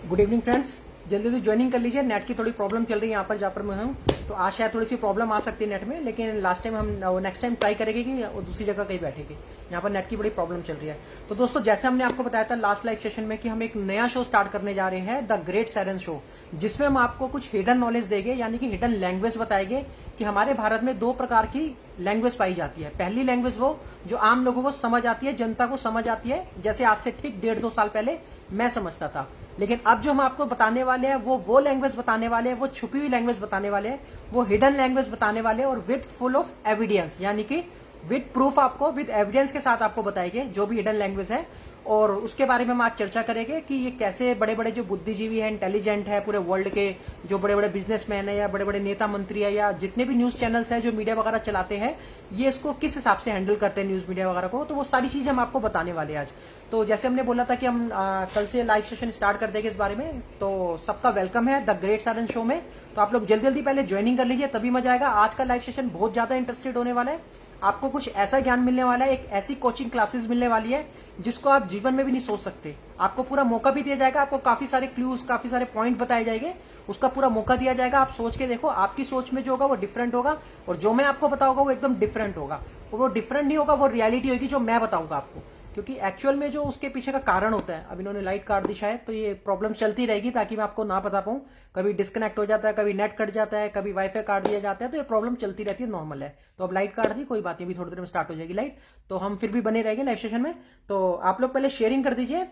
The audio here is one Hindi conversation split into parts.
गुड इवनिंग फ्रेंड्स, जल्दी जल्दी ज्वाइनिंग कर लीजिए। नेट की थोड़ी प्रॉब्लम चल रही है यहाँ पर जहाँ पर मैं हूँ, तो आज शायद थोड़ी सी प्रॉब्लम आ सकती है नेट में, लेकिन लास्ट टाइम हम नेक्स्ट टाइम ट्राई करेंगे कि वो दूसरी जगह कहीं बैठेगी। यहाँ पर नेट की बड़ी प्रॉब्लम चल रही है। तो दोस्तों, जैसे हमने आपको बताया था लास्ट लाइव सेशन में कि हम एक नया शो स्टार्ट करने जा रहे हैं, द ग्रेट साइरेंस शो, जिसमें हम आपको कुछ हिडन नॉलेज देंगे, यानी कि हिडन लैंग्वेज बताएंगे कि हमारे भारत में दो प्रकार की लैंग्वेज पाई जाती है। पहली लैंग्वेज वो जो आम लोगों को समझ आती है, जनता को समझ आती है, जैसे आज से ठीक 1.5-2 साल पहले मैं समझता था। लेकिन अब जो हम आपको बताने वाले हैं वो लैंग्वेज बताने वाले हैं, वो छुपी हुई लैंग्वेज बताने वाले हैं, वो हिडन लैंग्वेज बताने वाले हैं, और विद फुल ऑफ एविडेंस, यानी कि विद प्रूफ, आपको विद एविडेंस के साथ आपको बताएंगे जो भी हिडन लैंग्वेज है। और उसके बारे में हम आज चर्चा करेंगे कि ये कैसे बड़े बड़े जो बुद्धिजीवी हैं, इंटेलिजेंट है पूरे वर्ल्ड के, जो बड़े बड़े बिजनेसमैन है या बड़े बड़े नेता मंत्री है या जितने भी न्यूज चैनल्स हैं जो मीडिया वगैरह चलाते हैं, ये इसको किस हिसाब से हैंडल करते हैं न्यूज मीडिया वगैरह को। तो वो सारी चीजें हम आपको बताने वाले हैं आज। तो जैसे हमने बोला था कि हम कल से लाइव सेशन स्टार्ट कर देंगे इस बारे में, तो सबका वेलकम है द ग्रेट साइरेंस शो में। तो आप लोग जल्दी जल्दी पहले ज्वाइनिंग कर लीजिए, तभी मजा आएगा। आज का लाइव सेशन बहुत ज्यादा इंटरेस्टेड होने वाला है। आपको कुछ ऐसा ज्ञान मिलने वाला है, एक ऐसी कोचिंग क्लासेस मिलने वाली है जिसको आप जीवन में भी नहीं सोच सकते। आपको पूरा मौका भी दिया जाएगा, आपको काफी सारे क्लूज, काफी सारे पॉइंट बताए जाएंगे, उसका पूरा मौका दिया जाएगा। आप सोच के देखो, आपकी सोच में जो होगा वो डिफरेंट होगा, और जो मैं आपको बताऊंगा वो एकदम डिफरेंट होगा। और वो डिफरेंट नहीं होगा, वो रियलिटी होगी जो मैं बताऊंगा आपको, क्योंकि एक्चुअल में जो उसके पीछे का कारण होता है। अब इन्होंने लाइट काट दी शायद, तो ये प्रॉब्लम चलती रहेगी ताकि मैं आपको ना बता पाऊं। कभी डिस्कनेक्ट हो जाता है, कभी नेट कट जाता है, कभी वाईफाई काट दिया जाता है, तो ये प्रॉब्लम चलती रहती है, नॉर्मल है। तो अब लाइट काट दी, कोई बात नहीं, अभी थोड़ी देर में स्टार्ट हो जाएगी लाइट, तो हम फिर भी बने रहेंगे लाइव सेशन में। तो आप लोग पहले शेयरिंग कर दीजिए,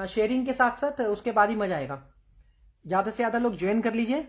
शेयरिंग के साथ साथ उसके बाद ही मजा आएगा। ज्यादा से ज्यादा लोग ज्वाइन कर लीजिए।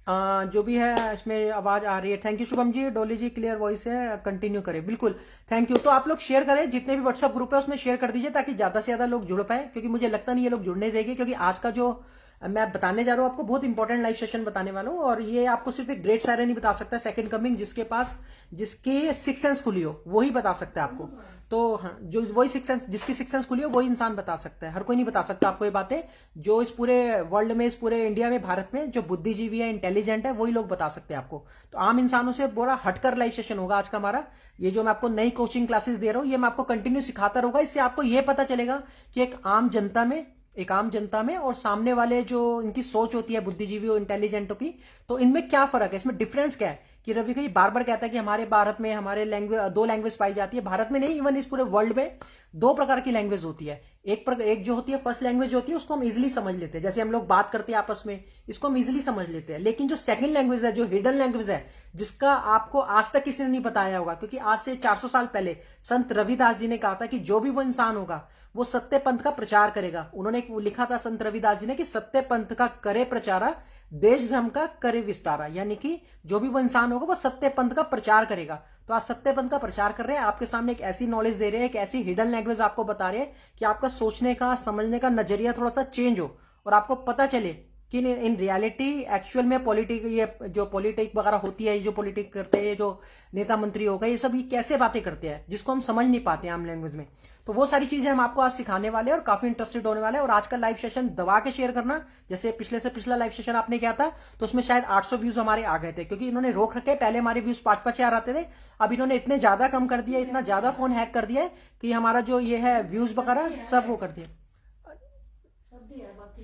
जो भी है इसमें आवाज आ रही है। थैंक यू शुभम जी, डोली जी क्लियर वॉइस है, कंटिन्यू करें। बिल्कुल, थैंक यू। तो आप लोग शेयर करें, जितने भी व्हाट्सएप ग्रुप है उसमें शेयर कर दीजिए, ताकि ज्यादा से ज्यादा लोग जुड़ पाए, क्योंकि मुझे लगता नहीं ये लोग जुड़ने देंगे, क्योंकि आज का जो मैं बताने जा रहा हूँ आपको, बहुत इंपॉर्टेंट लाइव सेशन बताने वाला हूँ। और ये आपको सिर्फ एक ग्रेट सायरन ही बता सकता है, सेकंड कमिंग, जिसके पास जिसकी सिक्स सेंस खुली हो वही बता सकता है आपको। तो हाँ, जो वही सिक्स सेंस, जिसकी सिक्स सेंस खुली हो वही इंसान बता सकता है, हर कोई नहीं बता सकता आपको ये बातें। जो इस पूरे वर्ल्ड में, इस पूरे इंडिया में, भारत में जो बुद्धिजीवी है, इंटेलिजेंट है, वही लोग बता सकते हैं आपको। तो आम इंसानों से बड़ा हटकर लाइव सेशन होगा आज का हमारा। ये जो मैं आपको नई कोचिंग क्लासेस दे रहा हूँ, ये मैं आपको कंटिन्यू सिखाता रहूंगा। इससे आपको ये पता चलेगा कि एक आम जनता में और सामने वाले जो इनकी सोच होती है, बुद्धिजीवी और इंटेलिजेंटों की, तो इनमें क्या फर्क है, इसमें डिफरेंस क्या है। कि रवि भाई बार बार कहता है कि हमारे भारत में हमारे दो लैंग्वेज पाई जाती है। भारत में नहीं, इवन इस पूरे वर्ल्ड में दो प्रकार की लैंग्वेज होती है। एक जो होती है फर्स्ट लैंग्वेज होती है, उसको हम इजिली समझ लेते हैं, जैसे हम लोग बात करते हैं आपस में, इसको हम इजिली समझ लेते हैं। लेकिन जो सेकंड लैंग्वेज है, जो हिडन लैंग्वेज है, जिसका आपको आज तक किसी ने नहीं बताया होगा, क्योंकि आज से 400 साल पहले संत रविदास जी ने कहा था कि जो भी वो इंसान होगा वो सत्य पंथ का प्रचार करेगा। उन्होंने लिखा था संत रविदास जी ने कि सत्य पंथ का करे प्रचारा, देश धर्म का करे विस्तारा, यानी कि जो भी वो इंसान होगा वो सत्य पंथ का प्रचार करेगा। तो आज सत्य पंथ का प्रचार कर रहे हैं, आपके सामने एक ऐसी नॉलेज दे रहे हैं, एक ऐसी हिडन लैंग्वेज आपको बता रहे हैं कि आपका सोचने का, समझने का नजरिया थोड़ा सा चेंज हो, और आपको पता चले कि इन रियलिटी एक्चुअल में पॉलिटिक, ये जो पॉलिटिक वगैरह होती है, ये जो पॉलिटिक करते हैं, जो नेता मंत्री होगा, ये सब ये कैसे बातें करते हैं जिसको हम समझ नहीं पाते आम लैंग्वेज में। तो वो सारी चीजें हम आपको आज सिखाने वाले हैं, और काफी इंटरेस्टेड होने वाले हैं। और आज का लाइव सेशन दबा के शेयर करना, जैसे पिछले से पिछला लाइव सेशन आपने किया था, तो उसमें शायद 800 व्यूज हमारे आ गए थे, क्योंकि इन्होंने रोक रखे। पहले हमारे व्यूज 5-5 आते थे, अब इन्होंने इतने ज्यादा कम कर दिया, इतना ज्यादा फोन हैक कर दिया कि हमारा जो ये है व्यूज वगैरह सब वो कर दिया।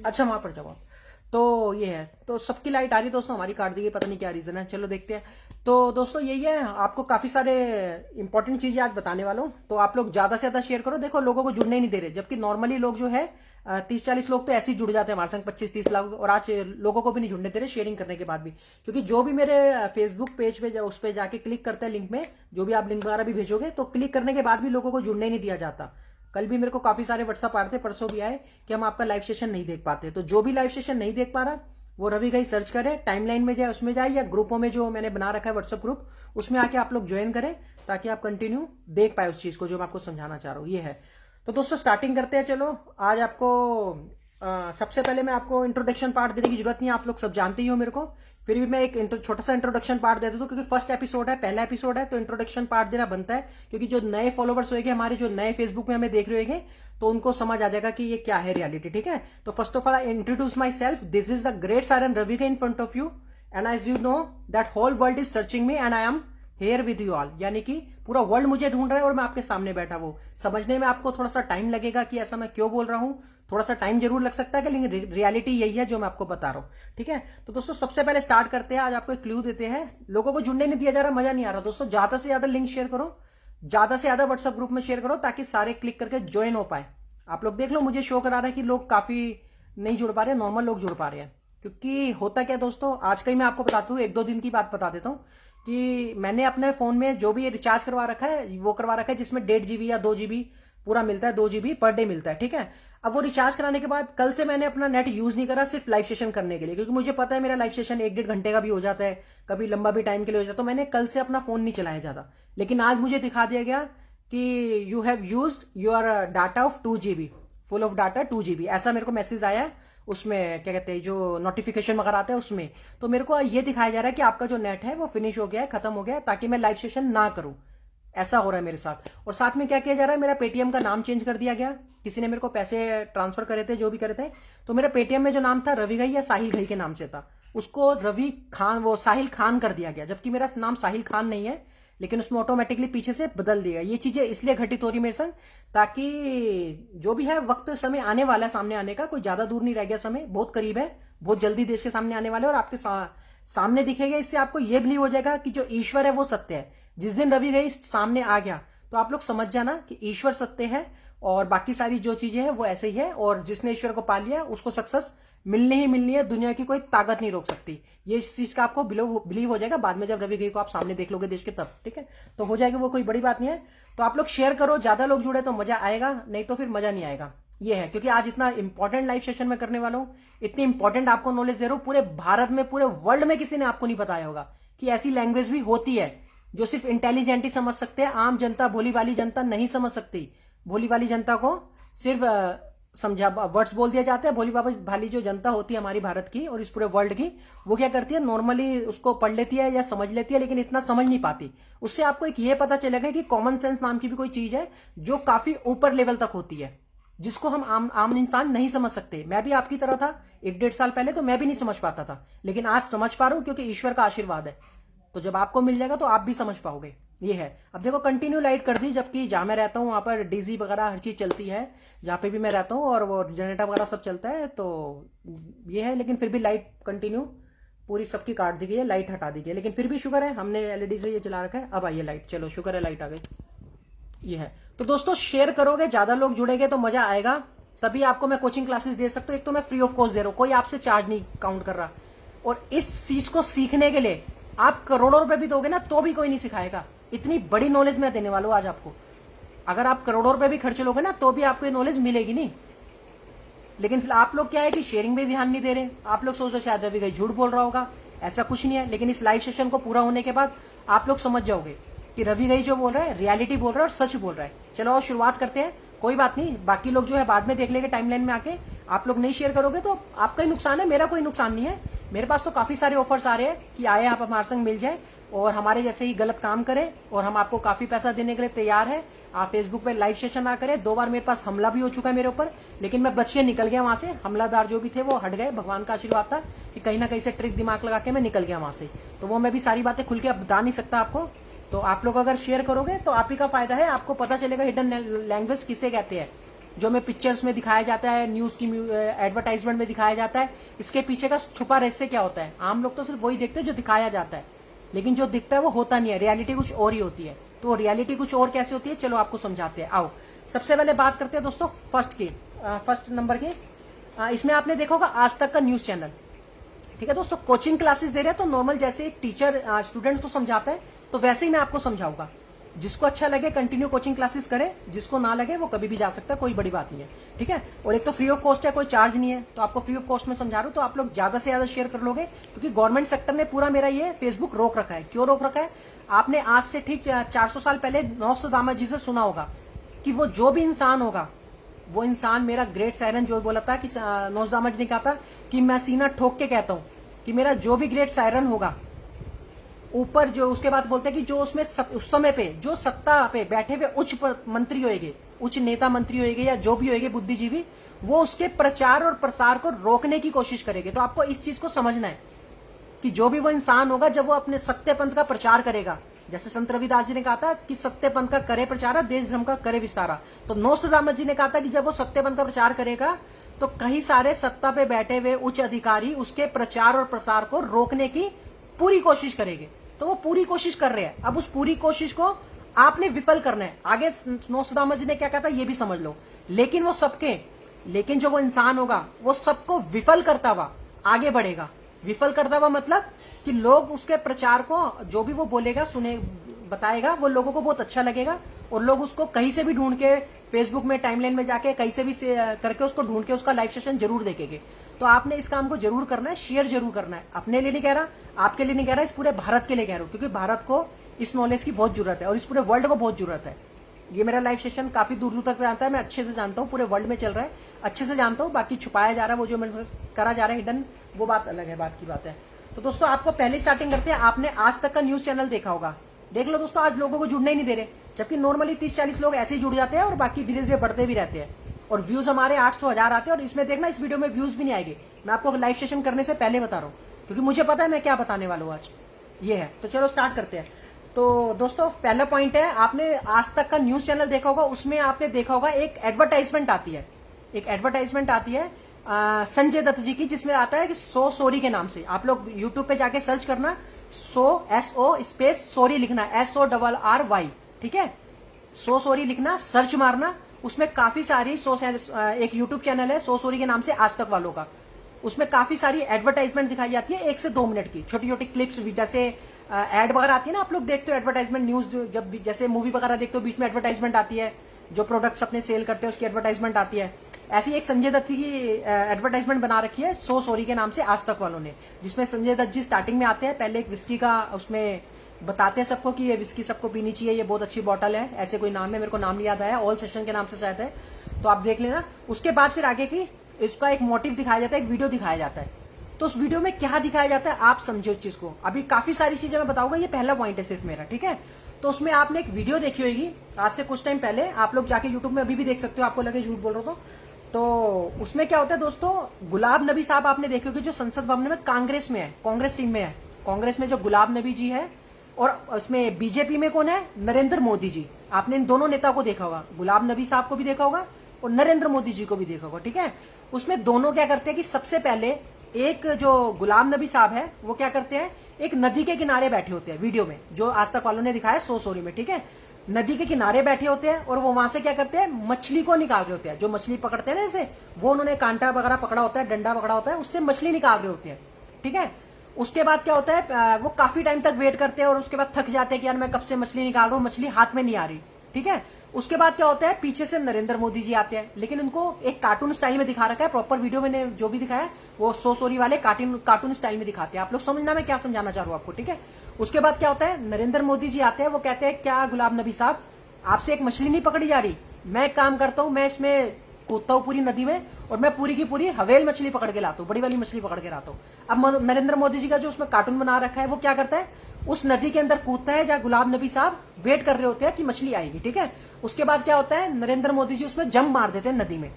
अच्छा, वहां पर जाओ आप। तो ये है, तो सबकी लाइट आ रही है दोस्तों, हमारी काट दी गई, पता नहीं क्या रीजन है, चलो देखते हैं। तो दोस्तों यही है, आपको काफी सारे इंपॉर्टेंट चीजें आज बताने वाला हूँ। तो आप लोग ज्यादा से ज्यादा शेयर करो। देखो, लोगों को जुड़ने ही नहीं दे रहे, जबकि नॉर्मली लोग जो है 30-40 लोग तो ऐसे ही जुड़ जाते हैं हमारे संग, 25-30 लोग, और आज लोगों को भी नहीं जुड़ने दे रहे शेयरिंग करने के बाद भी। क्योंकि जो भी मेरे फेसबुक पेज पे उस पर जाके क्लिक करते हैं लिंक में, जो भी आप लिंक वगैरह भी भेजोगे, तो क्लिक करने के बाद भी लोगों को जुड़ने नहीं दिया जाता। कल भी मेरे को काफी सारे व्हाट्सअप आ रहे थे, परसों भी आए, कि हम आपका लाइव सेशन नहीं देख पाते। तो जो भी लाइव सेशन नहीं देख पा रहा, वो रवि भाई सर्च करे, टाइमलाइन में जाए, उसमें जाए, या ग्रुपों में जो मैंने बना रखा है व्हाट्सएप ग्रुप, उसमें आके आप लोग ज्वाइन करें, ताकि आप कंटिन्यू देख पाए उस चीज को जो मैं आपको समझाना चाह रहा हूँ। ये है। तो दोस्तों स्टार्टिंग करते हैं। चलो, आज आपको सबसे पहले मैं आपको इंट्रोडक्शन पार्ट देने की जरूरत नहीं है, आप लोग सब जानते ही हो मेरे को। फिर भी मैं एक छोटा सा इंट्रोडक्शन पार्ट दे देता हूँ, क्योंकि फर्स्ट एपिसोड है, पहला एपिसोड है, तो इंट्रोडक्शन पार्ट देना बनता है। क्योंकि जो नए फॉलोवर्स होंगे हमारे, जो नए फेसबुक में हमें देख रहे होंगे, तो उनको समझ आ जाएगा कि ये क्या है रियलिटी। ठीक है, तो first of all I introduce myself. This is the great siren Ravika in front of you, and as you know that whole world is searching me and I am here with you all, यानी कि पूरा वर्ल्ड मुझे ढूंढ रहा है और मैं आपके सामने बैठा हूं। समझने में आपको थोड़ा सा टाइम लगेगा कि ऐसा मैं क्यों बोल रहा हूं, थोड़ा सा टाइम जरूर लग सकता है लेकिन रियलिटी यही है जो मैं आपको बता रहा हूँ, ठीक है। तो दोस्तों सबसे पहले स्टार्ट करते हैं। आज आपको एक क्लू देते हैं। लोगों को जुड़ने नहीं दिया जा रहा, मजा नहीं आ रहा दोस्तों। ज्यादा से ज्यादा लिंक शेयर करो, ज्यादा से ज्यादा व्हाट्सएप ग्रुप में शेयर करो ताकि सारे क्लिक करके ज्वाइन हो पाए। आप लोग देख लो, मुझे शो करा रहा है कि लोग काफी नहीं जुड़ पा रहे, नॉर्मल लोग जुड़ पा रहे हैं। क्योंकि होता क्या दोस्तों, आज का ही मैं आपको बताता हूँ, 1-2 दिन की बात बता देता हूँ कि मैंने अपने फोन में जो भी रिचार्ज करवा रखा है वो करवा रखा है जिसमें 1.5 GB या 2 GB पूरा मिलता है, 2 GB पर डे मिलता है, ठीक है। अब वो रिचार्ज कराने के बाद कल से मैंने अपना नेट यूज नहीं करा, सिर्फ लाइव सेशन करने के लिए, क्योंकि मुझे पता है मेरा लाइव सेशन 1-1.5 घंटे का भी हो जाता है, कभी लंबा भी टाइम के लिए हो जाता है। तो मैंने कल से अपना फोन नहीं चलाया ज्यादा। लेकिन आज मुझे दिखा दिया गया कि you have used your data of 2 GB, full of data 2 GB, ऐसा मेरे को मैसेज आया। उसमें क्या कहते हैं, जो नोटिफिकेशन वगैरह आता है उसमें, तो मेरे को ये दिखाया जा रहा है कि आपका जो नेट है वो फिनिश हो गया है, खत्म हो गया है, ताकि मैं लाइव सेशन ना करूं। ऐसा हो रहा है मेरे साथ। और साथ में क्या किया जा रहा है, मेरा पेटीएम का नाम चेंज कर दिया गया। किसी ने मेरे को पैसे ट्रांसफर करे थे, जो भी करे थे, तो मेरा पेटीएम में जो नाम था रवि घई या साहिल घई के नाम से था, उसको रवि खान, वो साहिल खान कर दिया गया, जबकि मेरा नाम साहिल खान नहीं है, लेकिन उसमें ऑटोमेटिकली पीछे से बदल दिया। ये चीजें इसलिए घटित हो रही मेरे संग, ताकि जो भी है वक्त समय आने वाला है सामने आने का, कोई ज्यादा दूर नहीं रह गया, समय बहुत करीब है, बहुत जल्दी देश के सामने आने वाले और आपके सामने दिखेगा। इससे आपको यह बिलीव हो जाएगा कि जो ईश्वर है वो सत्य है। जिस दिन रवि घई सामने आ गया तो आप लोग समझ जाना कि ईश्वर सत्य है और बाकी सारी जो चीजें हैं वो ऐसे ही है, और जिसने ईश्वर को पा लिया उसको सक्सेस मिलनी ही मिलनी है, दुनिया की कोई ताकत नहीं रोक सकती। ये इस चीज का आपको बिलीव हो जाएगा बाद में, जब रवि घई को आप सामने देख लोगे देश के, तब ठीक है। तो हो जाएगा, वो कोई बड़ी बात नहीं है। तो आप लोग शेयर करो, ज्यादा लोग जुड़े तो मजा आएगा, नहीं तो फिर मजा नहीं आएगा। ये है, क्योंकि आज इतना इंपॉर्टेंट लाइव सेशन में करने वाला हूं, इतनी इंपॉर्टेंट आपको नॉलेज दे रहा हूं, पूरे भारत में, पूरे वर्ल्ड में किसी ने आपको नहीं बताया होगा कि ऐसी लैंग्वेज भी होती है जो सिर्फ इंटेलिजेंट ही समझ सकते हैं। आम जनता, भोली वाली जनता नहीं समझ सकती। भोली वाली जनता को सिर्फ समझा वर्ड्स बोल दिया जाता है। भोली भाली जो जनता होती है हमारी भारत की और इस पूरे वर्ल्ड की, वो क्या करती है, नॉर्मली उसको पढ़ लेती है या समझ लेती है, लेकिन इतना समझ नहीं पाती। उससे आपको एक ये पता चलेगा कि कॉमन सेंस नाम की भी कोई चीज है जो काफी ऊपर लेवल तक होती है, जिसको हम आम इंसान नहीं समझ सकते। मैं भी आपकी तरह था 1-1.5 साल पहले, तो मैं भी नहीं समझ पाता था, लेकिन आज समझ पा रहा हूं क्योंकि ईश्वर का आशीर्वाद है। तो जब आपको मिल जाएगा तो आप भी समझ पाओगे। ये है। अब देखो कंटिन्यू लाइट कर दी, जबकि जहां मैं रहता हूँ वहां पर डीजी वगैरह हर चीज चलती है, जहां पे भी मैं रहता हूँ, और वो जनरेटर वगैरह सब चलता है। तो ये है, लेकिन फिर भी लाइट कंटिन्यू पूरी सबकी काट दी गई है, लाइट हटा दी गई है, लेकिन फिर भी शुक्र है हमने एलईडी से ये चला रखा है। अब आई है लाइट, चलो शुक्र है लाइट आ गई। ये है। तो दोस्तों शेयर करोगे, ज्यादा लोग जुड़ेंगे तो मजा आएगा, तभी आपको मैं कोचिंग क्लासेस दे सकता हूँ। एक तो मैं फ्री ऑफ कॉस्ट दे रहा हूँ, कोई आपसे चार्ज नहीं काउंट कर रहा, और इस चीज को सीखने के लिए आप करोड़ों रुपए भी दोगे ना तो भी कोई नहीं सिखाएगा। इतनी बड़ी नॉलेज मैं देने वाला हूं आज आपको। अगर आप करोड़ों रुपए भी खर्च लोगे ना तो भी आपको ये नॉलेज मिलेगी नहीं। लेकिन फिर आप लोग क्या है कि शेयरिंग में ध्यान नहीं दे रहे। आप लोग सोचते शायद रवि घई झूठ बोल रहा होगा, ऐसा कुछ नहीं है। लेकिन इस लाइव सेशन को पूरा होने के बाद आप लोग समझ जाओगे कि रवि घई जो बोल रहा है रियलिटी बोल रहा है और सच बोल रहा है। चलो और शुरुआत करते हैं। कोई बात नहीं, बाकी लोग जो है बाद में देख लेंगे टाइमलाइन में आके। आप लोग नहीं शेयर करोगे तो आपका ही नुकसान है, मेरा कोई नुकसान नहीं है। मेरे पास तो काफी सारे ऑफर्स आ रहे हैं कि आए आप हमारे संग मिल जाए और हमारे जैसे ही गलत काम करें, और हम आपको काफी पैसा देने के लिए तैयार है। आप फेसबुक पे लाइव सेशन ना करें। 2 बार मेरे पास हमला भी हो चुका है मेरे ऊपर, लेकिन मैं बच के निकल गया वहां से। हमलादार जो भी थे वो हट गए, भगवान का आशीर्वाद था कि कहीं ना कहीं से ट्रिक दिमाग लगा के मैं निकल गया वहां से। तो वो मैं भी सारी बातें खुल के बता नहीं सकता आपको। तो आप लोग अगर शेयर करोगे तो आप ही का फायदा है, आपको पता चलेगा हिडन लैंग्वेज किसे कहते हैं। जो मैं पिक्चर्स में दिखाया जाता है, न्यूज की एडवर्टाइजमेंट में दिखाया जाता है, इसके पीछे का छुपा रहस्य क्या होता है। आम लोग तो सिर्फ वही देखते हैं जो दिखाया जाता है, लेकिन जो दिखता है वो होता नहीं है। रियलिटी कुछ और ही होती है। तो रियलिटी कुछ और कैसे होती है, चलो आपको समझाते हैं। आओ सबसे पहले बात करते हैं दोस्तों फर्स्ट नंबर की। इसमें आपने देखा होगा आज तक का न्यूज चैनल, ठीक है दोस्तों। कोचिंग क्लासेस दे रहे हैं तो नॉर्मल जैसे एक टीचर स्टूडेंट्स को समझाता है तो वैसे ही मैं आपको समझाऊंगा। जिसको अच्छा लगे कंटिन्यू कोचिंग क्लासेस करे, जिसको ना लगे वो कभी भी जा सकता है, कोई बड़ी बात नहीं है, ठीक है। और एक तो फ्री ऑफ कॉस्ट है, कोई चार्ज नहीं है, तो आपको फ्री ऑफ कॉस्ट में समझा रहा हूं। तो आप लोग ज्यादा से ज्यादा शेयर कर लोगे, क्योंकि गवर्नमेंट सेक्टर ने पूरा मेरा ये फेसबुक रोक रखा है। क्यों रोक रखा है, आपने आज से ठीक 400 साल पहले नौस्ट्राडामस जी से सुना होगा कि वो जो भी इंसान होगा, वो इंसान मेरा ग्रेट सायरन जो बोला था कि नौस्ट्राडामस ने कहा था कि मैं सीना ठोक के कहता हूं कि मेरा जो भी ग्रेट सायरन होगा ऊपर, जो उसके बाद बोलते हैं कि जो उसमें उस समय पे जो सत्ता पे बैठे हुए उच्च मंत्री होएंगे, उच्च नेता मंत्री होएंगे या जो भी होएंगे बुद्धिजीवी, वो उसके प्रचार और प्रसार को रोकने की कोशिश करेंगे। तो आपको इस चीज को समझना है कि जो भी वो इंसान होगा जब वो अपने सत्य पंथ का प्रचार करेगा, जैसे संत रविदास जी ने कहा था कि सत्य पंथ का करे प्रचार, देश धर्म का करे विस्तारा। तो नौस्ट्राडामस जी ने कहा था कि जब वो सत्य पंथ का प्रचार करेगा तो कई सारे सत्ता पे बैठे हुए उच्च अधिकारी उसके प्रचार और प्रसार को रोकने की पूरी कोशिश करेंगे। तो वो पूरी कोशिश कर रहे हैं। अब उस पूरी कोशिश को आपने विफल करना है। आगे नोस्ट्राडामस जी ने क्या कहा था ये भी समझ लो। लेकिन जो वो इंसान होगा वो सबको विफल करता हुआ आगे बढ़ेगा। विफल करता हुआ मतलब कि लोग उसके प्रचार को, जो भी वो बोलेगा, सुने, बताएगा, वो लोगों को बहुत अच्छा लगेगा और लोग उसको कहीं से भी ढूंढ के, फेसबुक में टाइमलाइन में जाके कहीं से भी करके उसको ढूंढ के उसका लाइव सेशन जरूर देखेंगे। तो आपने इस काम को जरूर करना है, शेयर जरूर करना है। अपने लिए नहीं कह रहा, आपके लिए नहीं कह रहा, इस पूरे भारत के लिए कह रहा हूं, क्योंकि भारत को इस नॉलेज की बहुत जरूरत है और इस पूरे वर्ल्ड को बहुत जरूरत है। ये मेरा लाइव सेशन काफी दूर दूर तक जानता है, मैं अच्छे से जानता हूँ, पूरे वर्ल्ड में चल रहा है, अच्छे से जानता हूँ। बाकी छुपाया जा रहा है, वो जो मेरे से करा जा रहा है हिडन, वो बात अलग है, बात की बात है। तो दोस्तों आपको पहले स्टार्टिंग करते हैं। आपने आज तक का न्यूज चैनल देखा होगा, देख लो दोस्तों, आज लोगों को जुड़ने ही नहीं दे रहे, जबकि नॉर्मली 30-40 लोग ऐसे ही जुड़ जाते हैं और बाकी धीरे धीरे बढ़ते भी रहते हैं और व्यूज हमारे 800-1000 आते हैं। और इसमें देखना, इस वीडियो में व्यूज भी नहीं आएंगे, मैं आपको लाइव सेशन करने से पहले बता रहा हूँ, क्योंकि मुझे पता है मैं क्या बताने वाला हूँ आज। ये है, तो चलो स्टार्ट करते हैं। तो दोस्तों पहला पॉइंट है, आपने आज तक का न्यूज चैनल देखा होगा, उसमें आपने देखा होगा एक एडवर्टाइजमेंट आती है, संजय दत्त जी की, जिसमें आता है कि सो सॉरी के नाम से। आप लोग यूट्यूब पे जाके सर्च करना, SO स्पेस सॉरी लिखना, SORRY, ठीक है, सो सॉरी लिखना, सर्च मारना। उसमें काफी सारी एक यूट्यूब चैनल है सो सॉरी के नाम से, आज तक वालों का। उसमें काफी सारी एडवर्टाइजमेंट दिखाई जाती है, 1 से 2 मिनट की छोटी छोटी क्लिप्स, जैसे एड वगैरह आती है ना, आप लोग देखते हो एडवर्टाइजमेंट न्यूज, जब भी जैसे मूवी वगैरह देखते हो बीच में एडवर्टाइजमेंट आती है, जो प्रोडक्ट्स अपने सेल करते हैं उसकी एडवर्टाइजमेंट आती है। ऐसी एक संजय दत्त की एडवर्टाइजमेंट बना रखी है सो सॉरी के नाम से, आज तक वालों ने, जिसमें संजय दत्त जी स्टार्टिंग में आते हैं, पहले एक विस्की का उसमें बताते हैं सबको कि ये विस्की सबको पीनी चाहिए, ये बहुत अच्छी बॉटल है, ऐसे कोई नाम है, मेरे को नाम नहीं याद आया, ऑल सेशन के नाम से शायद है, तो आप देख लेना। उसके बाद फिर आगे की इसका एक मोटिव दिखाया जाता है, एक वीडियो दिखाया जाता है। तो उस वीडियो में क्या दिखाया जाता है आप समझो इस चीज को। अभी काफी सारी चीजें मैं बताऊंगा, ये पहला पॉइंट है सिर्फ मेरा, ठीक है। तो उसमें आपने एक वीडियो देखी होगी आज से कुछ टाइम पहले, आप लोग जाके यूट्यूब में अभी भी देख सकते हो, आपको लगे झूठ बोल रहा हूं तो उसमें क्या होता है दोस्तों, गुलाब नबी साहब आपने देखे होंगे, जो संसद भवन में कांग्रेस में है, कांग्रेस टीम में है, कांग्रेस में जो गुलाब नबी जी है, और उसमें बीजेपी में कौन है, नरेंद्र मोदी जी। आपने इन दोनों नेता को देखा होगा, गुलाब नबी साहब को भी देखा होगा और नरेंद्र मोदी जी को भी देखा होगा, ठीक है। उसमें दोनों क्या करते हैं कि सबसे पहले एक जो गुलाम नबी साहब है वो क्या करते हैं, एक नदी के किनारे बैठे होते हैं, वीडियो में जो आज तक वालों ने दिखाया सो सॉरी में, ठीक है, नदी के किनारे बैठे होते हैं और वो वहां से क्या करते हैं, मछली को निकाल रहे होते हैं। जो मछली पकड़ते हैं ना, जैसे वो उन्होंने कांटा वगैरह पकड़ा होता है, डंडा पकड़ा होता है, उससे मछली निकाल रहे होते हैं, ठीक है। उसके बाद क्या होता है, वो काफी टाइम तक वेट करते हैं और उसके बाद थक जाते हैं कि यार मैं कब से मछली निकाल रहा हूँ, मछली हाथ में नहीं आ रही, ठीक है। उसके बाद क्या होता है, पीछे से नरेंद्र मोदी जी आते हैं, लेकिन उनको एक कार्टून स्टाइल में दिखा रखा है, प्रॉपर वीडियो में जो भी दिखाया है वो सो सॉरी वाले कार्टून स्टाइल में दिखाते हैं। आप लोग समझना मैं क्या समझाना चाह रहा हूँ आपको, ठीक है। उसके बाद क्या होता है, नरेंद्र मोदी जी आते हैं, वो कहते हैं क्या गुलाब नबी साहब आपसे एक मछली नहीं पकड़ी जा रही, मैं एक काम करता हूँ, मैं इसमें कूदता हूँ पूरी नदी में और मैं पूरी की पूरी हवेल मछली पकड़ के लाता हूँ, बड़ी वाली मछली पकड़ के लाता हूँ। अब नरेंद्र मोदी जी का जो उसमें कार्टून बना रखा है वो क्या करता है, उस नदी के अंदर कूदता है जहां गुलाब नबी साहब वेट कर रहे होते हैं कि मछली आएगी, ठीक है। उसके बाद क्या होता है, नरेंद्र मोदी जी उसमें जंप मार देते हैं नदी में,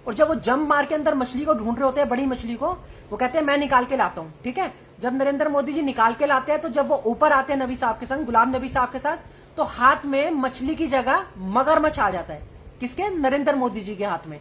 और जब वो जंप मार के अंदर मछली को ढूंढ रहे होते हैं, बड़ी मछली को, वो कहते हैं मैं निकाल के लाता हूँ, ठीक है। जब नरेंद्र मोदी जी निकाल के लाते हैं तो जब वो ऊपर आते हैं नबी साहब के संग, गुलाम नबी साहब के साथ, तो हाथ में मछली की जगह मगरमच्छ आ जाता है। किसके, नरेंद्र मोदी जी के हाथ में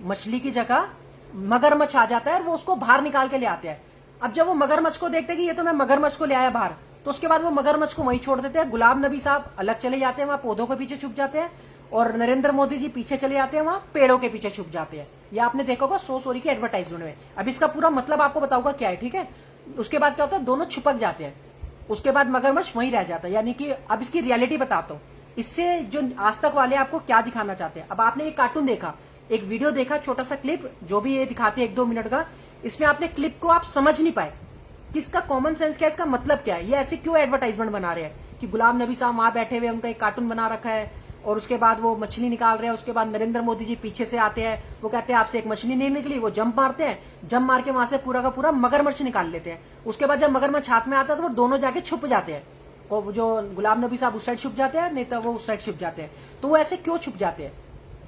मछली की जगह मगरमच्छ आ जाता है और वो उसको बाहर निकाल के ले आते हैं। अब जब वो मगरमच्छ को देखते हैं कि ये तो मैं मगरमच्छ को ले आया बाहर, तो उसके बाद वो मगरमच्छ को वहीं छोड़ देते हैं। गुलाब नबी साहब अलग चले जाते हैं, वहां पौधों के पीछे छुप जाते हैं, और नरेंद्र मोदी जी पीछे चले जाते हैं, वहां पेड़ों के पीछे छुप जाते हैं। ये आपने देखा होगा सो सॉरी की एडवर्टाइजमेंट में। अब इसका पूरा मतलब आपको बताऊंगा क्या है, ठीक है। उसके बाद क्या होता है, दोनों छुपक जाते हैं, उसके बाद मगरमच्छ वहीं रह जाता है। यानी कि अब इसकी रियलिटी बताता हूँ, इससे जो आज तक वाले आपको क्या दिखाना चाहते हैं। अब आपने एक कार्टून देखा, एक वीडियो देखा, छोटा सा क्लिप, जो भी ये दिखाते हैं 1-2 मिनट का, इसमें आपने क्लिप को आप समझ नहीं पाए कि इसका कॉमन सेंस क्या है, इसका मतलब क्या है, ये ऐसे क्यों एडवर्टाइजमेंट बना रहे हैं कि गुलाम नबी साहब वहां बैठे हुए, उनका एक कार्टून बना रखा है और उसके बाद वो मछली निकाल रहे हैं। उसके बाद नरेंद्र मोदी जी पीछे से आते हैं, वो कहते हैं आपसे एक मछली नहीं निकली, वो जंप मारते हैं, जंप मार के वहां से पूरा का पूरा मगरमच्छ निकाल लेते हैं। उसके बाद जब मगरमच्छ हाथ में आता है तो वो दोनों जाके छुप जाते हैं, और जो गुलाम नबी साहब उस साइड छुप जाते हैं, नहीं तो वो उस साइड छुप जाते हैं। तो वो ऐसे क्यों छुप जाते हैं,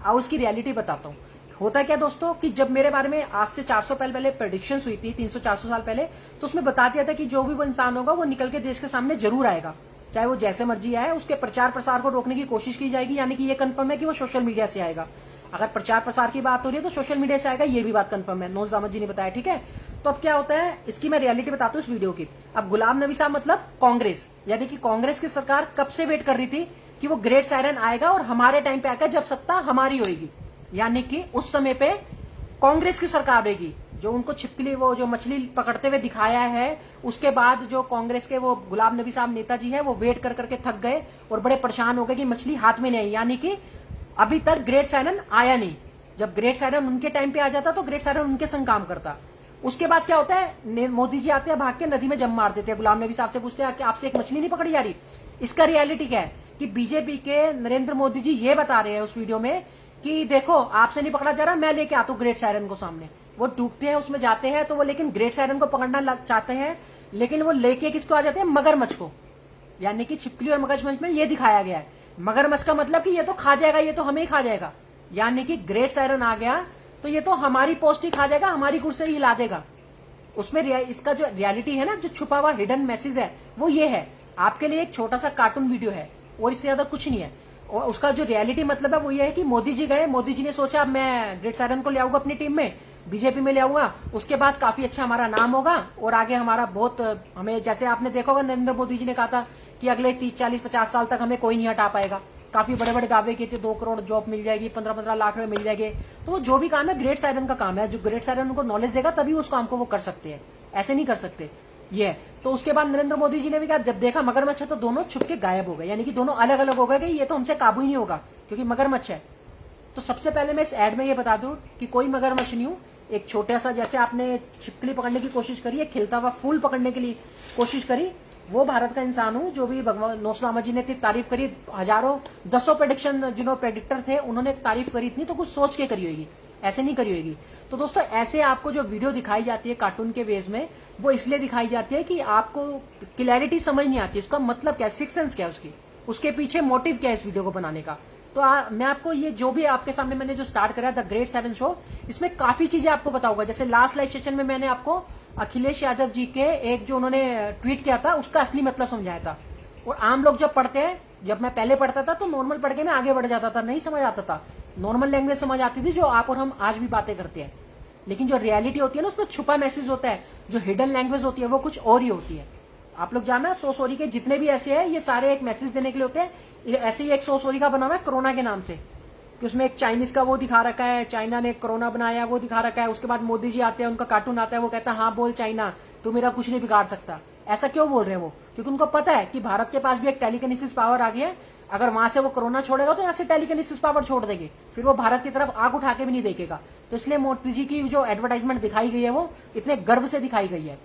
और उसकी रियलिटी बताता हूँ। होता क्या दोस्तों कि जब मेरे बारे में आज से 400 साल पहले प्रेडिक्शंस हुई थी, 300-400 साल पहले, तो उसमें बता दिया था कि जो भी वो इंसान होगा वो निकल के देश के सामने जरूर आएगा, चाहे वो जैसे मर्जी आए, उसके प्रचार प्रसार को रोकने की कोशिश की जाएगी। यानी कि ये कंफर्म है कि वो सोशल मीडिया से आएगा। अगर प्रचार प्रसार की बात हो रही है तो सोशल मीडिया से आएगा, ये भी बात कंफर्म है, नौज दामद जी ने बताया, ठीक है। तो अब क्या होता है, इसकी मैं रियलिटी बताता हूँ इस वीडियो की। अब गुलाम नबी साहब मतलब कांग्रेस, यानी कि कांग्रेस की सरकार कब से वेट कर रही थी कि वो ग्रेट सायरन आएगा और हमारे टाइम पे आएगा जब सत्ता हमारी होगी, यानी कि उस समय पे कांग्रेस की सरकार रहेगी। जो उनको छिपकली वो जो मछली पकड़ते हुए दिखाया है, उसके बाद जो कांग्रेस के वो गुलाम नबी साहब नेताजी है वो वेट कर करके थक गए और बड़े परेशान हो गए कि मछली हाथ में नहीं आई, यानी कि अभी तक ग्रेट सायरन आया नहीं। जब ग्रेट सायरन उनके टाइम पे आ जाता तो ग्रेट सायरन उनके संग काम करता। उसके बाद क्या होता है, मोदी जी आते हैं, भाग के नदी में जम मार देते हैं। गुलाम नबी साहब से पूछते हैं कि आपसे एक मछली नहीं पकड़ी जा रही। इसका रियलिटी क्या है कि बीजेपी के नरेंद्र मोदी जी ये बता रहे हैं उस वीडियो में कि देखो आपसे नहीं पकड़ा जा रहा, मैं लेके आता हूं ग्रेट सायरन को सामने। वो डूबते हैं, उसमें जाते हैं तो वो लेकिन ग्रेट सायरन को पकड़ना चाहते हैं, लेकिन वो लेके किसको आ जाते हैं, मगरमच्छ को। यानी कि छिपकली और मगरमच्छ में ये दिखाया गया है। मगरमच्छ का मतलब कि ये तो खा जाएगा, ये तो हमें ही खा जाएगा, यानी कि ग्रेट सायरन आ गया तो ये तो हमारी पोस्ट ही खा जाएगा, हमारी कुर्सी ही हिला देगा। उसमें इसका जो रियलिटी है ना, जो छुपा हुआ हिडन मैसेज है वो ये है। आपके लिए एक छोटा सा कार्टून वीडियो है और इससे ज्यादा कुछ नहीं है। और उसका जो रियलिटी मतलब है वो ये है कि मोदी जी गए, मोदी जी ने सोचा अब मैं ग्रेट सायरन को ले आऊंगा अपनी टीम में, बीजेपी में ले आऊंगा, उसके बाद काफी अच्छा हमारा नाम होगा और आगे हमारा बहुत हमें, जैसे आपने देखा होगा नरेंद्र मोदी जी ने कहा था कि अगले 30-40-50 साल तक हमें कोई नहीं हटा पाएगा। काफी बड़े बड़े दावे किए थे, 2 करोड़ जॉब मिल जाएगी, 15-15 लाख रुपए मिल जाएंगे। तो जो भी काम है ग्रेट सायरन का काम है, जो ग्रेट सायरन उनको नॉलेज देगा तभी उस काम को वो कर सकते हैं, ऐसे नहीं कर सकते ये। तो उसके बाद नरेंद्र मोदी जी ने भी कहा, जब देखा मगरमच्छ है तो दोनों छुप के गायब हो गए, यानी कि दोनों अलग अलग हो गए कि ये तो हमसे काबू ही नहीं होगा क्योंकि मगरमच्छ है। तो सबसे पहले मैं इस एड में ये बता दूं कि कोई मगरमच्छ नहीं हूं, एक छोटा सा, जैसे आपने छिपकली पकड़ने की कोशिश करी है, खिलता हुआ फूल पकड़ने के लिए कोशिश करी, वो भारत का इंसान हूं। जो भी भगवान नौसलामा जी ने इतनी तारीफ करी, हजारों 10 प्रेडिक्शन जिन्हों प्रेडिक्टर थे उन्होंने तारीफ करी इतनी, तो कुछ सोच के करी होगी, ऐसे नहीं करी होगी। तो दोस्तों ऐसे आपको जो वीडियो दिखाई जाती है कार्टून के वेज में, वो इसलिए दिखाई जाती है कि आपको क्लैरिटी समझ नहीं आती, उसका मतलब क्या है, सिक्स सेंस क्या है उसकी, उसके पीछे मोटिव क्या है इस वीडियो को बनाने का। तो मैं आपको ये जो भी आपके सामने मैंने जो स्टार्ट करा द ग्रेट सायरन शो, इसमें काफी चीजें आपको बताऊंगा। जैसे लास्ट लाइव सेशन में मैंने आपको अखिलेश यादव जी के एक जो उन्होंने ट्वीट किया था उसका असली मतलब समझाया था। और आम लोग जब पढ़ते हैं, जब मैं पहले पढ़ता था तो नॉर्मल पढ़ के मैं आगे बढ़ जाता था, नहीं समझ आता था, नॉर्मल लैंग्वेज समझ आती थी जो आप और हम आज भी बातें करते हैं। लेकिन जो रियलिटी होती है ना, उसमें छुपा मैसेज होता है, जो हिडन लैंग्वेज होती है वो कुछ और ही होती है। आप लोग जाना, सो सॉरी के जितने भी ऐसे हैं ये सारे एक मैसेज देने के लिए होते हैं। ऐसे ही एक सो सॉरी का बना हुआ है कोरोना के नाम से, कि उसमें एक चाइनीज का वो दिखा रखा है, चाइना ने कोरोना बनाया वो दिखा रखा है। उसके बाद मोदी जी आते हैं, उनका कार्टून आता है, वो कहता है हाँ बोल चाइना, तू मेरा कुछ नहीं बिगाड़ सकता। ऐसा क्यों बोल रहे हैं वो? क्योंकि उनको पता है कि भारत के पास भी एक टेलीकिनेसिस पावर आ गया है, अगर वहां से वो कोरोना छोड़ेगा तो यहाँ से टेलीकिनेसिस पावर छोड़ देंगे, फिर वो भारत की तरफ आग उठा के भी नहीं देखेगा। तो इसलिए मोदी जी की जो एडवर्टाइजमेंट दिखाई गई है वो इतने गर्व से दिखाई गई है।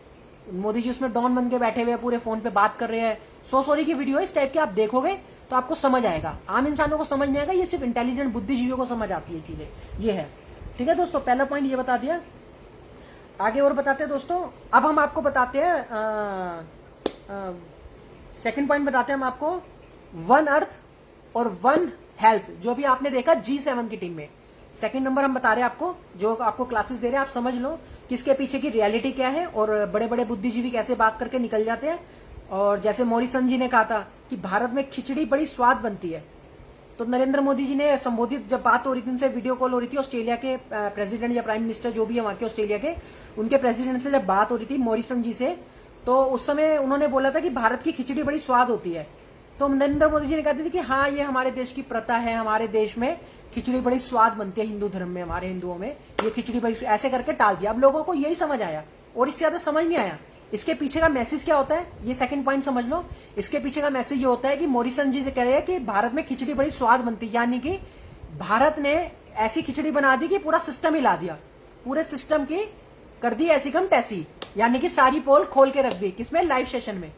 मोदी जी उसमें डॉन बन के बैठे हुए पूरे फोन पे बात कर रहे हैं। सो सॉरी की वीडियो है, इस टाइप की आप देखोगे तो आपको समझ आएगा, आम इंसानों को समझ नहीं आएगा, ये सिर्फ इंटेलिजेंट बुद्धिजीवियों को समझ आती है चीजें, ये है। ठीक है दोस्तों, पहला पॉइंट ये बता दिया। आगे और बताते हैं दोस्तों, अब हम आपको बताते हैं सेकंड पॉइंट बताते हैं हम आपको, वन अर्थ और वन हेल्थ, जो भी आपने देखा G7 की टीम में। सेकंड नंबर हम बता रहे हैं आपको, जो आपको क्लासेस दे रहे हैं, आप समझ लो कि इसके पीछे की रियलिटी क्या है और बड़े बड़े बुद्धिजीवी कैसे बात करके निकल जाते हैं। और जैसे मॉरिसन जी ने कहा था कि भारत में खिचड़ी बड़ी स्वाद बनती है, तो नरेंद्र मोदी जी ने संबोधित, जब बात हो रही थी उनसे, वीडियो कॉल हो रही थी, ऑस्ट्रेलिया के प्रेसिडेंट या प्राइम मिनिस्टर जो भी है वहां के ऑस्ट्रेलिया के, उनके प्रेसिडेंट से जब बात हो रही थी मॉरिसन जी से, तो उस समय उन्होंने बोला था कि भारत की खिचड़ी बड़ी स्वाद होती है। तो नरेंद्र मोदी जी ने कहते थे कि हाँ ये हमारे देश की प्रथा है, हमारे देश में खिचड़ी बड़ी स्वाद बनती है, हिंदू धर्म में, हमारे हिंदुओं में ये खिचड़ी बड़ी, ऐसे करके टाल दिया। अब लोगों को यही समझ आया और इससे ज्यादा समझ नहीं आया। इसके पीछे का मैसेज क्या होता है, ये सेकंड पॉइंट समझ लो। इसके पीछे का मैसेज ये होता है कि मॉरिसन जी से कह रहे हैं कि भारत में खिचड़ी बड़ी स्वाद बनती है, यानी कि भारत ने ऐसी खिचड़ी बना दी कि पूरा सिस्टम हिला दिया, पूरे सिस्टम की कर दी ऐसी कम तैसी, यानी कि सारी पोल खोल के रख दी। किसमें? लाइव सेशन में,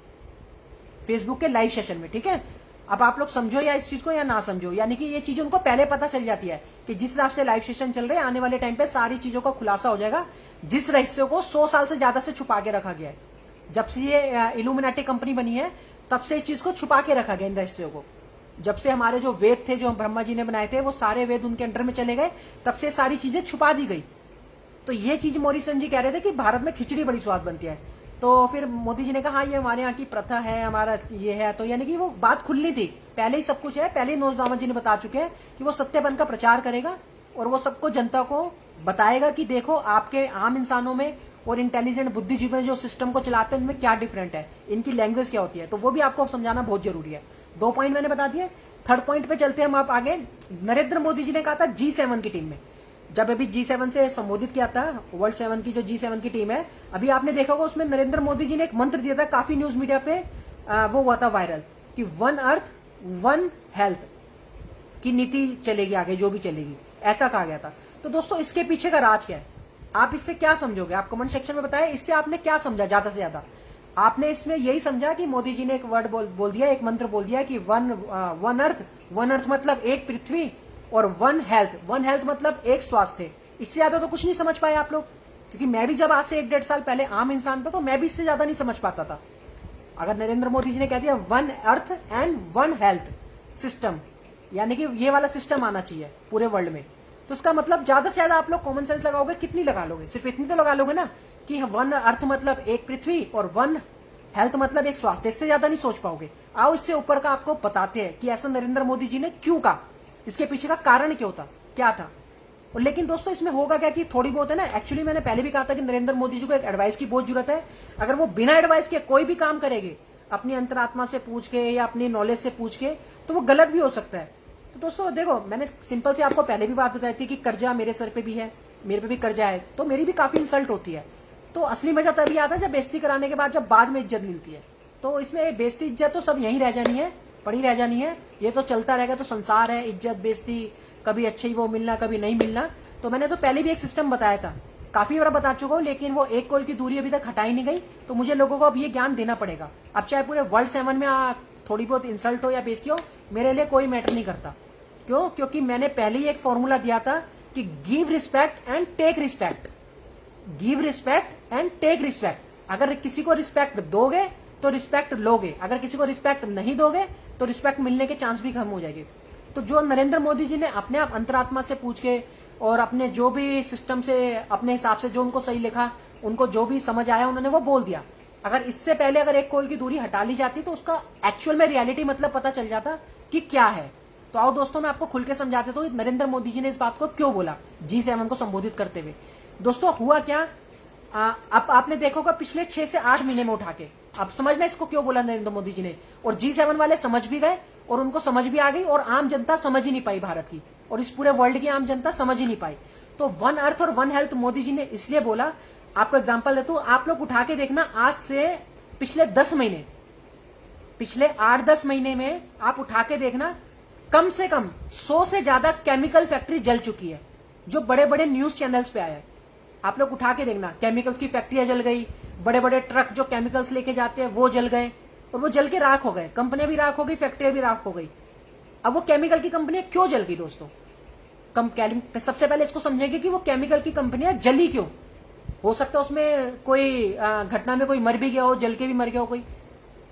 फेसबुक के लाइव सेशन में। ठीक है, अब आप लोग समझो या इस चीज को या ना समझो, यानी कि ये चीज उनको पहले पता चल जाती है कि जिस हिसाब से लाइव सेशन चल रहे हैं, आने वाले टाइम पे सारी चीजों का खुलासा हो जाएगा, जिस रहस्य को 100 साल से ज्यादा से छुपा के रखा गया है। जब से ये इल्यूमिनाटी कंपनी बनी है तब से इस चीज को छुपा के रखा गया, इन रहस्यों को। जब से हमारे जो वेद थे, जो ब्रह्मा जी ने बनाए थे, वो सारे वेद उनके अंडर में चले गए, तब से सारी चीजें छुपा दी गई। तो ये चीज मॉरिसन जी कह रहे थे कि भारत में खिचड़ी बड़ी स्वाद बनती है। तो फिर मोदी जी ने कहा हाँ ये हमारे यहाँ की प्रथा है, हमारा ये है, तो यानी कि वो बात खुलनी थी, पहले ही सब कुछ है, पहले ही नौज दामद जी ने बता चुके हैं कि वो सत्यपन का प्रचार करेगा और वो सबको जनता को बताएगा कि देखो आपके आम इंसानों में और इंटेलिजेंट बुद्धिजीवी जो सिस्टम को चलाते हैं उनमें क्या डिफरेंट है, इनकी लैंग्वेज क्या होती है, तो वो भी आपको समझाना बहुत जरूरी है। 2 पॉइंट मैंने बता दिए। थर्ड पॉइंट पे चलते हैं हम आप आगे। नरेंद्र मोदी जी ने कहा था G7 की टीम में, जब अभी G7 से संबोधित किया था, वर्ल्ड 7 की जो G7 की टीम है, अभी आपने देखा होगा उसमें नरेंद्र मोदी जी ने एक मंत्र दिया था, काफी न्यूज मीडिया पे वो हुआ था वायरल, कि वन अर्थ वन हेल्थ की नीति चलेगी आगे, जो भी चलेगी, ऐसा कहा गया था। तो दोस्तों इसके पीछे का राज क्या है, आप इससे क्या समझोगे, आप कमेंट सेक्शन में बताएं, इससे आपने क्या समझा ज्यादा से ज्यादा। आपने इसमें यही समझा कि मोदी जी ने एक वर्ड बोल दिया, एक मंत्र बोल दिया कि वन अर्थ मतलब एक पृथ्वी, और वन हेल्थ मतलब एक स्वास्थ्य। इससे ज्यादा तो कुछ नहीं समझ पाए आप लोग, क्योंकि मैं भी जब आज से 1-1.5 साल पहले आम इंसान था तो मैं भी इससे ज्यादा नहीं समझ पाता था। अगर नरेंद्र मोदी जी ने कह दिया one earth and one health system, यानी कि ये वाला सिस्टम आना चाहिए पूरे वर्ल्ड में, तो इसका मतलब ज्यादा से ज्यादा आप लोग कॉमन सेंस लगाओगे, कितनी लगा लोगे, सिर्फ इतनी तो लगा लोगे ना कि वन अर्थ मतलब एक पृथ्वी और वन हेल्थ मतलब एक स्वास्थ्य, इससे ज्यादा नहीं सोच पाओगे। आओ इससे ऊपर का आपको बताते हैं कि ऐसा नरेंद्र मोदी जी ने क्यों कहा, इसके पीछे का कारण क्या था। और लेकिन दोस्तों इसमें होगा क्या कि थोड़ी बहुत है ना, एक्चुअली मैंने पहले भी कहा था कि नरेंद्र मोदी जी को एक एडवाइस की बहुत जरूरत है। अगर वो बिना एडवाइस के कोई भी काम करेंगे, अपनी अंतरात्मा से पूछ के या अपनी नॉलेज से पूछ के, तो वो गलत भी हो सकता है। तो दोस्तों देखो, मैंने सिंपल से आपको पहले भी बात बताई थी कि कर्जा मेरे सर पे भी है, मेरे पे भी कर्जा है, तो मेरी भी काफी इंसल्ट होती है। तो असली मजा तभी आता है जब बेइज्जती कराने के बाद जब बाद में इज्जत मिलती है। तो इसमें बेइज्जती इज्जत तो सब यहीं रह जानी है, पड़ी रह जानी है, ये तो चलता रहेगा। तो संसार है, इज्जत बेइज्जती, कभी अच्छी वो मिलना कभी नहीं मिलना। तो मैंने तो पहले भी एक सिस्टम बताया था, काफी बार बता चुका हूँ, लेकिन वो एक कॉल की दूरी अभी तक हटाई नहीं गई। तो मुझे लोगों को अब ये ज्ञान देना पड़ेगा। अब चाहे पूरे वर्ल्ड 7 में थोड़ी बहुत इंसल्ट हो या बेइज्जती हो, मेरे लिए कोई मैटर नहीं करता। क्यों? क्योंकि मैंने पहले ही एक फॉर्मूला दिया था कि give respect and take respect, give respect and take respect. अगर किसी को रिस्पेक्ट दोगे तो रिस्पेक्ट लोगे, अगर किसी को रिस्पेक्ट नहीं दोगे तो रिस्पेक्ट मिलने के चांस भी कम हो जाएंगे। तो जो नरेंद्र मोदी जी ने अपने आप अंतरात्मा से पूछ के और अपने जो भी सिस्टम से अपने हिसाब से जो उनको सही लिखा, उनको जो भी समझ आया उन्होंने वो बोल दिया। अगर इससे पहले अगर एक कॉल की दूरी हटा ली जाती तो उसका एक्चुअल में रियलिटी मतलब पता चल जाता कि क्या है। तो आओ दोस्तों मैं आपको खुल के समझाते तो नरेंद्र मोदी जी ने इस बात को क्यों बोला G7 को संबोधित करते हुए। दोस्तों हुआ क्या, अब आपने देखा होगा पिछले 6 से 8 महीने में उठा के, अब समझना इसको क्यों बोला नरेंद्र मोदी जी ने। और G7 वाले समझ भी गए और उनको समझ भी आ गई, और आम जनता समझ ही नहीं पाई भारत की, और इस पूरे वर्ल्ड की आम जनता समझ ही नहीं पाई। तो वन अर्थ और वन हेल्थ मोदी जी ने इसलिए बोला, आपको एग्जांपल देता हूं, आप लोग उठा के देखना, आज से पिछले 10 महीने, पिछले 8-10 महीने में आप उठा के देखना, कम से कम 100 से ज्यादा केमिकल फैक्ट्री जल चुकी है, जो बड़े बड़े न्यूज चैनल्स पे आया है। आप लोग उठा के देखना, केमिकल्स की फैक्ट्रियां जल गई, बड़े बड़े ट्रक जो केमिकल्स लेके जाते हैं वो जल गए, और वो जल के राख हो गए, कंपनियां भी राख हो गई, फैक्ट्रियां भी राख हो गई। अब वो केमिकल की कंपनियां क्यों जल गई दोस्तों, सबसे पहले इसको समझेंगे कि वो केमिकल की कंपनियां जली क्यों। हो सकता है उसमें कोई घटना में कोई मर भी गया हो, जल के भी मर गया हो कोई,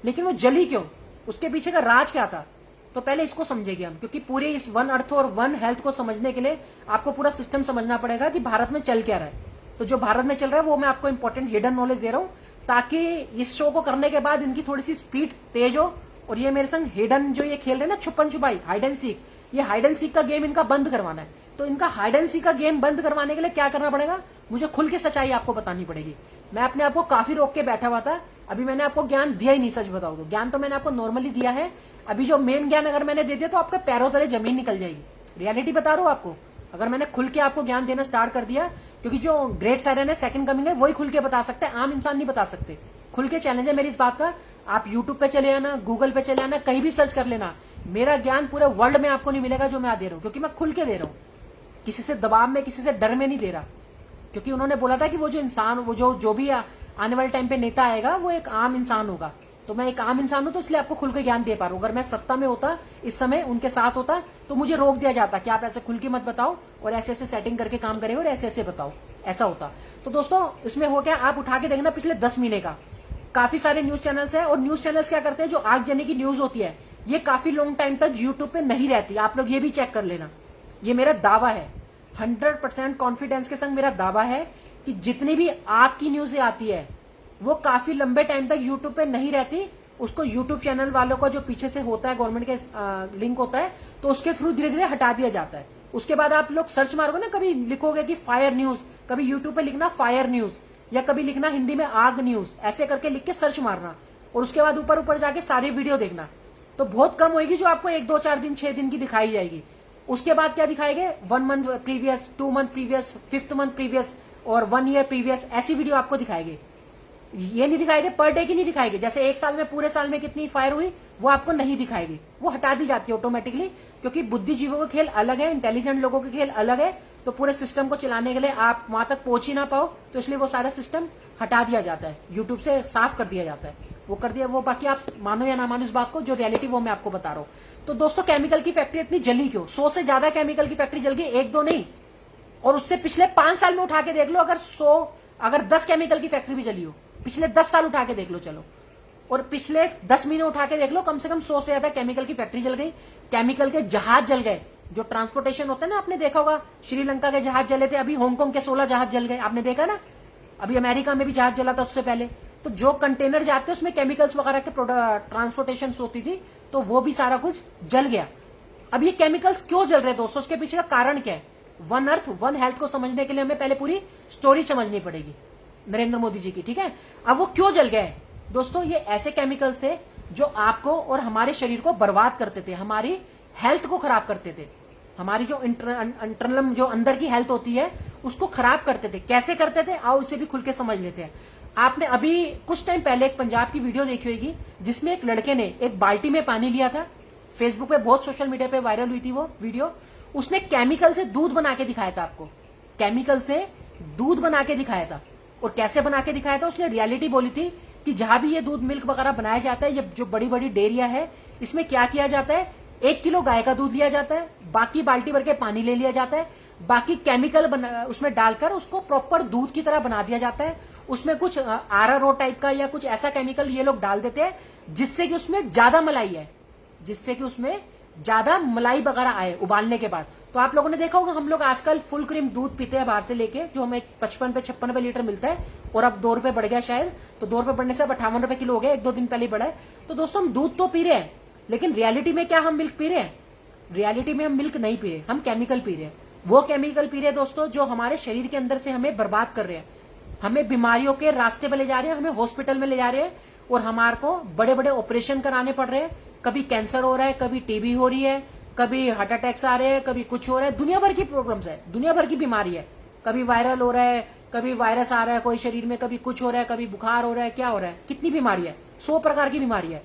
लेकिन वो जली क्यों, उसके पीछे का राज क्या था। तो पहले इसको समझेंगे हम, क्योंकि पूरे इस वन अर्थ और वन हेल्थ को समझने के लिए आपको पूरा सिस्टम समझना पड़ेगा कि भारत में चल क्या रहा है। तो जो भारत में चल रहा है वो मैं आपको इंपॉर्टेंट हिडन नॉलेज दे रहा हूं, ताकि इस शो को करने के बाद इनकी थोड़ी सी स्पीड तेज हो, और ये मेरे संग हिडन जो ये खेल रहे हैं ना, छुपन छुपाई, हाइड एंड सीक, ये हाइड एंड सीक का गेम इनका बंद करवाना है। तो इनका हाइड एंड सीक का गेम बंद करवाने के लिए क्या करना पड़ेगा, मुझे खुल के सच्चाई आपको बतानी पड़ेगी। मैं अपने आप को काफी रोक के बैठा हुआ था, अभी मैंने आपको ज्ञान दिया ही नहीं, सच बताओ तो ज्ञान तो मैंने आपको नॉर्मली दिया है। अभी जो मेन ज्ञान अगर मैंने दे दिया तो आपके पैरों तले जमीन निकल जाएगी, रियलिटी बता रहा हूं आपको। अगर मैंने खुल के आपको ज्ञान देना स्टार्ट कर दिया, क्योंकि जो ग्रेट साइरन है, सेकंड कमिंग है, वही खुल के बता सकते हैं, आम इंसान नहीं बता सकते। खुल के चैलेंज है मेरी इस बात का, आप यूट्यूब पे चले आना, गूगल पे चले आना, कहीं भी सर्च कर लेना, मेरा ज्ञान पूरे वर्ल्ड में आपको नहीं मिलेगा जो मैं दे रहा हूं, क्योंकि मैं खुल के दे रहा हूं, किसी से दबाव में, किसी से डर में नहीं दे रहा। क्योंकि उन्होंने बोला था कि वो जो इंसान, वो जो भी आने वाले टाइम पे नेता आएगा वो एक आम इंसान होगा। तो मैं एक आम इंसान हूं, तो इसलिए आपको खुल के ज्ञान दे पा रहा हूं। अगर मैं सत्ता में होता, इस समय उनके साथ होता, तो मुझे रोक दिया जाता कि आप ऐसे खुल के मत बताओ और ऐसे ऐसे सेटिंग करके काम करेंगे और ऐसे ऐसे बताओ, ऐसा होता। तो दोस्तों इसमें हो गया, आप उठा के देखना पिछले 10 महीने का काफी सारे न्यूज चैनल्स है, और न्यूज चैनल्स क्या करते हैं, जो आगजनी की न्यूज होती है ये काफी लॉन्ग टाइम तक यूट्यूब पे नहीं रहती। आप लोग ये भी चेक कर लेना, ये मेरा दावा है, 100% कॉन्फिडेंस के संग मेरा दावा है कि जितनी भी आग की न्यूज आती है वो काफी लंबे टाइम तक यूट्यूब पे नहीं रहती। उसको यूट्यूब चैनल वालों को जो पीछे से होता है, गवर्नमेंट के लिंक होता है, तो उसके थ्रू धीरे धीरे हटा दिया जाता है। उसके बाद आप लोग सर्च मारोगे ना, कभी लिखोगे कि फायर न्यूज, कभी यूट्यूब पे लिखना फायर न्यूज, या कभी लिखना हिंदी में आग न्यूज, ऐसे करके लिख के सर्च मारना, और उसके बाद ऊपर ऊपर जाके सारी वीडियो देखना, तो बहुत कम होगी जो आपको 1 2 4 दिन 6 दिन की दिखाई जाएगी। उसके बाद क्या दिखाएंगे, 1 month previous, 2 month previous, 5th month previous और 1 ईयर प्रीवियस, ऐसी वीडियो आपको दिखाएंगे। ये नहीं दिखाएंगे पर डे की, नहीं दिखाएंगे जैसे एक साल में, पूरे साल में कितनी फायर हुई वो आपको नहीं दिखाएगी, वो हटा दी जाती है ऑटोमेटिकली, क्योंकि बुद्धिजीवियों का खेल अलग है, इंटेलिजेंट लोगों के खेल अलग है, तो पूरे सिस्टम को चलाने के लिए आप वहां तक पहुंच ही ना पाओ, तो इसलिए वो सारा सिस्टम हटा दिया जाता है, यूट्यूब से साफ कर दिया जाता है, वो कर दिया वो। बाकी आप मानो या ना मानो इस बात को, जो रियलिटी वो मैं आपको बता रहा हूँ। तो दोस्तों केमिकल की फैक्ट्री इतनी जली क्यों, 100 से ज्यादा केमिकल की फैक्ट्री जल गई, 1 2 नहीं, और उससे पिछले 5 साल में उठा के देख लो, अगर 10 केमिकल की फैक्ट्री भी जली हो, पिछले 10 साल उठा के देख लो चलो, और पिछले 10 महीने उठा के देख लो, कम से कम 100 से ज्यादा केमिकल की फैक्ट्री जल गई, केमिकल के जहाज जल गए, जो ट्रांसपोर्टेशन होता है ना, आपने देखा होगा श्रीलंका के जहाज जले थे, अभी हांगकांग के 16 जहाज जल गए, आपने देखा ना, अभी अमेरिका में भी जहाज जला था उससे पहले। तो जो कंटेनर जाते हैं उसमें केमिकल्स वगैरह के ट्रांसपोर्टेशन होती थी, तो वो भी सारा कुछ जल गया। अब ये केमिकल्स क्यों जल रहे हैं दोस्तों, उसके पीछे का कारण क्या है? वन अर्थ वन हेल्थ को समझने के लिए हमें पहले पूरी स्टोरी समझनी पड़ेगी नरेंद्र मोदी जी की, ठीक है। अब वो क्यों जल गए दोस्तों, ये ऐसे केमिकल्स थे जो आपको और हमारे शरीर को बर्बाद करते थे, हमारी हेल्थ को खराब करते थे, हमारी जो इंटरनल जो अंदर की हेल्थ होती है उसको खराब करते थे। कैसे करते थे, आओ इसे भी खुल के समझ लेते हैं। आपने अभी कुछ टाइम पहले एक पंजाब की वीडियो देखी होगी, जिसमें एक लड़के ने एक बाल्टी में पानी लिया था, फेसबुक पे बहुत सोशल मीडिया पे वायरल हुई थी वो वीडियो। उसने केमिकल से दूध बना के दिखाया था आपको, केमिकल से दूध बना के दिखाया था। और कैसे बना के दिखाया था, उसने रियलिटी बोली थी कि जहां भी ये दूध मिल्क वगैरह बनाया जाता है, ये जो बड़ी बड़ी डेयरिया है, इसमें क्या किया जाता है, 1 किलो गाय का दूध लिया जाता है, बाकी बाल्टी भर के पानी ले लिया जाता है, बाकी केमिकल उसमें डालकर उसको प्रॉपर दूध की तरह बना दिया जाता है। उसमें कुछ आरारोट टाइप का या कुछ ऐसा केमिकल ये लोग डाल देते हैं, जिससे कि उसमें ज्यादा मलाई है, जिससे कि उसमें ज्यादा मलाई वगैरह आए उबालने के बाद। तो आप लोगों ने देखा होगा, हम लोग आजकल फुल क्रीम दूध पीते हैं बाहर से लेके, जो हमें 55 पे 56 लीटर मिलता है, और अब 2 रुपए बढ़ गया शायद, तो 2 रुपए बढ़ने से अब 58 रुपए किलो हो गया, 1 2 दिन पहले बढ़ा है। तो दोस्तों हम दूध तो पी रहे हैं, लेकिन रियलिटी में क्या हम मिल्क पी रहे हैं? रियलिटी में हम मिल्क नहीं पी रहे, हम केमिकल पी रहे हैं। वो केमिकल पी रहे हैं दोस्तों जो हमारे शरीर के अंदर से हमें बर्बाद कर रहे हैं, हमें बीमारियों के रास्ते पे ले जा रहे हैं, हमें हॉस्पिटल में ले जा रहे हैं, और हमारे को बड़े बड़े ऑपरेशन कराने पड़ रहे हैं। कभी कैंसर हो रहा है, कभी टीबी हो रही है, कभी हार्ट अटैक्स आ रहे हैं, कभी कुछ हो रहा है, दुनिया भर की प्रॉब्लम्स है, दुनिया भर की बीमारी है, कभी वायरल हो रहा है, कभी वायरस आ रहा है कोई शरीर में, कभी कुछ हो रहा है, कभी बुखार हो रहा है, क्या हो रहा है, कितनी बीमारी है, 100 प्रकार की बीमारी है।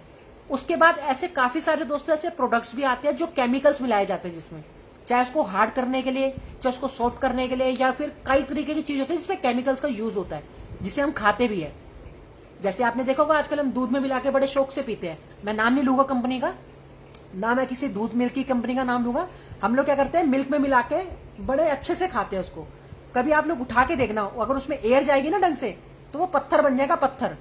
उसके बाद ऐसे काफी सारे दोस्तों ऐसे प्रोडक्ट्स भी आते हैं जो केमिकल्स मिलाए जाते हैं, जिसमें चाहे उसको हार्ड करने के लिए, चाहे उसको सॉफ्ट करने के लिए, या फिर कई तरीके की चीज होती है जिसमें केमिकल्स का यूज होता है, जिसे हम खाते भी है। जैसे आपने देखा होगा आजकल हम दूध में मिला के बड़े शौक से पीते हैं। मैं नाम नहीं लूंगा कंपनी का, ना मैं किसी दूध मिल्क की कंपनी का नाम लूंगा। हम लोग क्या करते हैं, मिल्क में मिला के बड़े अच्छे से खाते हैं उसको। कभी आप लोग उठा के देखना, अगर उसमें एयर जाएगी ना ढंग से, तो वो पत्थर बन जाएगा, पत्थर।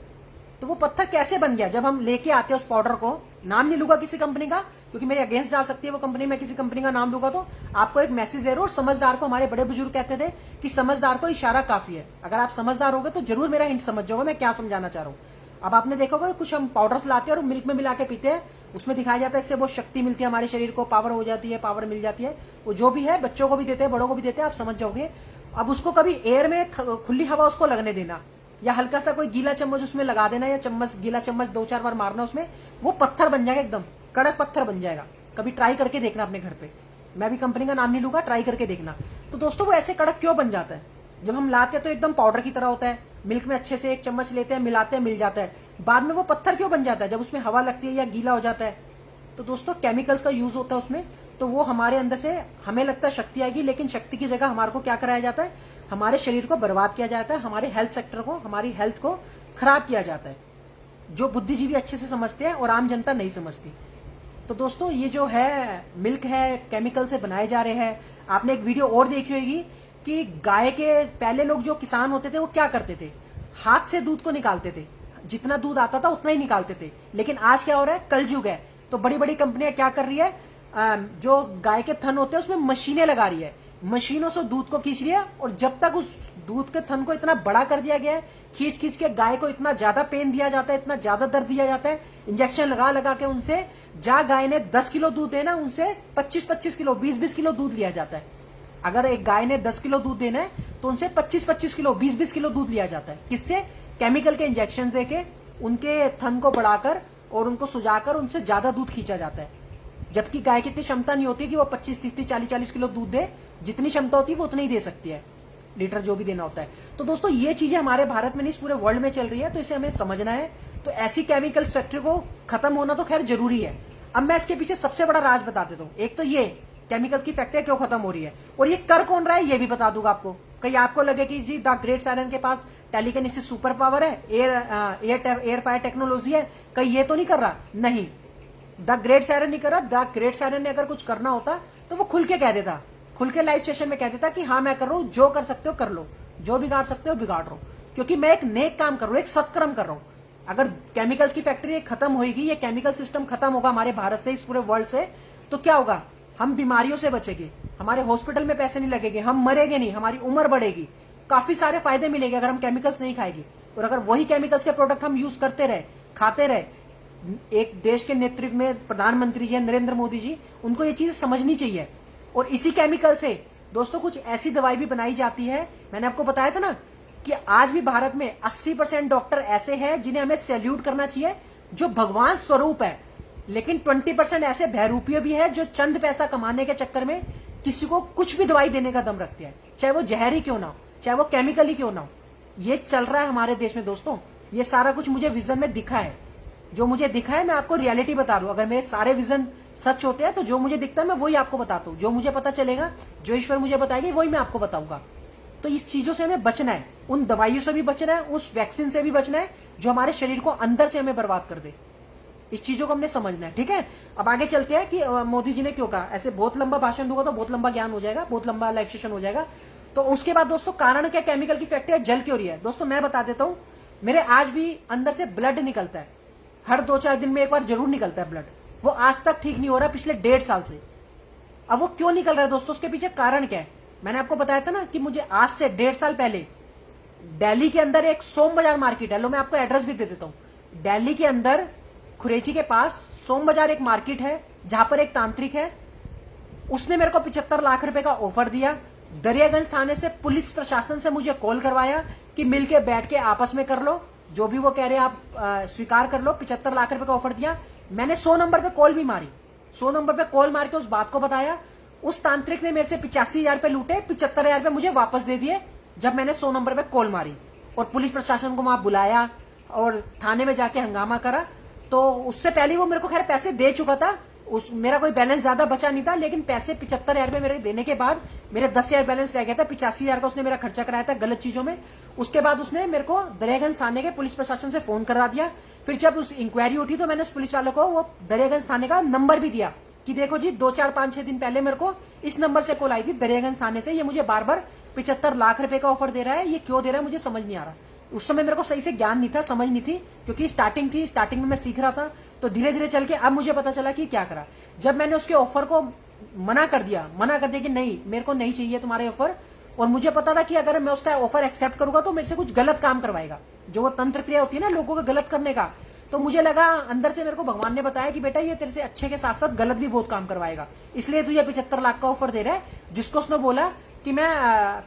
तो वो पत्थर कैसे बन गया, जब हम लेके आते हैं उस पाउडर को, नाम नहीं लूंगा किसी कंपनी का, क्योंकि मेरे अगेंस्ट जा सकती है वो कंपनी, मैं किसी कंपनी का नाम लूंगा तो आपको एक मैसेज दे रहा हूं। और समझदार को, हमारे बड़े बुजुर्ग कहते थे कि समझदार को इशारा काफी है। अगर आप समझदार होगे तो जरूर मेरा हिंट समझ जाओगे मैं क्या समझाना चाह रहा हूँ। अब आपने देखा होगा कुछ हम पाउडर्स लाते हैं और मिल्क में मिला के पीते हैं, उसमें दिखाया जाता है इससे वो शक्ति मिलती है, हमारे शरीर को पावर हो जाती है, पावर मिल जाती है। वो जो भी है, बच्चों को भी देते हैं, बड़ों को भी देते हैं, आप समझ जाओगे। अब उसको कभी एयर में खुली हवा उसको लगने देना, या हल्का सा कोई गीला चम्मच उसमें लगा देना, या गीला चम्मच 2-4 बार मारना उसमें, वो पत्थर बन जाएगा, एकदम कड़क पत्थर बन जाएगा। कभी ट्राई करके देखना अपने घर पे, मैं भी कंपनी का नाम नहीं लूंगा, ट्राई करके देखना। तो दोस्तों वो ऐसे कड़क क्यों बन जाता है? जब हम लाते हैं तो एकदम पाउडर की तरह होता है, मिल्क में अच्छे से 1 चम्मच लेते हैं, मिलाते हैं, मिल जाता है। बाद में वो पत्थर क्यों बन जाता है? जब उसमें हवा लगती है या गीला हो जाता है। तो दोस्तों केमिकल्स का यूज होता है उसमें, तो वो हमारे अंदर से हमें लगता है शक्ति आएगी, लेकिन शक्ति की जगह हमारे को क्या कराया जाता है, हमारे शरीर को बर्बाद किया जाता है, हमारे हेल्थ सेक्टर को, हमारी हेल्थ को खराब किया जाता है, जो बुद्धिजीवी अच्छे से समझते हैं और आम जनता नहीं समझती। तो दोस्तों ये जो है मिल्क है, केमिकल से बनाए जा रहे हैं। आपने एक वीडियो और देखी होगी कि गाय के, पहले लोग जो किसान होते थे वो क्या करते थे, हाथ से दूध को निकालते थे, जितना दूध आता था उतना ही निकालते थे। लेकिन आज क्या हो रहा है, कलयुग है, तो बड़ी बड़ी कंपनियां क्या कर रही है, जो गाय के थन होते हैं उसमें मशीनें लगा रही है, मशीनों से दूध को खींच रही है, और जब तक उस दूध के थन को इतना बड़ा कर दिया गया है, खींच खींच के गाय को इतना ज्यादा पेन दिया जाता है, इतना ज्यादा दर्द दिया जाता है, इंजेक्शन लगा लगा के उनसे, जहां गाय ने 10 किलो दूध देना, उनसे 25-25 किलो, 20-20 किलो दूध लिया जाता है। अगर एक गाय ने 10 किलो दूध देना है तो उनसे 25-25 किलो 20-20 किलो दूध लिया जाता है। किससे? केमिकल के इंजेक्शन देके उनके थन को बढ़ाकर और उनको सुजाकर उनसे ज्यादा दूध खींचा जाता है। जबकि गाय की इतनी क्षमता नहीं होती कि वो 25-30-40-40 किलो दूध दे, जितनी क्षमता होती है वो उतनी ही दे सकती है, लीटर जो भी देना होता है। तो दोस्तों ये चीजें हमारे भारत में नहीं, पूरे वर्ल्ड में चल रही है, तो इसे हमें समझना है। तो ऐसी केमिकल फैक्ट्री को खत्म होना तो खैर जरूरी है। अब मैं इसके पीछे सबसे बड़ा राज बता देता हूँ। एक तो ये केमिकल की फैक्ट्री क्यों खत्म हो रही है, और ये कर कौन रहा है ये भी बता दूंगा आपको। कहीं आपको लगे कि जी द ग्रेट साइरन के पास टेलीकिनेसिस सुपर पावर है, एयर फायर टेक्नोलॉजी है, कहीं ये तो नहीं कर रहा? नहीं, द ग्रेट साइरन नहीं कर रहा। द ग्रेट साइरन ने अगर कुछ करना होता तो वो खुल के कह देता, खुल के लाइव सेशन में कह देता कि हाँ मैं कर रहा हूं, जो कर सकते हो कर लो, जो बिगाड़ सकते हो बिगाड़ रहा हूं, क्योंकि मैं एक नेक काम कर रहा हूं, एक सत्कर्म कर रहा हूं। अगर केमिकल्स की फैक्ट्री खत्म होगी, ये केमिकल सिस्टम खत्म होगा हमारे भारत से, इस पूरे वर्ल्ड से, तो क्या होगा? हम बीमारियों से बचेंगे, हमारे हॉस्पिटल में पैसे नहीं लगेंगे, हम मरेंगे नहीं, हमारी उम्र बढ़ेगी, काफी सारे फायदे मिलेंगे अगर हम केमिकल्स नहीं खाएंगे। और अगर वही केमिकल्स के प्रोडक्ट हम यूज करते रहे, खाते रहे, एक देश के नेतृत्व में प्रधानमंत्री जी नरेंद्र मोदी जी, उनको ये चीज समझनी चाहिए। और इसी केमिकल से दोस्तों कुछ ऐसी दवाई भी बनाई जाती है, मैंने आपको बताया था ना कि आज भी भारत में 80% डॉक्टर ऐसे हैं जिन्हें हमें सैल्यूट करना चाहिए, जो भगवान स्वरूप है। लेकिन 20% ऐसे बहरूपिये भी है जो चंद पैसा कमाने के चक्कर में किसी को कुछ भी दवाई देने का दम रखते हैं, चाहे वो जहर ही क्यों ना हो, चाहे वो केमिकल ही क्यों ना हो। ये चल रहा है हमारे देश में दोस्तों। ये सारा कुछ मुझे विजन में दिखा है, जो मुझे दिखा है मैं आपको रियलिटी बता रहा हूं। अगर मेरे सारे विजन सच होते हैं तो जो मुझे दिखता है मैं वही आपको बताता हूं, जो मुझे पता चलेगा, जो ईश्वर मुझे बताएगी वही मैं आपको बताऊंगा। तो इस चीजों से हमें बचना है, उन दवाइयों से भी बचना है, उस वैक्सीन से भी बचना है जो हमारे शरीर को अंदर से हमें बर्बाद कर दे। इस चीजों को हमने समझना है, ठीक है। अब आगे चलते हैं कि मोदी जी ने क्यों कहा। ऐसे बहुत लंबा भाषण दूंगा तो बहुत लंबा ज्ञान हो जाएगा, बहुत लंबा लाइव सेशन हो जाएगा। तो उसके बाद दोस्तों कारण क्या केमिकल की फैक्ट्री जल क्यों रही है, दोस्तों मैं बता देता हूं। मेरे आज भी अंदर से ब्लड निकलता है, हर 2-4 दिन में एक बार जरूर निकलता है ब्लड। वो आज तक ठीक नहीं हो रहा, पिछले 1.5 साल से। अब वो क्यों निकल रहा है दोस्तों, उसके पीछे कारण क्या है? मैंने आपको बताया था ना कि मुझे आज से 1.5 साल पहले दिल्ली के अंदर एक सोम बाजार मार्केट है, लो मैं आपको एड्रेस भी दे देता हूं। दिल्ली के अंदर खुरेची के पास सोम बाजार एक मार्केट है, जहां पर एक तांत्रिक है, उसने मेरे को 75 लाख रुपए का ऑफर दिया। दरियागंज थाने से पुलिस प्रशासन से मुझे कॉल करवाया कि मिलके बैठ के आपस में कर लो, जो भी वो कह रहे हैं आप स्वीकार कर लो। 75 लाख रुपए का ऑफर दिया। मैंने 100 नंबर पे कॉल भी मारी, 100 नंबर पे कॉल मार के उस बात को बताया। उस तांत्रिक ने मेरे से 85,000 रुपए लूटे, 75,000 रुपए मुझे वापस दे दिए जब मैंने 100 नंबर पे कॉल मारी और पुलिस प्रशासन को वहां बुलाया और थाने में जाके हंगामा करा। तो उससे पहले वो मेरे को खैर पैसे दे चुका था, उस मेरा कोई बैलेंस ज्यादा बचा नहीं था, लेकिन पैसे 75,000 रुपए मेरे देने के बाद मेरे 10,000 बैलेंस रह गया था। 85,000 का उसने मेरा खर्चा कराया था गलत चीजों में। उसके बाद उसने मेरे को दरियागंज थाने के पुलिस प्रशासन से फोन करा दिया। फिर जब उस इंक्वायरी उठी तो मैंने उस पुलिस वाले को वो दरियागंज थाने का नंबर भी दिया कि देखो जी 2-4-5-6 दिन पहले मेरे को इस नंबर से कॉल आई थी दरियागंज थाने से, ये मुझे बार बार 75 लाख रुपए का ऑफर दे रहा है, ये क्यों दे रहा है मुझे समझ नहीं आ रहा। उस समय मेरे को सही से ज्ञान नहीं था, समझ नहीं थी, क्योंकि स्टार्टिंग थी, स्टार्टिंग में मैं सीख रहा था। तो धीरे धीरे चल के अब मुझे पता चला कि क्या करा। जब मैंने उसके ऑफर को मना कर दिया कि नहीं मेरे को नहीं चाहिए तुम्हारे ऑफर, और मुझे पता था कि अगर मैं उसका ऑफर एक्सेप्ट करूंगा तो मेरे से कुछ गलत काम करवाएगा, जो वो तंत्र क्रिया होती है ना लोगों को गलत करने का। तो मुझे लगा अंदर से, मेरे को भगवान ने बताया कि बेटा ये तेरे से अच्छे के साथ साथ गलत भी बहुत काम करवाएगा, इसलिए तुझे 75 लाख का ऑफर दे रहा है। जिसको उसने बोला कि मैं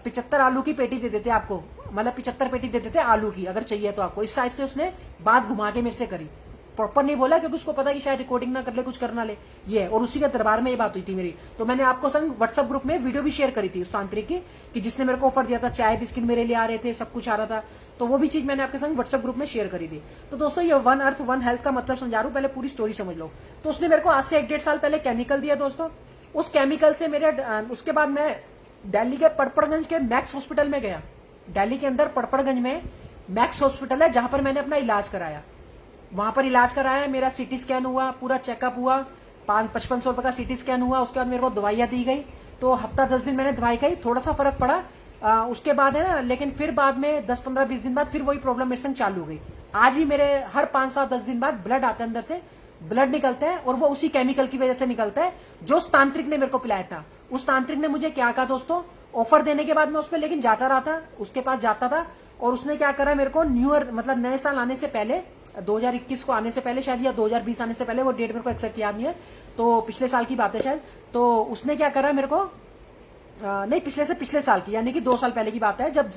75 आलू की पेटी दे देते आपको, मतलब 75 पेटी दे देते आलू की अगर चाहिए तो आपको, इस टाइप से उसने बात घुमा के मेरे से करी। प्रॉपर नहीं बोला क्योंकि उसको पता कि शायद रिकॉर्डिंग ना कर ले, कुछ करना ले ये, और उसी के दरबार में ये बात हुई थी मेरी। तो मैंने आपको संग व्हाट्सएप ग्रुप में वीडियो भी शेयर करी थी उस तांत्रिक की, कि जिसने मेरे को ऑफर दिया था, चाय बिस्किट मेरे लिए आ रहे थे, सब कुछ आ रहा था, तो वो भी चीज मैंने आपके संग व्हाट्सएप ग्रुप में शेयर करी थी। तो दोस्तों ये वन अर्थ वन हेल्थ का मतलब समझा रहा हूं, पहले पूरी स्टोरी समझ लो। तो उसने मेरे को आज से 1-1.5 साल पहले केमिकल दिया दोस्तों। उस केमिकल से मेरे उसके बाद मैं दिल्ली के पड़पड़गंज के मैक्स हॉस्पिटल में गया। दिल्ली के अंदर पड़पड़गंज में मैक्स हॉस्पिटल है, जहां पर मैंने अपना इलाज कराया। वहां पर इलाज कराया, मेरा सीटी स्कैन हुआ, पूरा चेकअप हुआ, 5500 रुपए का सीटी स्कैन हुआ। उसके बाद मेरे को दवाइयां दी गई, तो हफ्ता 10 दिन मैंने दवाई खाई, थोड़ा सा फर्क पड़ा। उसके बाद है ना, लेकिन फिर बाद में 10-15-20 दिन बाद फिर वही प्रॉब्लम मेरे संग चालू हो गई। आज भी मेरे हर 5-7-10 दिन बाद ब्लड आता है, अंदर से ब्लड निकलता है, और वो उसी केमिकल की वजह से निकलता है जो उस तांत्रिक ने मेरे को पिलाया था। उस तांत्रिक ने मुझे क्या कहा दोस्तों, ऑफर देने के बाद मैं उसमें लेकिन जाता रहा था, उसके पास जाता था, और उसने क्या करा मेरे को न्यू ईयर मतलब नए साल आने से पहले, 2021 को आने से पहले शायद, या 2020 आने से पहले, वो डेट मेरे को एक्सैक्ट याद नहीं है, तो पिछले साल की बात है शायद। तो उसने क्या करा मेरे को नहीं, पिछले से पिछले साल की, यानी कि 2 साल पहले की बात है, जब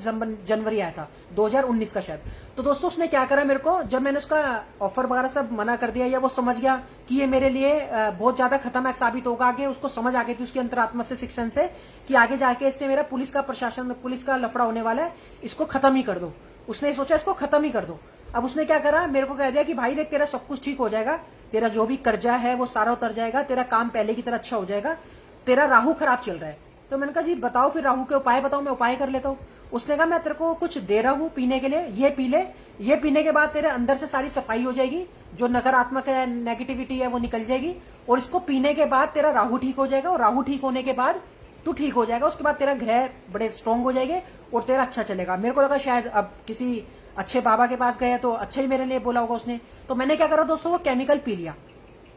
जनवरी आया था 2019 का शायद। तो दोस्तों उसने क्या करा मेरे को, जब मैंने उसका ऑफर वगैरह सब मना कर दिया, या वो समझ गया कि ये मेरे लिए बहुत ज्यादा खतरनाक साबित होगा, आगे उसको समझ आ गई थी उसकी अंतरात्मा से, शिक्षण से, कि आगे जाके इससे मेरा पुलिस का प्रशासन, पुलिस का लफड़ा होने वाला है, इसको खत्म ही कर दो। उसने सोचा इसको खत्म ही कर दो। अब उसने क्या करा, मेरे को कह दिया कि भाई देख, तेरा सब कुछ ठीक हो जाएगा, तेरा जो भी कर्जा है वो सारा उतर जाएगा, तेरा काम पहले की तरह अच्छा हो जाएगा, तेरा राहु खराब चल रहा है। तो मैंने कहा जी बताओ फिर राहु के उपाय बताओ, मैं उपाय कर लेता हूँ। उसने कहा मैं तेरे को कुछ दे रहा हूँ पीने के लिए, ये पी ले, ये पीने के बाद तेरे अंदर से सारी सफाई हो जाएगी, जो नकारात्मक है, नेगेटिविटी है, वो निकल जाएगी, और इसको पीने के बाद तेरा राहु ठीक हो जाएगा, और राहु ठीक होने के बाद तू ठीक हो जाएगा, उसके बाद तेरा ग्रह बड़े स्ट्रांग हो जाएंगे और तेरा अच्छा चलेगा। मेरे को लगा शायद अब किसी अच्छे बाबा के पास गया तो अच्छा ही मेरे लिए बोला होगा उसने। तो मैंने क्या करा दोस्तों, वो केमिकल पी लिया।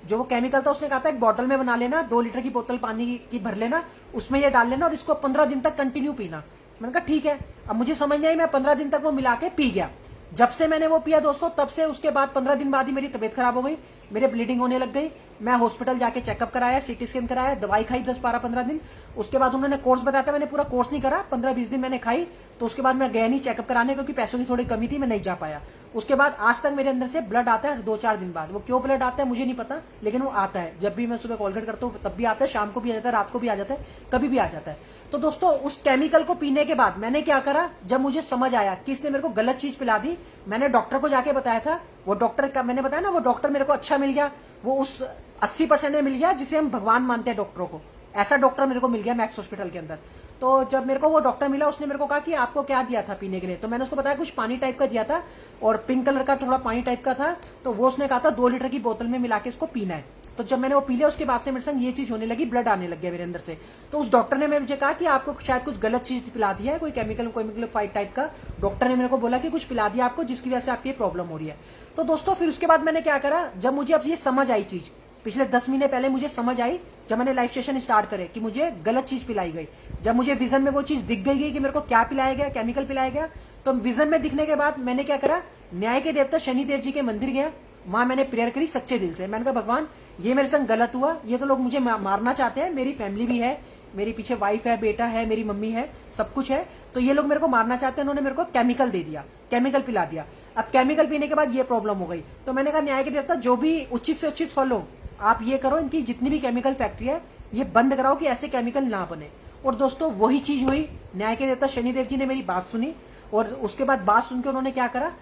जो वो केमिकल था उसने कहा था एक बॉटल में बना लेना, 2 लीटर की बोतल पानी की भर लेना, उसमें ये डाल लेना और इसको 15 दिन तक कंटिन्यू पीना। मैंने कहा ठीक है। अब मुझे समझ नहीं आई, मैं 15 दिन तक वो मिला के पी गया। जब से मैंने वो पिया दोस्तों, तब से उसके बाद 15 दिन बाद ही मेरी तबीयत खराब हो गई, मेरे ब्लीडिंग होने लग गई। मैं हॉस्पिटल जाके चेकअप कराया, सीटी स्कैन कराया, दवाई खाई 10-12-15 दिन। उसके बाद उन्होंने कोर्स बताया था, मैंने पूरा कोर्स नहीं करा, 15-20 दिन मैंने खाई। तो उसके बाद मैं गया नहीं चेकअप कराने, क्योंकि पैसों की थोड़ी कमी थी, मैं नहीं जा पाया। उसके बाद आज तक मेरे अंदर से ब्लड आता है 2-4 दिन बाद। वो क्यों ब्लड आता है मुझे नहीं पता, लेकिन वो आता है। जब भी मैं सुबह कॉलगेट करता हूँ तब भी आता है, शाम को भी आ जाता है, रात को भी आ जाता है, कभी भी आ जाता है। तो दोस्तों उस केमिकल को पीने के बाद मैंने क्या करा, जब मुझे समझ आया कि इसने मेरे को गलत चीज पिला दी, मैंने डॉक्टर को जाके बताया था। वो डॉक्टर का मैंने बताया ना, वो डॉक्टर मेरे को अच्छा मिल गया, वो उस 80% में मिल गया जिसे हम भगवान मानते हैं डॉक्टरों को। ऐसा डॉक्टर मेरे को मिल गया मैक्स हॉस्पिटल के अंदर। तो जब मेरे को वो डॉक्टर मिला, उसने मेरे को कहा कि आपको क्या दिया था पीने के लिए। तो मैंने उसको बताया कुछ पानी टाइप का दिया था, और पिंक कलर का थोड़ा पानी टाइप का था। तो वो उसने कहा था 2 लीटर की बोतल में मिला के इसको पीना है। तो जब मैंने वो पी लिया, उसके बाद से मेरे संग ये चीज होने लगी, ब्लड आने लग गया मेरे अंदर से। तो उस डॉक्टर ने मुझे कहा कि आपको शायद कुछ गलत चीज पिला दिया है, कोई केमिकल फाइट टाइप का। डॉक्टर ने मेरे को बोला कि कुछ पिला दिया आपको, जिसकी वजह से आपकी प्रॉब्लम हो रही है। तो दोस्तों फिर उसके बाद मैंने क्या करा, जब मुझे अब ये समझ आई चीज, पिछले 10 महीने पहले मुझे समझ आई, जब मैंने लाइफ सेशन स्टार्ट करे कि मुझे गलत चीज पिलाई गई। जब मुझे विजन में वो चीज दिख गई कि मेरे को क्या पिलाया गया, केमिकल पिलाया गया, तो विजन में दिखने के बाद मैंने क्या करा, न्याय के देवता शनिदेव जी के मंदिर गया। वहां मैंने प्रेयर करी सच्चे दिल से। मैंने कहा भगवान ये मेरे संग गलत हुआ, ये तो लोग मुझे मारना चाहते हैं, मेरी फैमिली भी है, मेरी पीछे वाइफ है, बेटा है, मेरी मम्मी है, सब कुछ है, तो ये लोग मेरे को मारना चाहते हैं, उन्होंने मेरे को केमिकल दे दिया, केमिकल पिला दिया। अब केमिकल पीने के बाद ये प्रॉब्लम हो गई। तो मैंने कहा न्याय के देवता जो भी उचित से उचित फल हो, आप ये करो, इनकी जितनी भी केमिकल फैक्ट्री है ये बंद कराओ कि ऐसे केमिकल ना बने। और दोस्तों वही चीज हुई, न्याय के देवता शनिदेव जी ने मेरी बात सुनी, और उसके बाद बात सुन के उन्होंने क्या करा,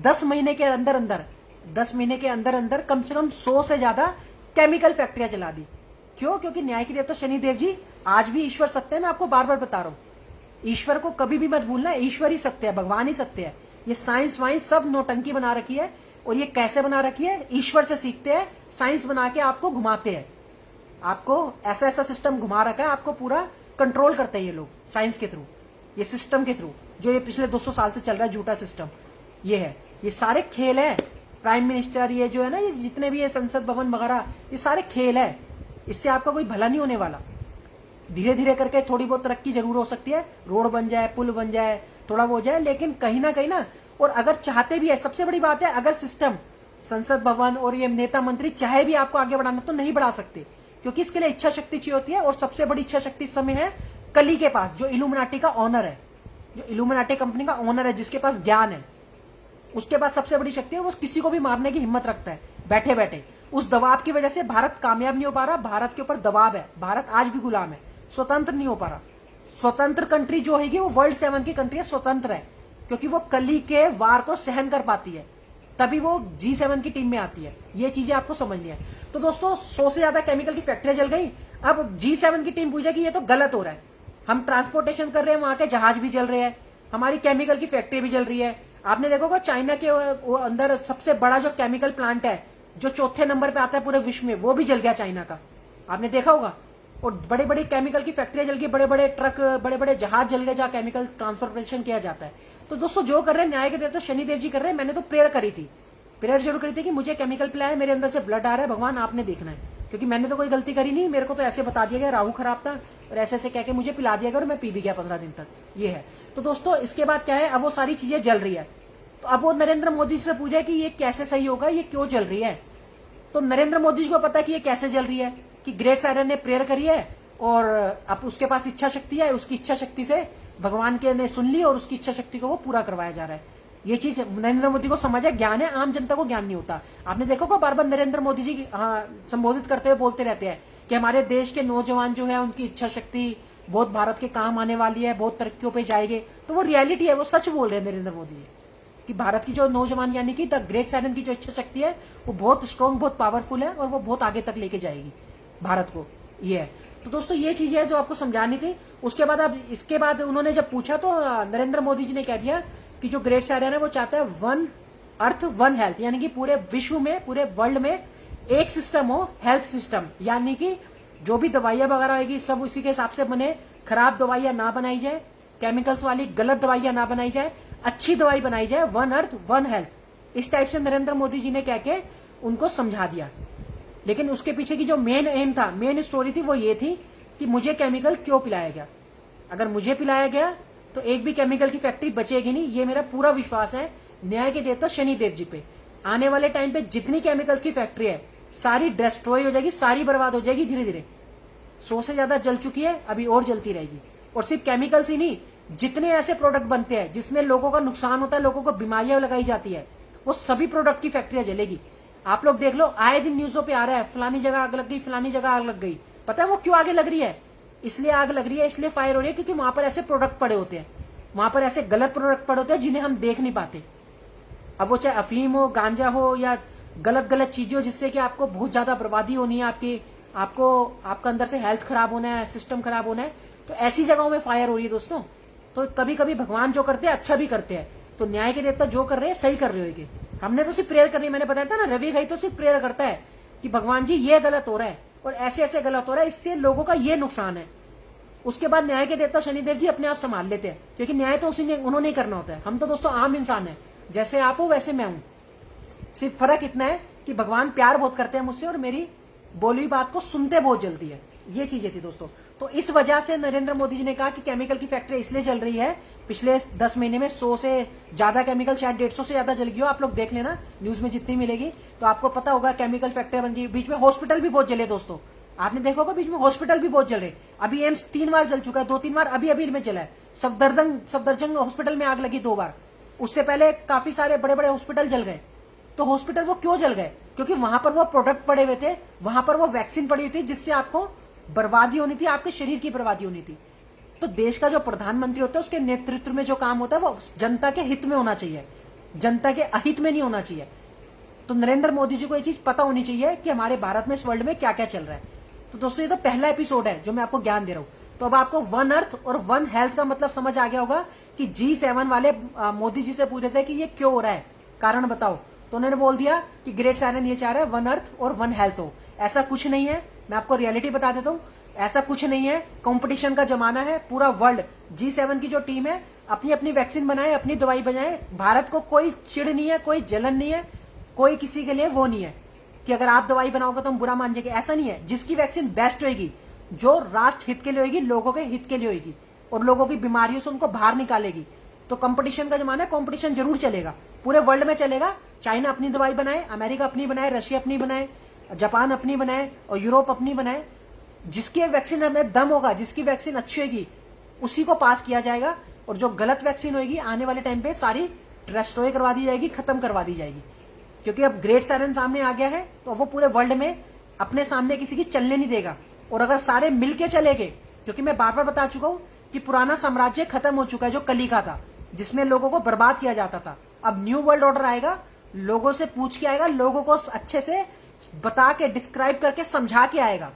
10 महीने के अंदर अंदर, 10 महीने के अंदर अंदर कम से कम 100 से ज्यादा केमिकल फैक्ट्रियां जला दी। क्यों? क्योंकि न्याय के देवता शनिदेव जी, आज भी ईश्वर सत्य है, मैं आपको बार बार बता रहा हूं, ईश्वर को कभी भी मत भूलना, ईश्वर ही सत्य है, भगवान ही सत्य है। ये साइंस वाइंस सब नौटंकी बना रखी है, और ये कैसे बना रखी है, ईश्वर से सीखते हैं, साइंस बना के आपको घुमाते हैं, आपको ऐसा ऐसा सिस्टम घुमा रखा है, आपको पूरा कंट्रोल करते हैं ये लोग साइंस के थ्रू, ये सिस्टम के थ्रू, जो ये पिछले 200 साल से चल रहा है झूठा सिस्टम। ये है, ये सारे खेल है। प्राइम मिनिस्टर ये जो है ना, ये जितने भी ये संसद भवन वगैरह, ये सारे खेल है, इससे आपका कोई भला नहीं होने वाला। धीरे धीरे करके थोड़ी बहुत तरक्की जरूर हो सकती है, रोड बन जाए, पुल बन जाए, थोड़ा वो हो जाए, लेकिन कहीं ना, और अगर चाहते भी है, सबसे बड़ी बात है, अगर सिस्टम, संसद भवन और ये नेता मंत्री चाहे भी आपको आगे बढ़ाना, तो नहीं बढ़ा सकते, क्योंकि इसके लिए इच्छा शक्ति चाहिए होती है। और सबसे बड़ी इच्छा शक्ति इस समय है कली के पास, जो इल्यूमिनाटी का ऑनर है, जो इल्यूमिनाटी कंपनी का ऑनर है, जिसके पास ज्ञान है, उसके पास सबसे बड़ी शक्ति है, वो किसी को भी मारने की हिम्मत रखता है बैठे बैठे। उस दबाव की वजह से भारत कामयाब नहीं हो पा रहा, भारत के ऊपर दबाव है, भारत आज भी गुलाम है, स्वतंत्र नहीं हो पा रहा। स्वतंत्र कंट्री जो है वो वर्ल्ड 7 की कंट्री है, स्वतंत्र है, क्योंकि वो कली के वार को सहन कर पाती है, तभी वो G7 की टीम में आती है। ये चीजें आपको समझनी है। तो दोस्तों 100 से ज्यादा केमिकल की फैक्ट्रियां जल गई। अब G7 की टीम पूछेगी ये तो गलत हो रहा है, हम ट्रांसपोर्टेशन कर रहे हैं, वहां के जहाज भी जल रहे हैं, हमारी केमिकल की फैक्ट्री भी जल रही है। आपने देखोगा चाइना के वो अंदर सबसे बड़ा जो केमिकल प्लांट है, जो 4थे नंबर पे आता है पूरे विश्व में, वो भी जल गया चाइना का, आपने देखा होगा। और बड़े बड़े केमिकल की फैक्ट्रियां जल गई, बड़े बड़े ट्रक, बड़े बड़े जहाज जल गए जहां केमिकल ट्रांसपोर्टेशन किया जाता है। तो दोस्तों जो कर रहे हैं न्याय के देवता शनिदेव जी कर रहे हैं। मैंने तो प्रेयर करी थी, प्रेयर शुरू करी थी कि मुझे केमिकल पिलाया, मेरे अंदर से ब्लड आ रहा है, भगवान आपने देखना है, क्योंकि मैंने तो कोई गलती करी नहीं, मेरे को तो ऐसे बता दिया गया, राहु खराब था और ऐसे ऐसे कह के मुझे पिला दिया गया, और मैं पी भी गया 15 दिन तक। ये है। तो दोस्तों इसके बाद क्या है, अब वो सारी चीजें जल रही है। तो अब वो नरेंद्र मोदी से पूछे कि ये कैसे सही होगा, ये क्यों जल रही है। तो नरेंद्र मोदी जी को पता कि ये कैसे जल रही है, कि ग्रेट साइरन ने प्रेयर करी है, और अब उसके पास इच्छा शक्ति है, उसकी इच्छा शक्ति से भगवान के ने सुन ली और उसकी इच्छा शक्ति को वो पूरा करवाया जा रहा है। ये चीज नरेंद्र मोदी को समझ है, ज्ञान है, आम जनता को ज्ञान नहीं होता। आपने देखो को बार बार नरेंद्र मोदी जी संबोधित करते हुए बोलते रहते हैं कि हमारे देश के नौजवान जो है उनकी इच्छा शक्ति बहुत भारत के काम आने वाली है, बहुत तरक्कियों पे जाएंगे। तो वो रियलिटी है, वो सच बोल रहे हैं नरेंद्र मोदी जी कि भारत की जो नौजवान यानी कि द ग्रेट साइरन की जो इच्छा शक्ति है वो बहुत स्ट्रॉन्ग, बहुत पावरफुल है और वो बहुत आगे तक लेके जाएगी भारत को। ये है। तो दोस्तों ये चीज है जो आपको समझानी थी। उसके बाद अब इसके बाद उन्होंने जब पूछा तो नरेंद्र मोदी जी ने कह दिया कि जो ग्रेट साइरन है वो चाहता है वन अर्थ वन हेल्थ, यानी कि पूरे विश्व में, पूरे वर्ल्ड में एक सिस्टम हो, हेल्थ सिस्टम, यानी कि जो भी दवाइयां वगैरह होगी सब उसी के हिसाब से बने, खराब दवाइयां ना बनाई जाए, केमिकल्स वाली गलत दवाइयां ना बनाई जाए, अच्छी दवाई बनाई जाए, वन अर्थ वन हेल्थ। इस टाइप से नरेंद्र मोदी जी ने कह के उनको समझा दिया। लेकिन उसके पीछे की जो मेन एम था, मेन स्टोरी थी, वो ये थी कि मुझे केमिकल क्यों पिलाया गया। अगर मुझे पिलाया गया तो एक भी केमिकल की फैक्ट्री बचेगी नहीं, ये मेरा पूरा विश्वास है न्याय के देवता शनिदेव जी पे। आने वाले टाइम पे जितनी केमिकल्स की फैक्ट्री है सारी डिस्ट्रॉय हो जाएगी, सारी बर्बाद हो जाएगी धीरे धीरे। 100 से ज्यादा जल चुकी है, अभी और जलती रहेगी। और सिर्फ केमिकल्स ही नहीं, जितने ऐसे प्रोडक्ट बनते हैं जिसमें लोगों का नुकसान होता है, लोगों को बीमारियां लगाई जाती है, वो सभी प्रोडक्ट की फैक्ट्रियां जलेगी। आप लोग देख लो, आए दिन न्यूज़ों पे आ रहा है फलानी जगह आग लग गई, फलानी जगह आग लग गई। पता है वो क्यों आगे लग रही है? इसलिए आग लग रही है, इसलिए फायर हो रही है क्योंकि वहां पर ऐसे प्रोडक्ट पड़े होते हैं, वहां पर ऐसे गलत प्रोडक्ट पड़े होते हैं जिन्हें हम देख नहीं पाते। अब वो चाहे अफीम हो, गांजा हो या गलत गलत चीजें हो जिससे कि आपको बहुत ज्यादा बर्बादी होनी है, आपको आपका अंदर से हेल्थ खराब होना है, सिस्टम खराब होना है, तो ऐसी जगहों में फायर हो रही है दोस्तों। तो कभी कभी भगवान जो करते हैं अच्छा भी करते हैं। तो न्याय के देवता जो कर रहे हैं सही कर रहे होंगे। हमने तो सिर्फ प्रेयर करनी, मैंने बताया था ना, रवि भाई तो सिर्फ प्रेयर करता है कि भगवान जी ये गलत हो रहा है और ऐसे ऐसे गलत हो रहा है, इससे लोगों का ये नुकसान है। उसके बाद न्याय के देवता शनिदेव जी अपने आप संभाल लेते हैं, क्योंकि न्याय तो उन्होंने ही करना होता है। हम तो दोस्तों आम इंसान है, जैसे आप हो वैसे मैं हूं। सिर्फ फर्क इतना है कि भगवान प्यार बहुत करते हैं मुझसे और मेरी बोली हुई बात को सुनते बहुत जल्दी है। ये चीजें थी दोस्तों। तो इस वजह से नरेंद्र मोदी जी ने कहा कि केमिकल की फैक्ट्री इसलिए चल रही है, पिछले 10 महीने में 100 से ज्यादा केमिकल, शायद 150 से ज्यादा जल गई हो। आप लोग देख लेना न्यूज में जितनी मिलेगी तो आपको पता होगा केमिकल फैक्ट्री बन गई। बीच में हॉस्पिटल भी बहुत जले दोस्तों, आपने देखा होगा बीच में हॉस्पिटल भी बहुत जल रहे। अभी एम्स 3 बार जल चुका है, 2-3 बार अभी अभी में जला है। सफदरजंग हॉस्पिटल में आग लगी 2 बार, उससे पहले काफी सारे बड़े बड़े हॉस्पिटल जल गए। तो हॉस्पिटल वो क्यों जल गए? क्योंकि वहां पर वो प्रोडक्ट पड़े हुए थे, वहां पर वो वैक्सीन पड़ी हुई थी जिससे आपको बर्बादी होनी थी, आपके शरीर की बर्बादी होनी थी। तो देश का जो प्रधानमंत्री होता है उसके नेतृत्व में जो काम होता है वो जनता के हित में होना चाहिए, जनता के अहित में नहीं होना चाहिए। तो नरेंद्र मोदी जी को ये चीज पता होनी चाहिए कि हमारे भारत में, इस वर्ल्ड में क्या क्या चल रहा है। तो दोस्तों ये तो पहला एपिसोड है जो मैं आपको ज्ञान दे रहा हूं। तो अब आपको वन अर्थ और वन हेल्थ का मतलब समझ आ गया होगा कि G7 वाले मोदी जी से पूछे थे कि ये क्यों हो रहा है, कारण बताओ। तो उन्होंने बोल दिया कि ग्रेट साइरन ये चाह रहा है वन अर्थ और वन हेल्थ हो। ऐसा कुछ नहीं है, मैं आपको रियलिटी बता देता हूँ, ऐसा कुछ नहीं है। कंपटीशन का जमाना है, पूरा वर्ल्ड G7 की जो टीम है अपनी अपनी वैक्सीन बनाए, अपनी दवाई बनाए। भारत को कोई चिड़ नहीं है, कोई जलन नहीं है, कोई किसी के लिए वो नहीं है कि अगर आप दवाई बनाओगे तो हम बुरा मान जाएंगे, ऐसा नहीं है। जिसकी वैक्सीन बेस्ट होगी, जो राष्ट्र हित के लिए होगी, लोगों के हित के लिए होगी और लोगों की बीमारियों से उनको बाहर निकालेगी। तो कंपटीशन का जमाना है, कंपटीशन जरूर चलेगा, पूरे वर्ल्ड में चलेगा। चाइना अपनी दवाई बनाए, अमेरिका अपनी बनाए, रशिया अपनी बनाए, जापान अपनी बनाए और यूरोप अपनी बनाए। जिसकी वैक्सीन में दम होगा, जिसकी वैक्सीन अच्छी होगी, उसी को पास किया जाएगा। और जो गलत वैक्सीन होगी आने वाले टाइम पे सारी डिस्ट्रॉय करवा दी जाएगी, खत्म करवा दी जाएगी। क्योंकि अब ग्रेट साइरन सामने आ गया है तो वो पूरे वर्ल्ड में अपने सामने किसी की चलने नहीं देगा। और अगर सारे मिलके चलेंगे, क्योंकि मैं बार बार बता चुका हूं कि पुराना साम्राज्य खत्म हो चुका है जो कली का था, जिसमें लोगों को बर्बाद किया जाता था। अब न्यू वर्ल्ड ऑर्डर आएगा, लोगों से पूछ के आएगा, लोगों को अच्छे से बता के, डिस्क्राइब करके, समझा के आएगा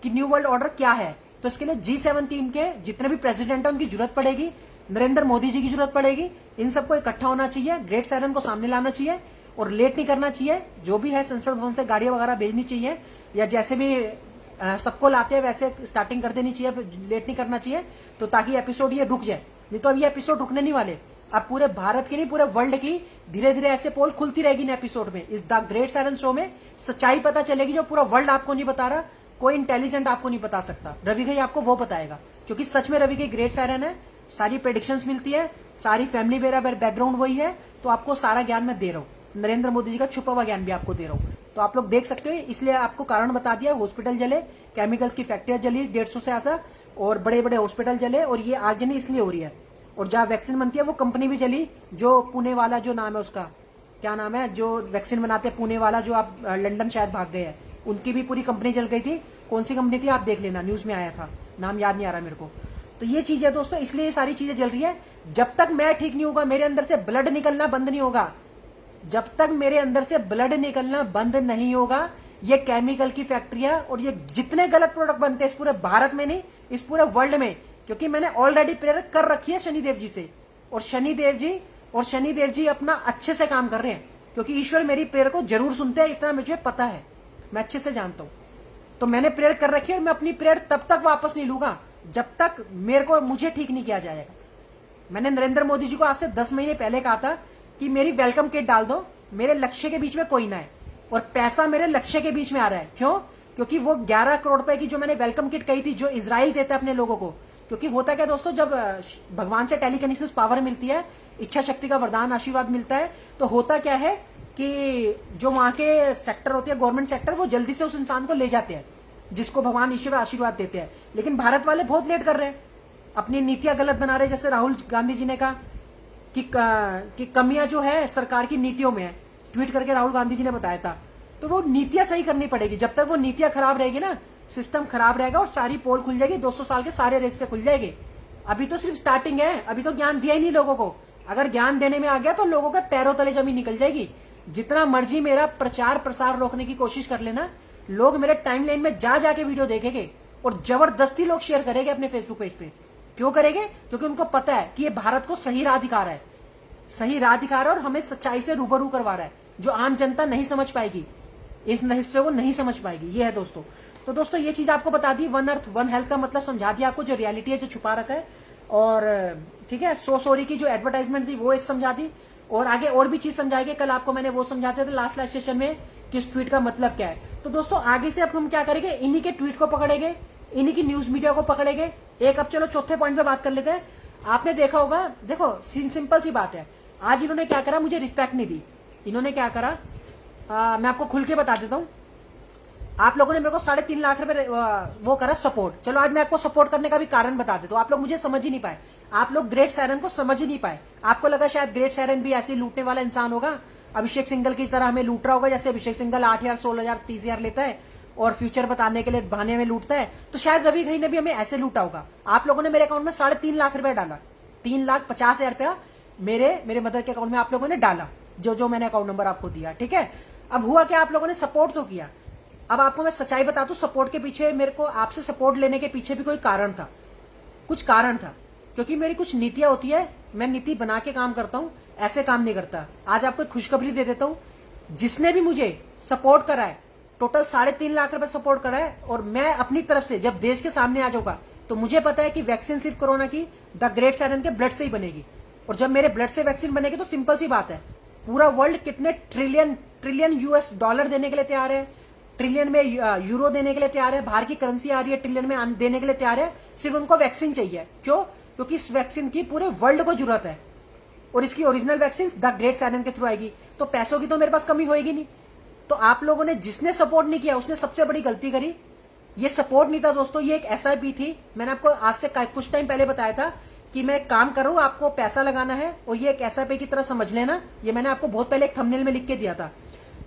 कि न्यू वर्ल्ड ऑर्डर क्या है। तो इसके लिए G7 टीम के जितने भी प्रेसिडेंट है उनकी जरूरत पड़ेगी, नरेंद्र मोदी जी की जरूरत पड़ेगी। इन सबको इकट्ठा होना चाहिए, ग्रेट साइरन को सामने लाना चाहिए और लेट नहीं करना चाहिए। जो भी है संसद भवन से गाड़ियां वगैरह भेजनी चाहिए, या जैसे भी सबको लाते हैं वैसे स्टार्टिंग कर देनी चाहिए, लेट नहीं करना चाहिए, तो ताकि एपिसोड ये रुक जाए। नहीं तो अब ये एपिसोड रुकने नहीं वाले। अब पूरे भारत की नहीं, पूरे वर्ल्ड की धीरे धीरे ऐसे पोल खुलती रहेगी इन एपिसोड में। इस द ग्रेट साइरन शो में सच्चाई पता चलेगी जो पूरा वर्ल्ड आपको नहीं बता रहा, कोई इंटेलिजेंट आपको नहीं बता सकता। रवि भाई आपको वो बताएगा, क्योंकि सच में रवि भाई ग्रेट साइरन है। सारी प्रेडिक्शंस मिलती है, सारी फैमिली मेरा बैकग्राउंड वही है, तो आपको सारा ज्ञान मैं दे रहा हूँ। नरेंद्र मोदी जी का छुपा हुआ ज्ञान भी आपको दे रहा हूँ। तो आप लोग देख सकते हो, इसलिए आपको कारण बता दिया। हॉस्पिटल जले, केमिकल्स की फैक्ट्रियां जली 150 से ऐसा, और बड़े बड़े हॉस्पिटल जले, और ये आगजनी इसलिए हो रही है। और जहां वैक्सीन बनती है वो कंपनी भी जली, जो पुणे वाला, जो नाम है उसका क्या नाम है, जो वैक्सीन बनाते हैं पुणे वाला, जो आप लंदन शायद भाग गए हैं, उनकी भी पूरी कंपनी जल गई थी। कौन सी कंपनी थी आप देख लेना, न्यूज में आया था, नाम याद नहीं आ रहा मेरे को। तो ये चीज है दोस्तों, इसलिए ये सारी चीजें जल रही है। जब तक मैं ठीक नहीं होगा, मेरे अंदर से ब्लड निकलना बंद नहीं होगा, जब तक मेरे अंदर से ब्लड निकलना बंद नहीं होगा, ये केमिकल की फैक्ट्रियां और ये जितने गलत प्रोडक्ट बनते हैं इस पूरे भारत में नहीं, इस पूरे वर्ल्ड में, क्योंकि मैंने ऑलरेडी प्रेयर कर रखी है शनिदेव जी से, और शनिदेव जी अपना अच्छे से काम कर रहे हैं, क्योंकि ईश्वर मेरी प्रेयर को जरूर सुनते हैं, इतना मुझे पता है, मैं अच्छे से जानता हूं। तो मैंने प्रेयर कर रखी है, और मैं अपनी प्रेयर तब तक वापस नहीं लूंगा जब तक मुझे ठीक नहीं किया जाएगा। मैंने नरेंद्र मोदी जी को आज से 10 महीने पहले कहा था कि मेरी वेलकम किट डाल दो, मेरे लक्ष्य के बीच में कोई ना है, और पैसा मेरे लक्ष्य के बीच में आ रहा है। क्यों? क्योंकि वो 11 करोड़ रुपए की जो मैंने वेलकम किट कही थी, जो इजराइल देता है अपने लोगों को, क्योंकि होता क्या दोस्तों, जब भगवान से टेलीकिनेसिस पावर मिलती है, इच्छा शक्ति का वरदान आशीर्वाद मिलता है, तो होता क्या है कि जो वहां के सेक्टर होते हैं, गवर्नमेंट सेक्टर, वो जल्दी से उस इंसान को ले जाते हैं जिसको भगवान ईश्वर आशीर्वाद देते हैं। लेकिन भारत वाले बहुत लेट कर रहे हैं, अपनी नीतियां गलत बना रहे हैं। जैसे राहुल गांधी जी ने कहा कि कमियां जो है सरकार की नीतियों में है, ट्वीट करके राहुल गांधी जी ने बताया था। तो वो नीतियां सही करनी पड़ेगी, जब तक वो नीतियां खराब रहेगी ना, सिस्टम खराब रहेगा, और सारी पोल खुल जाएगी, 200 साल के सारे रेस से खुल जाएगी। अभी तो सिर्फ स्टार्टिंग है, अभी तो ज्ञान दिया ही नहीं लोगों को। अगर ज्ञान देने में आ गया तो लोगों के पैरों तले जमीन निकल जाएगी। जितना मर्जी मेरा प्रचार प्रसार रोकने की कोशिश कर लेना, लोग मेरे टाइमलाइन में जा जाके वीडियो देखेंगे, और जबरदस्ती लोग शेयर करेंगे अपने फेसबुक पेज पे। क्यों करेंगे? क्योंकि उनको पता है कि ये भारत को सही राह दिखा रहा है, सही राह दिखा रहा है, और हमें सच्चाई से रूबरू करवा रहा है, जो आम जनता नहीं समझ पाएगी, इस हिस्से को नहीं समझ पाएगी। ये है दोस्तों। तो दोस्तों ये चीज आपको बता दी, वन अर्थ वन हेल्थ का मतलब समझा दिया आपको, जो रियलिटी है, जो छुपा रखा है। और ठीक है, सॉरी की जो एडवर्टाइजमेंट थी वो एक समझा दी, और आगे और भी चीज समझाएंगे। कल आपको मैंने वो समझाते थे लास्ट सेशन में कि इस ट्वीट का मतलब क्या है। तो दोस्तों आगे से अब हम क्या करेंगे, इन्हीं के ट्वीट को पकड़ेंगे, इन्हीं की न्यूज मीडिया को पकड़ेंगे। एक अब चलो चौथे पॉइंट पे बात कर लेते हैं। आपने देखा होगा, देखो सिंपल सी बात है, आज इन्होंने क्या करा, मुझे रिस्पेक्ट नहीं दी। इन्होंने क्या करा, मैं आपको खुल के बता देता हूं। आप लोगों ने मेरे को 3.5 लाख रुपए वो करा सपोर्ट। चलो आज मैं आपको सपोर्ट करने का भी कारण बता देता हूं। आप लोग मुझे समझ ही नहीं पाए, आप लोग ग्रेट सायरन को समझ ही नहीं पाए। आपको लगा शायद ग्रेट सायरन भी ऐसे लूटने वाला इंसान होगा, अभिषेक सिंघल की तरह हमें लूट रहा होगा। जैसे अभिषेक सिंघल 8,000, 16,000, 30,000 लेता है और फ्यूचर बताने के लिए बहाने में लूटता है, तो शायद रवि घई ने भी हमें ऐसे लूटा होगा। आप लोगों ने मेरे अकाउंट में 3.5 लाख रुपए डाला, 3,50,000 रुपया मेरे मदर के अकाउंट में आप लोगों ने डाला, जो मैंने अकाउंट नंबर आपको दिया। ठीक है, अब हुआ क्या, आप लोगों ने सपोर्ट तो किया। अब आपको मैं सच्चाई बता दूं, सपोर्ट के पीछे, मेरे को आपसे सपोर्ट लेने के पीछे भी कोई कारण था, कुछ कारण था, क्योंकि मेरी कुछ नीतियां होती है, मैं नीति बना के काम करता हूं, ऐसे काम नहीं करता। आज आपको खुशखबरी दे देता हूं, जिसने भी मुझे सपोर्ट करा है, टोटल 3.5 लाख रुपए सपोर्ट करा है, और मैं अपनी तरफ से जब देश के सामने आ जाऊंगा तो मुझे पता है कि वैक्सीन सिर्फ कोरोना की द ग्रेट सायरन के ब्लड से ही बनेगी। और जब मेरे ब्लड से वैक्सीन बनेगी तो सिंपल सी बात है, पूरा वर्ल्ड कितने ट्रिलियन यूएस डॉलर देने के लिए तैयार है, ट्रिलियन में यूरो देने के लिए तैयार है, बाहर की करेंसी आ रही है, ट्रिलियन में देने के लिए तैयार है। सिर्फ उनको वैक्सीन चाहिए। क्यों? क्योंकि इस वैक्सीन की पूरे वर्ल्ड को जरूरत है, और इसकी original vaccine the great siren के थ्रू आएगी, तो पैसों की तो मेरे पास कमी होएगी नहीं। तो आप लोगों ने, जिसने सपोर्ट नहीं किया उसने सबसे बड़ी गलती करी। ये सपोर्ट नहीं था दोस्तों, ये एक एसआईपी थी। मैंने आपको आज से कुछ टाइम पहले बताया था कि मैं काम कर रहा हूं, आपको पैसा लगाना है, और ये एक एसआईपी की तरह समझ लेना। ये मैंने आपको बहुत पहले एक थंबनेल में लिख के दिया था,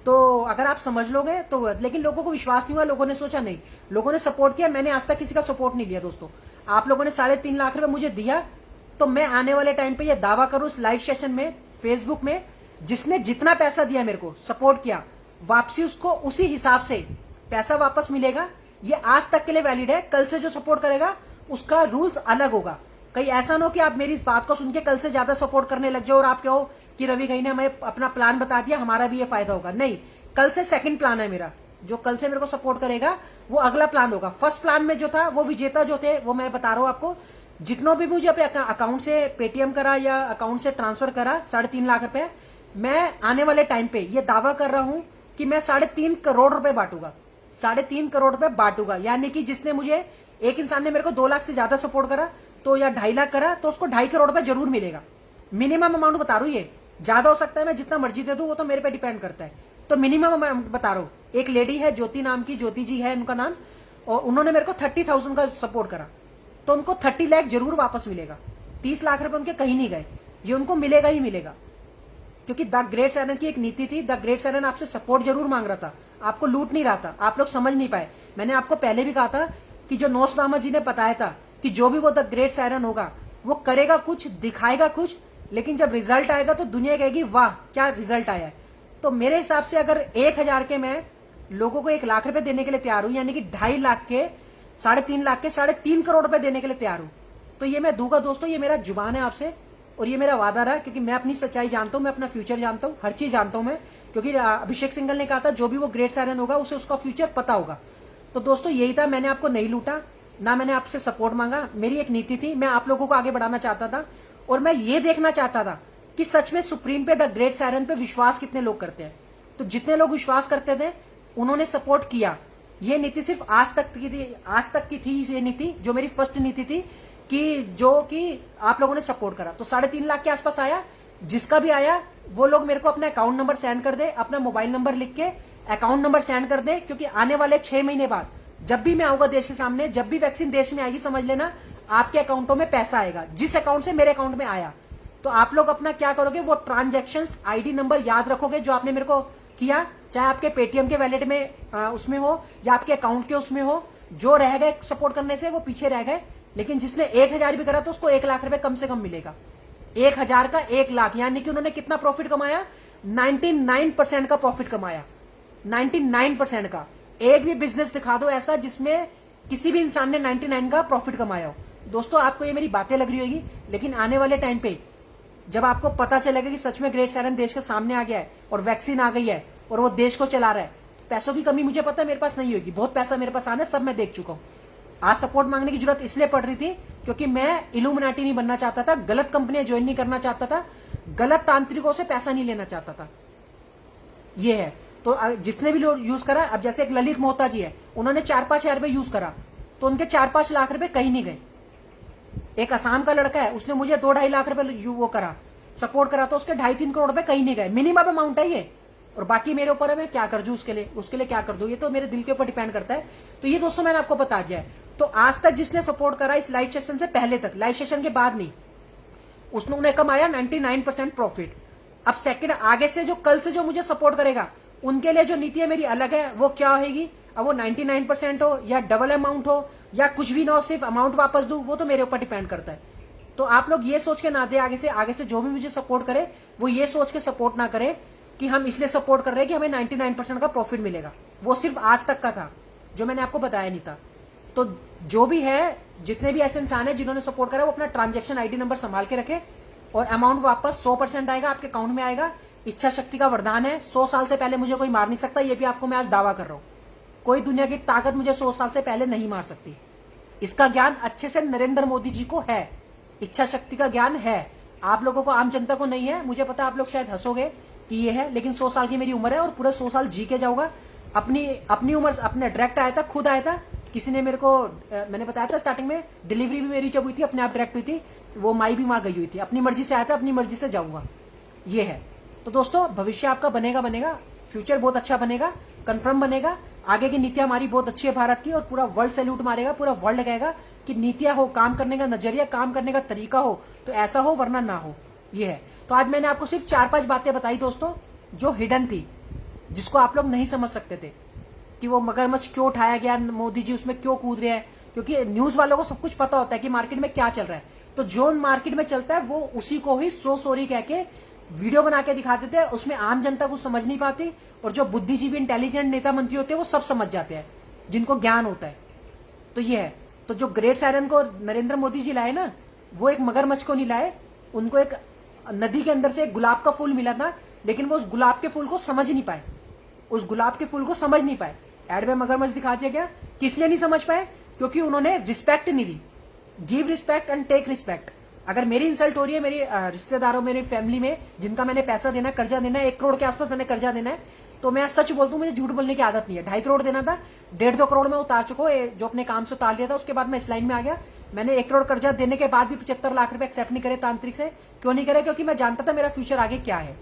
तो अगर आप समझ लोगे तो। लेकिन लोगों को विश्वास नहीं हुआ, लोगों ने सोचा नहीं, लोगों ने सपोर्ट किया। मैंने आज तक किसी का सपोर्ट नहीं लिया दोस्तों। आप लोगों ने 3.5 लाख रुपए मुझे दिया, तो मैं आने वाले टाइम पे ये दावा करूं उस लाइव सेशन में, फेसबुक में, जिसने जितना पैसा दिया, मेरे को सपोर्ट किया, वापसी उसको उसी हिसाब से पैसा वापस मिलेगा। ये आज तक के लिए वैलिड है। कल से जो सपोर्ट करेगा उसका रूल्स अलग होगा। कहीं ऐसा ना हो कि आप मेरी इस बात को सुन के कल से ज्यादा सपोर्ट करने लग जाओ और आप कहो कि रवि घई ने हमें अपना प्लान बता दिया, हमारा भी ये फायदा होगा। नहीं, कल से सेकंड प्लान है मेरा। जो कल से मेरे को सपोर्ट करेगा वो अगला प्लान होगा। फर्स्ट प्लान में जो था वो विजेता जो थे, वो मैं बता रहा हूं आपको, जितनों भी मुझे अपने अकाउंट से पेटीएम करा या अकाउंट से ट्रांसफर करा 3.5 लाख रुपए, मैं आने वाले टाइम पे ये दावा कर रहा हूं कि मैं 3.5 करोड़ रुपए बांटूंगा, 3.5 करोड़ रुपए बांटूंगा। यानी कि जिसने मुझे, एक इंसान ने मेरे को 2 लाख से ज्यादा सपोर्ट करा तो, या 2.5 लाख करा, तो उसको 2.5 करोड़ रुपए जरूर मिलेगा। मिनिमम अमाउंट बता रहा हूं, ये ज्यादा हो सकता है, मैं जितना मर्जी दे दूं, वो तो मेरे पे डिपेंड करता है। तो तो मिनिमम मैं बता रहा हूं, एक लेडी है ज्योति नाम की, ज्योति जी है उनका नाम, और उन्होंने मेरे को 30,000 का सपोर्ट करा, तो उनको 30 लाख जरूर वापस मिलेगा। 30 लाख रुपए उनके कहीं नहीं गए, ये उनको मिलेगा ही मिलेगा, क्योंकि द ग्रेट सैरन की एक नीति थी। द ग्रेट सैरन आपसे सपोर्ट जरूर मांग रहा था, आपको लूट नहीं रहा था, आप लोग समझ नहीं पाए। मैंने आपको पहले भी कहा था कि जो नोस्ट्राडामस जी ने बताया था कि जो भी वो द ग्रेट सैरन होगा वो करेगा कुछ, दिखाएगा कुछ, लेकिन जब रिजल्ट आएगा तो दुनिया कहेगी वाह क्या रिजल्ट आया है। तो मेरे हिसाब से अगर 1,000 के मैं लोगों को 1 लाख रुपए देने के लिए तैयार हूं, यानी कि 2.5 लाख के 3.5 लाख के 3.5 करोड़ रुपए देने के लिए तैयार हूं, तो ये मैं दूंगा दोस्तों। ये मेरा जुबान है आपसे और ये मेरा वादा रहा, क्योंकि मैं अपनी सच्चाई जानता हूं, मैं अपना फ्यूचर जानता हूं, हर चीज जानता हूं मैं, क्योंकि अभिषेक सिंघल ने कहा था जो भी वो ग्रेट सैरन होगा उसे उसका फ्यूचर पता होगा। तो दोस्तों यही था, मैंने आपको नहीं लूटा, ना मैंने आपसे सपोर्ट मांगा, मेरी एक नीति थी, मैं आप लोगों को आगे बढ़ाना चाहता था और मैं ये देखना चाहता था कि सच में सुप्रीम पे, द ग्रेट सैरन पे विश्वास कितने लोग करते हैं। तो जितने लोग विश्वास करते थे उन्होंने सपोर्ट किया। ये नीति सिर्फ आज तक की थी ये नीति, जो मेरी फर्स्ट नीति थी कि जो कि आप लोगों ने सपोर्ट करा। तो 3.5 लाख के आसपास आया, जिसका भी आया वो लोग मेरे को अपना अकाउंट नंबर सेंड कर दे, अपना मोबाइल नंबर लिख के अकाउंट नंबर सेंड कर दे, क्योंकि आने वाले 6 महीने बाद जब भी मैं आऊंगा देश के सामने, जब भी वैक्सीन देश में आएगी, समझ लेना आपके अकाउंटों में पैसा आएगा, जिस अकाउंट से मेरे अकाउंट में आया। तो आप लोग अपना क्या करोगे, वो ट्रांजैक्शन आईडी नंबर याद रखोगे जो आपने मेरे को किया, चाहे आपके पेटीएम के वैलेट में उसमें हो या आपके अकाउंट के उसमें हो। जो रह गए सपोर्ट करने से वो पीछे रह गए, लेकिन जिसने 1,000 भी करा तो उसको 1 लाख रुपए कम से कम मिलेगा। 1,000 का 1 लाख, यानी कि उन्होंने कितना प्रॉफिट कमाया, 99% का प्रॉफिट कमाया, 99% का। एक भी बिजनेस दिखा दो ऐसा जिसमें किसी भी इंसान ने 99 का प्रॉफिट कमाया हो। दोस्तों आपको ये मेरी बातें लग रही होगी, लेकिन आने वाले टाइम पे जब आपको पता चलेगा कि सच में ग्रेट सैरन देश के सामने आ गया है और वैक्सीन आ गई है और वो देश को चला रहा है, पैसों की कमी मुझे पता है मेरे पास नहीं होगी, बहुत पैसा मेरे पास आना है, सब मैं देख चुका हूं। आज सपोर्ट मांगने की जरूरत इसलिए पड़ रही थी क्योंकि मैं इल्यूमिनाटी नहीं बनना चाहता था, गलत कंपनियां ज्वाइन नहीं करना चाहता था, गलत तांत्रिकों से पैसा नहीं लेना चाहता था। ये है। तो जितने भी लोग यूज करा, अब जैसे एक ललित मोहता जी है, उन्होंने 4-5 हजार रुपए यूज करा तो उनके 4-5 लाख रुपए कहीं नहीं गए। एक असम का लड़का है, उसने मुझे 2-2.5 लाख रुपए वो करा, सपोर्ट करा, तो उसके 2.5-3 करोड़ रुपए कहीं नहीं गए। मिनिमम अमाउंट है ये, और बाकी मेरे ऊपर है मैं क्या कर दूं उसके लिए क्या कर दूं, ये तो मेरे दिल के ऊपर डिपेंड करता है। तो ये दोस्तों मैंने आपको बता दिया है। तो आज तक जिसने सपोर्ट करा इस लाइव सेशन से पहले तक, लाइव सेशन के बाद नहीं, उसने कमाया 99% प्रॉफिट। अब सेकंड आगे से जो कल से जो मुझे सपोर्ट करेगा उनके लिए जो नीति है मेरी अलग है, वो क्या होगी। अब वो 99% हो या डबल अमाउंट हो या कुछ भी ना हो, सिर्फ अमाउंट वापस दूं, वो तो मेरे ऊपर डिपेंड करता है। तो आप लोग ये सोच के ना दे, आगे से जो भी मुझे सपोर्ट करे वो ये सोच के सपोर्ट ना करे कि हम इसलिए सपोर्ट कर रहे हैं कि हमें 99% का प्रॉफिट मिलेगा। वो सिर्फ आज तक का था जो मैंने आपको बताया नहीं था। तो जो भी है, जितने भी ऐसे इंसान है जिन्होंने सपोर्ट करा, वो अपना ट्रांजैक्शन आईडी नंबर संभाल के रखे और अमाउंट वापस 100% आएगा आपके अकाउंट में आएगा। इच्छा शक्ति का वरदान है, 100 साल से पहले मुझे कोई मार नहीं सकता, ये भी आपको मैं आज दावा कर रहा हूं। कोई दुनिया की ताकत मुझे 100 साल से पहले नहीं मार सकती। इसका ज्ञान अच्छे से नरेंद्र मोदी जी को है, इच्छा शक्ति का ज्ञान है, आप लोगों को, आम जनता को नहीं है। मुझे पता आप लोग शायद हंसोगे कि ये है, लेकिन 100 साल की मेरी उम्र है और पूरे 100 साल जी के जाऊंगा। अपनी उम्र अपने डायरेक्ट आया था, खुद आया था, किसी ने मेरे को, मैंने बताया था स्टार्टिंग में, डिलीवरी भी मेरी जब हुई थी अपने आप डायरेक्ट हुई थी, वो माई भी वहां गई हुई थी, अपनी मर्जी से आया था, अपनी मर्जी से जाऊंगा। ये है। तो दोस्तों भविष्य आपका बनेगा, फ्यूचर बहुत अच्छा बनेगा, कंफर्म बनेगा। आगे की नीतियां हमारी बहुत अच्छी है भारत की, और पूरा वर्ल्ड सैल्यूट मारेगा, पूरा वर्ल्ड कहेगा कि नीतियां हो, काम करने का नजरिया, काम करने का तरीका हो तो ऐसा हो, वरना ना हो। ये है। तो आज मैंने आपको सिर्फ 4-5 बातें बताई दोस्तों जो हिडन थी, जिसको आप लोग नहीं समझ सकते थे कि वो मगरमच्छ क्यों उठाया गया, मोदी जी उसमें क्यों कूद रहे हैं, क्योंकि न्यूज वालों को सब कुछ पता होता है कि मार्केट में क्या चल रहा है। तो जो मार्केट में चलता है वो उसी को ही सॉरी कह के वीडियो बना के दिखा देते हैं, उसमें आम जनता कुछ समझ नहीं पाती, और जो बुद्धिजीवी इंटेलिजेंट नेता मंत्री होते हैं वो सब समझ जाते हैं, जिनको ज्ञान होता है। तो ये है। तो जो ग्रेट सैरन को नरेंद्र मोदी जी लाए ना, वो एक मगरमच्छ को नहीं लाए, उनको एक नदी के अंदर से एक गुलाब का फूल मिला था, लेकिन वो उस गुलाब के फूल को समझ नहीं पाए, उस गुलाब के फूल को समझ नहीं पाए। एड में मगरमच्छ दिखा दिया गया, किस लिए नहीं समझ पाए, क्योंकि उन्होंने रिस्पेक्ट नहीं दी। Give respect and take respect. अगर मेरी इंसल्ट हो रही है, मेरे रिश्तेदारों, मेरी फैमिली में जिनका मैंने पैसा देना है, कर्जा देना है, 1 करोड़ के आसपास मैंने कर्जा देना है, तो मैं सच बोलता हूं, मुझे झूठ बोलने की आदत नहीं है। 2.5 करोड़ देना था, 1.5-2 करोड़ में उतार चुका हूं, जो अपने काम से उतार लिया था, उसके बाद मैं इस लाइन में आ गया। मैंने 1 करोड़ कर्जा देने के बाद भी 75 लाख रुपए एक्सेप्ट नहीं करे तांत्रिक से। क्यों नहीं करे? क्योंकि मैं जानता था मेरा फ्यूचर आगे क्या है।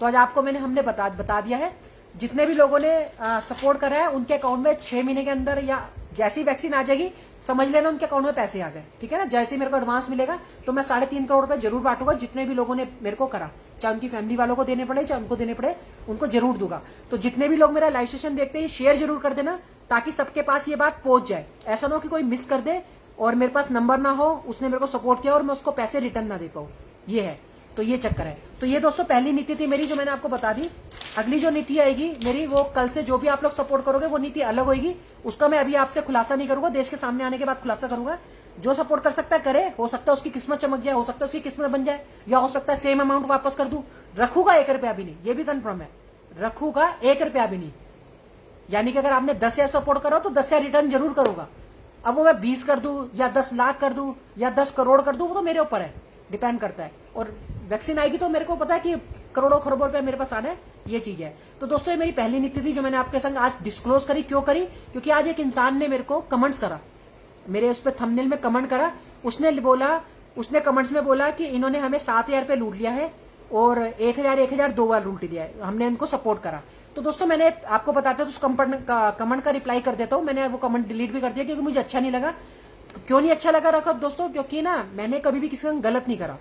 तो आज आपको हमने बता दिया है। जितने भी लोगों ने सपोर्ट करा है उनके अकाउंट में 6 महीने के अंदर या जैसी वैक्सीन आ जाएगी समझ लेना उनके अकाउंट में पैसे आ गए, ठीक है ना। जैसे ही मेरे को एडवांस मिलेगा तो मैं 3.5 करोड़ रुपए जरूर बांटूंगा, जितने भी लोगों ने मेरे को करा, चाहे उनकी फैमिली वालों को देने पड़े चाहे उनको देने पड़े, उनको जरूर दूंगा। तो जितने भी लोग मेरा लाइव सेशन देखते हैं शेयर जरूर कर देना, ताकि सबके पास ये बात पहुंच जाए। ऐसा ना हो कि कोई मिस कर दे और मेरे पास नंबर ना हो, उसने मेरे को सपोर्ट किया और मैं उसको पैसे रिटर्न ना दे पाऊं, ये है। तो ये चक्कर है। तो ये दोस्तों पहली नीति थी मेरी जो मैंने आपको बता दी। अगली जो नीति आएगी मेरी, वो कल से जो भी आप लोग सपोर्ट करोगे वो नीति अलग होगी, उसका मैं अभी आपसे खुलासा नहीं करूंगा, देश के सामने आने के बाद खुलासा करूंगा। जो सपोर्ट कर सकता है करे, हो सकता है उसकी किस्मत चमक जाए, हो सकता है उसकी किस्मत बन जाए, या हो सकता है सेम अमाउंट वापस कर दूं। रखूंगा 1 रुपया भी नहीं, ये भी कंफर्म है, रखूंगा 1 रुपया भी नहीं। यानी कि अगर आपने 10,000 सपोर्ट करो तो 10,000 रिटर्न जरूर करूंगा। अब वो मैं 20 कर दूं या 10 लाख कर दूं या 10 करोड़ कर दूं, वो तो मेरे ऊपर है, डिपेंड करता है। और वैक्सीन आएगी तो मेरे को पता है कि करोड़ों खरबों रुपए मेरे पास आना है, ये चीज है। तो दोस्तों ये मेरी पहली नीति थी जो मैंने आपके संग आज डिस्क्लोज करी। क्यों करी? क्योंकि आज एक इंसान ने मेरे को कमेंट्स करा, मेरे उस पर थंबनेल में कमेंट करा। उसने कमेंट्स में बोला कि इन्होंने हमें 7,000 रुपए लूट लिया है और 1,000 2 बार लूट दिया है, हमने इनको सपोर्ट करा। तो दोस्तों मैंने आपको बताते तो उस कमेंट का रिप्लाई कर देता हूं। मैंने वो कमेंट डिलीट भी कर दिया क्योंकि मुझे अच्छा नहीं लगा। क्यों नहीं अच्छा लगा रखा दोस्तों? क्योंकि ना मैंने कभी भी किसी का गलत नहीं करा।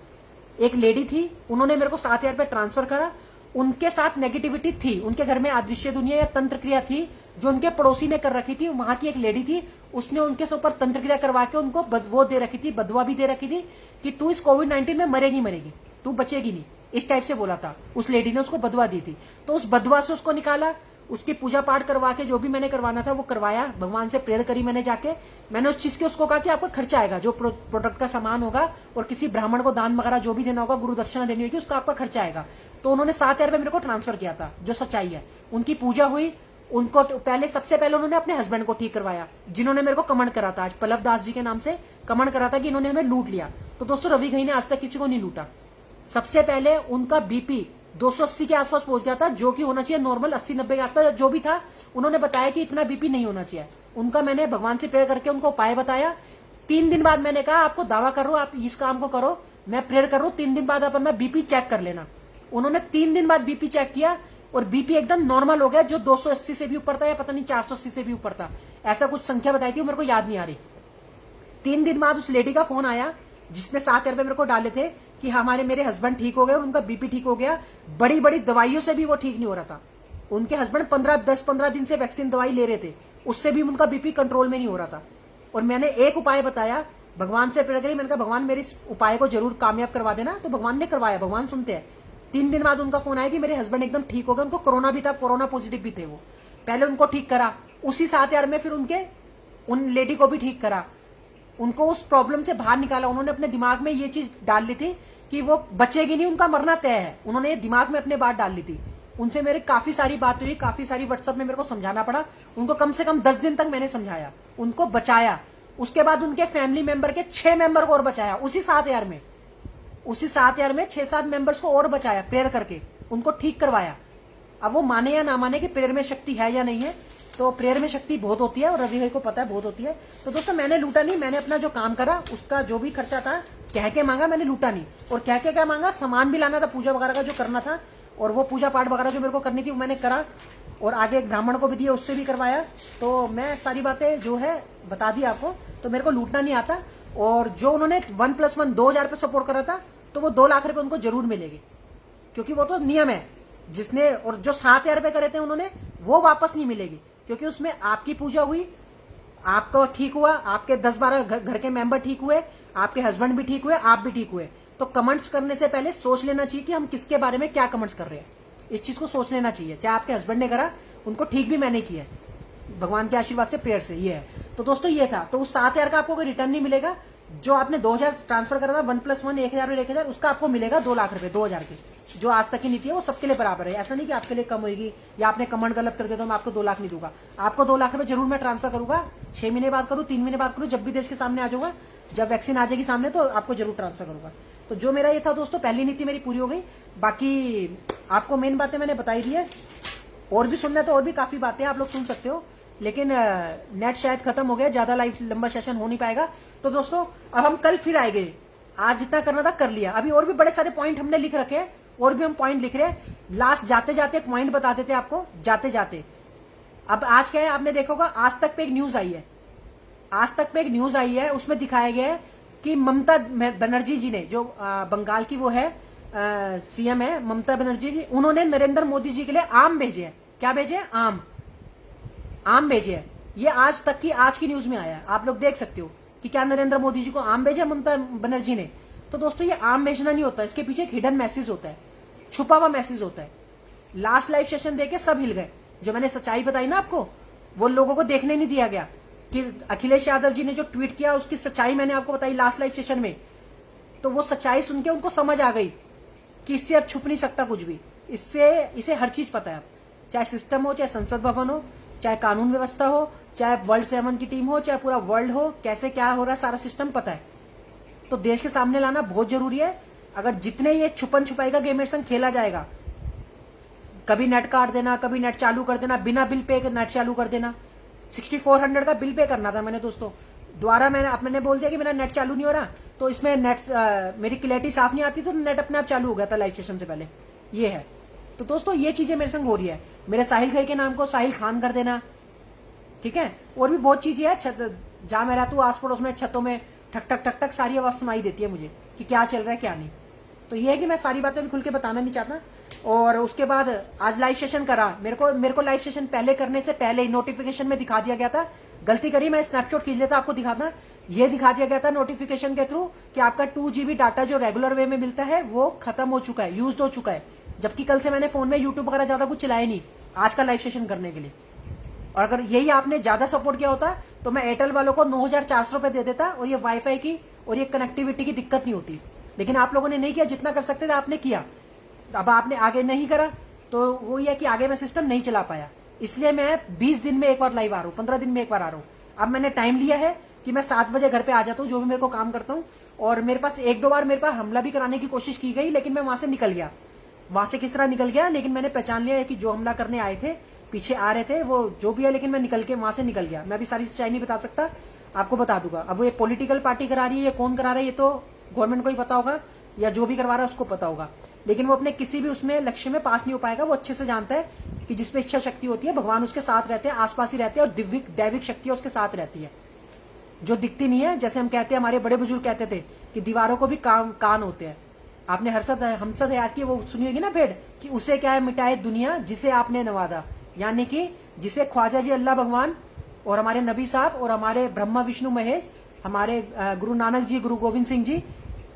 एक लेडी थी, उन्होंने मेरे को 7,000 रुपए ट्रांसफर करा, उनके साथ नेगेटिविटी थी, उनके घर में अदृश्य दुनिया या तंत्र क्रिया थी जो उनके पड़ोसी ने कर रखी थी। वहां की एक लेडी थी, उसने उनके ऊपर तंत्र क्रिया करवा के उनको वो दे रखी थी, बदवा भी दे रखी थी कि तू इस कोविड-19 में मरेगी, तू बचेगी नहीं, इस टाइप से बोला था। उस लेडी ने उसको बदवा दी थी। तो उस बदवा से उसको निकाला, उसकी पूजा पाठ करवा के जो भी मैंने करवाना था वो करवाया, भगवान से प्रेयर करी मैंने जाके। मैंने उस चीज के उसको कहा कि आपका खर्चा आएगा, जो प्रोडक्ट का सामान होगा और किसी ब्राह्मण को दान वगैरह जो भी देना होगा, गुरु दक्षिणा देनी होगी, उसका आपका खर्चा आएगा। तो उन्होंने 7,000 रुपए मेरे को ट्रांसफर किया था, जो सच्चाई है। उनकी पूजा हुई, उनको सबसे पहले उन्होंने अपने हस्बैंड को ठीक करवाया, जिन्होंने मेरे को कमेंट करा था, आज पल्लव दास जी के नाम से कमेंट करा था कि इन्होंने हमें लूट लिया। तो दोस्तों रवि घई ने आज तक किसी को नहीं लूटा। सबसे पहले उनका बीपी 280 के आसपास पहुंच गया था, जो कि होना चाहिए नॉर्मल 80-90 के आसपास, जो भी था। उन्होंने बताया कि इतना बीपी नहीं होना चाहिए उनका। मैंने भगवान से प्रेयर करके उनको उपाय बताया। 3 दिन बाद मैंने कहा आपको दावा कर रहा हूं, आप इस काम को करो, मैं प्रेयर कर रहा हूं, 3 दिन बाद अपना बीपी चेक कर लेना। उन्होंने 3 दिन बाद बीपी चेक किया और बीपी एकदम नॉर्मल हो गया, जो 280 से भी ऊपर था या पता नहीं 480 से भी ऊपर था, ऐसा कुछ संख्या बताई थी, मेरे को याद नहीं आ रही। 3 दिन बाद उस लेडी का फोन आया जिसने 7,000 रुपए मेरे को डाले थे कि मेरे हस्बैंड ठीक हो गए और उनका बीपी ठीक हो गया। बड़ी बड़ी दवाइयों से भी वो ठीक नहीं हो रहा था। उनके हस्बैंड 10-15 दिन से वैक्सीन दवाई ले रहे थे, उससे भी उनका बीपी कंट्रोल में नहीं हो रहा था। और मैंने एक उपाय बताया, भगवान से प्रेयर करी, मैंने कहा भगवान मेरे इस उपाय को जरूर कामयाब करवा देना। तो भगवान ने करवाया, भगवान सुनते हैं। 3 दिन बाद उनका फोन आया कि मेरे हस्बैंड एकदम ठीक हो गए, उनको कोरोना भी था, कोरोना पॉजिटिव भी थे वो। पहले उनको ठीक करा, उसी 7,000 में फिर उन लेडी को भी ठीक करा, उनको उस प्रॉब्लम से बाहर निकाला। उन्होंने अपने दिमाग में ये चीज डाल ली थी कि वो बचेगी नहीं, उनका मरना तय है। उन्होंने ये दिमाग में अपने बात डाल ली थी। उनसे मेरे काफी सारी बात हुई, काफी सारी व्हाट्सएप में मेरे को समझाना पड़ा उनको, कम से कम 10 दिन तक मैंने समझाया, उनको बचाया। उसके बाद उनके फैमिली मेंबर के 6 मेंबर को और बचाया, उसी 7,000 में 6-7 मेंबर्स को और बचाया, प्रेयर करके उनको ठीक करवाया। अब वो माने या ना माने कि प्रेयर में शक्ति है या नहीं है, तो प्रेयर में शक्ति बहुत होती है और रवि भाई को पता है बहुत होती है। तो दोस्तों मैंने लूटा नहीं, मैंने अपना जो काम करा उसका जो भी खर्चा था कह के मांगा, मैंने लूटा नहीं। और कह के क्या मांगा, सामान भी लाना था पूजा वगैरह का जो करना था, और वो पूजा पाठ वगैरह जो मेरे को करनी थी वो मैंने करा, और आगे एक ब्राह्मण को भी दिया, उससे भी करवाया। तो मैं सारी बातें जो है बता दी आपको। तो मेरे को लूटना नहीं आता। और जो उन्होंने 1+1 2,000 पे सपोर्ट करा था, तो वो 2 लाख रुपए उनको जरूर मिलेगी, क्योंकि वो तो नियम है जिसने। और जो 7,000 रुपए करे थे उन्होंने, वो वापस नहीं मिलेगी, क्योंकि उसमें आपकी पूजा हुई, आपका ठीक हुआ, आपके 10-12 घर के मेंबर ठीक हुए, आपके हस्बैंड भी ठीक हुए, आप भी ठीक हुए। तो कमेंट्स करने से पहले सोच लेना चाहिए कि हम किसके बारे में क्या कमेंट्स कर रहे हैं, इस चीज को सोच लेना चाहिए। चाहे आपके हस्बैंड ने करा, उनको ठीक भी मैंने किया, भगवान के आशीर्वाद से, प्रेयर से, ये है। तो दोस्तों ये था। तो उस 7,000 का आपको कोई रिटर्न नहीं मिलेगा। जो आपने 2,000 ट्रांसफर करा था, 1+1 1,000 और 1,000, उसका आपको मिलेगा 2 लाख रुपए 2,000 की। जो आज तक की नीति है वो सबके लिए बराबर है, ऐसा नहीं कि आपके लिए कम होगी या आपने कमेंट गलत कर दिया तो मैं आपको 2 लाख नहीं दूंगा। आपको 2 लाख रुपए जरूर मैं ट्रांसफर करूंगा, 6 महीने बाद करूँ, 3 महीने बाद करूँ, जब भी देश के सामने आ जाऊंगा, जब वैक्सीन आ जाएगी सामने तो आपको जरूर ट्रांसफर करूंगा। तो जो मेरा ये था दोस्तों, पहली नीति मेरी पूरी हो गई। बाकी आपको मेन बातें मैंने बताई दी है, और भी सुनना है तो और भी काफी बातें आप लोग सुन सकते हो, लेकिन नेट शायद खत्म हो गया, ज्यादा लाइव लंबा सेशन हो नहीं पाएगा। तो दोस्तों अब हम कल फिर आएंगे, आज जितना करना था कर लिया। अभी और भी बड़े सारे पॉइंट हमने लिख रखे हैं, और भी हम पॉइंट लिख रहे हैं। लास्ट जाते जाते एक पॉइंट बताते थे आपको, जाते जाते। अब आज क्या है, आपने देखा होगा आज तक पे एक न्यूज आई है, आज तक पे एक न्यूज आई है, उसमें दिखाया गया है कि ममता बनर्जी जी ने, जो बंगाल की वो है सीएम है ममता बनर्जी जी, उन्होंने नरेंद्र मोदी जी के लिए आम भेजे हैं। क्या भेजे हैं? आम, आम भेजे हैं। ये आज तक की, आज की न्यूज में आया है, आप लोग देख सकते हो कि क्या नरेंद्र मोदी जी को आम भेजे ममता बनर्जी ने। तो दोस्तों ये आम भेजना नहीं होता, इसके पीछे एक हिडन मैसेज होता है, छुपा हुआ मैसेज होता है। लास्ट लाइव सेशन देके सब हिल गए, जो मैंने सच्चाई बताई ना आपको, वो लोगों को देखने नहीं दिया गया कि अखिलेश यादव जी ने जो ट्वीट किया उसकी सच्चाई मैंने आपको बताई लास्ट लाइव सेशन में। तो वो सच्चाई सुन के उनको समझ आ गई कि इससे अब छुप नहीं सकता कुछ भी, इससे इसे हर चीज पता है अब, चाहे सिस्टम हो, चाहे संसद भवन हो, चाहे कानून व्यवस्था हो, चाहे वर्ल्ड 7 की टीम हो, चाहे पूरा वर्ल्ड हो, कैसे क्या हो रहा है सारा सिस्टम पता है। तो देश के सामने लाना बहुत जरूरी है। अगर जितने ये छुपन छुपाई का गेम मेरे संग खेला जाएगा, कभी नेट काट देना, कभी नेट चालू कर देना, बिना बिल पे नेट चालू कर देना। 6400 का बिल पे करना था मैंने दोस्तों, द्वारा मैंने बोल दिया कि मेरा नेट चालू नहीं हो रहा, तो इसमें नेट मेरी क्लैरिटी साफ नहीं आती, तो नेट अपने आप चालू हो गया था लाइव सेशन से पहले। ये है। तो दोस्तों ये चीजें मेरे संग हो रही है। मेरे साहिल खई के नाम को साहिल खान कर देना, ठीक है। और भी बहुत चीजें है, जहां मैं रहता हूँ आस पड़ोस में छतों में ठक ठक ठक ठक सारी आवाज सुनाई देती है मुझे कि क्या चल रहा है क्या नहीं। तो ये है कि मैं सारी बातें भी खुल के बताना नहीं चाहता। और उसके बाद आज लाइव सेशन करा, मेरे को लाइव सेशन पहले करने से पहले ही नोटिफिकेशन में दिखा दिया गया था, गलती करी, मैं स्नैपशॉट खींच लेता आपको दिखाना। ये दिखा दिया गया था नोटिफिकेशन के थ्रू कि आपका 2 GB डाटा जो रेगुलर वे में मिलता है वो खत्म हो चुका है, यूज हो चुका है। जबकि कल से मैंने फोन में यूट्यूब वगैरह ज्यादा कुछ चलाया नहीं आज का लाइव सेशन करने के लिए। और अगर यही आपने ज्यादा सपोर्ट किया होता तो मैं एयरटेल वालों को 9400 रुपए दे देता और ये वाईफाई की और ये कनेक्टिविटी की दिक्कत नहीं होती। लेकिन आप लोगों ने नहीं किया, जितना कर सकते थे आपने किया। अब आपने आगे नहीं करा तो वो ये कि आगे मैं सिस्टम नहीं चला पाया, इसलिए मैं 20 दिन में एक बार लाइव आ रहा हूँ, 15 दिन में एक बार आ रहा हूँ। अब मैंने टाइम लिया है कि मैं 7 बजे घर पे आ जाता हूँ, जो भी मेरे को काम करता हूँ। और मेरे पास 1-2 बार मेरे पास हमला भी कराने की कोशिश की गई, लेकिन मैं वहां से निकल गया। वहां से किस तरह निकल गया, लेकिन मैंने पहचान लिया है कि जो हमला करने आए थे पीछे आ रहे थे वो जो भी है, लेकिन मैं निकल के वहां से निकल गया। मैं अभी सारी सच्चाई नहीं बता सकता, आपको बता दूंगा। अब वो ये पॉलिटिकल पार्टी करा रही है, ये कौन करा रहा है ये तो गवर्नमेंट को ही पता होगा, या जो भी करवा रहा है उसको पता होगा। लेकिन वो अपने किसी भी उसमें लक्ष्य में पास नहीं हो पाएगा। वो अच्छे से जानता है कि जिसमें इच्छा शक्ति होती है भगवान उसके साथ रहते हैं, आसपास ही रहते हैं, और दैविक शक्तियां उसके साथ रहती है जो दिखती नहीं है। जैसे हम कहते हैं, हमारे बड़े बुजुर्ग कहते थे कि दीवारों को भी कान होते हैं। आपने हमसद याद की वो सुनी होगी ना भेड़, कि उसे क्या है मिटाए दुनिया जिसे आपने नवाजा, यानी कि जिसे ख्वाजा जी अल्लाह भगवान और हमारे नबी साहब और हमारे ब्रह्मा विष्णु महेश, हमारे गुरु नानक जी, गुरु गोविंद सिंह जी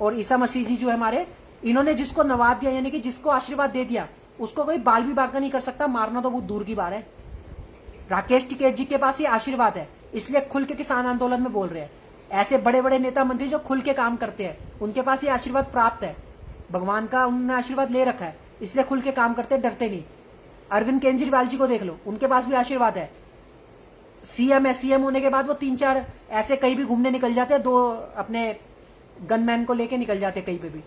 और ईसा मसीह जी जो है हमारे, इन्होंने जिसको नवाज दिया, यानी कि जिसको आशीर्वाद दे दिया, उसको कोई बाल भी बाका नहीं कर सकता, मारना तो बहुत दूर की बात है। राकेश टिकैत जी के पास ये आशीर्वाद है, इसलिए खुल के किसान आंदोलन में बोल रहे हैं। ऐसे बड़े बड़े नेता मंत्री जो खुल के काम करते हैं, उनके पास ये आशीर्वाद प्राप्त है, भगवान का उन्होंने आशीर्वाद ले रखा है, इसलिए खुल के काम करते हैं, डरते नहीं। अरविंद केजरीवाल जी को देख लो, उनके पास भी आशीर्वाद है। सीएम है, सीएम होने के बाद वो 3-4 ऐसे कहीं भी घूमने निकल जाते हैं, 2 अपने गनमैन को लेके निकल जाते कहीं पे भी।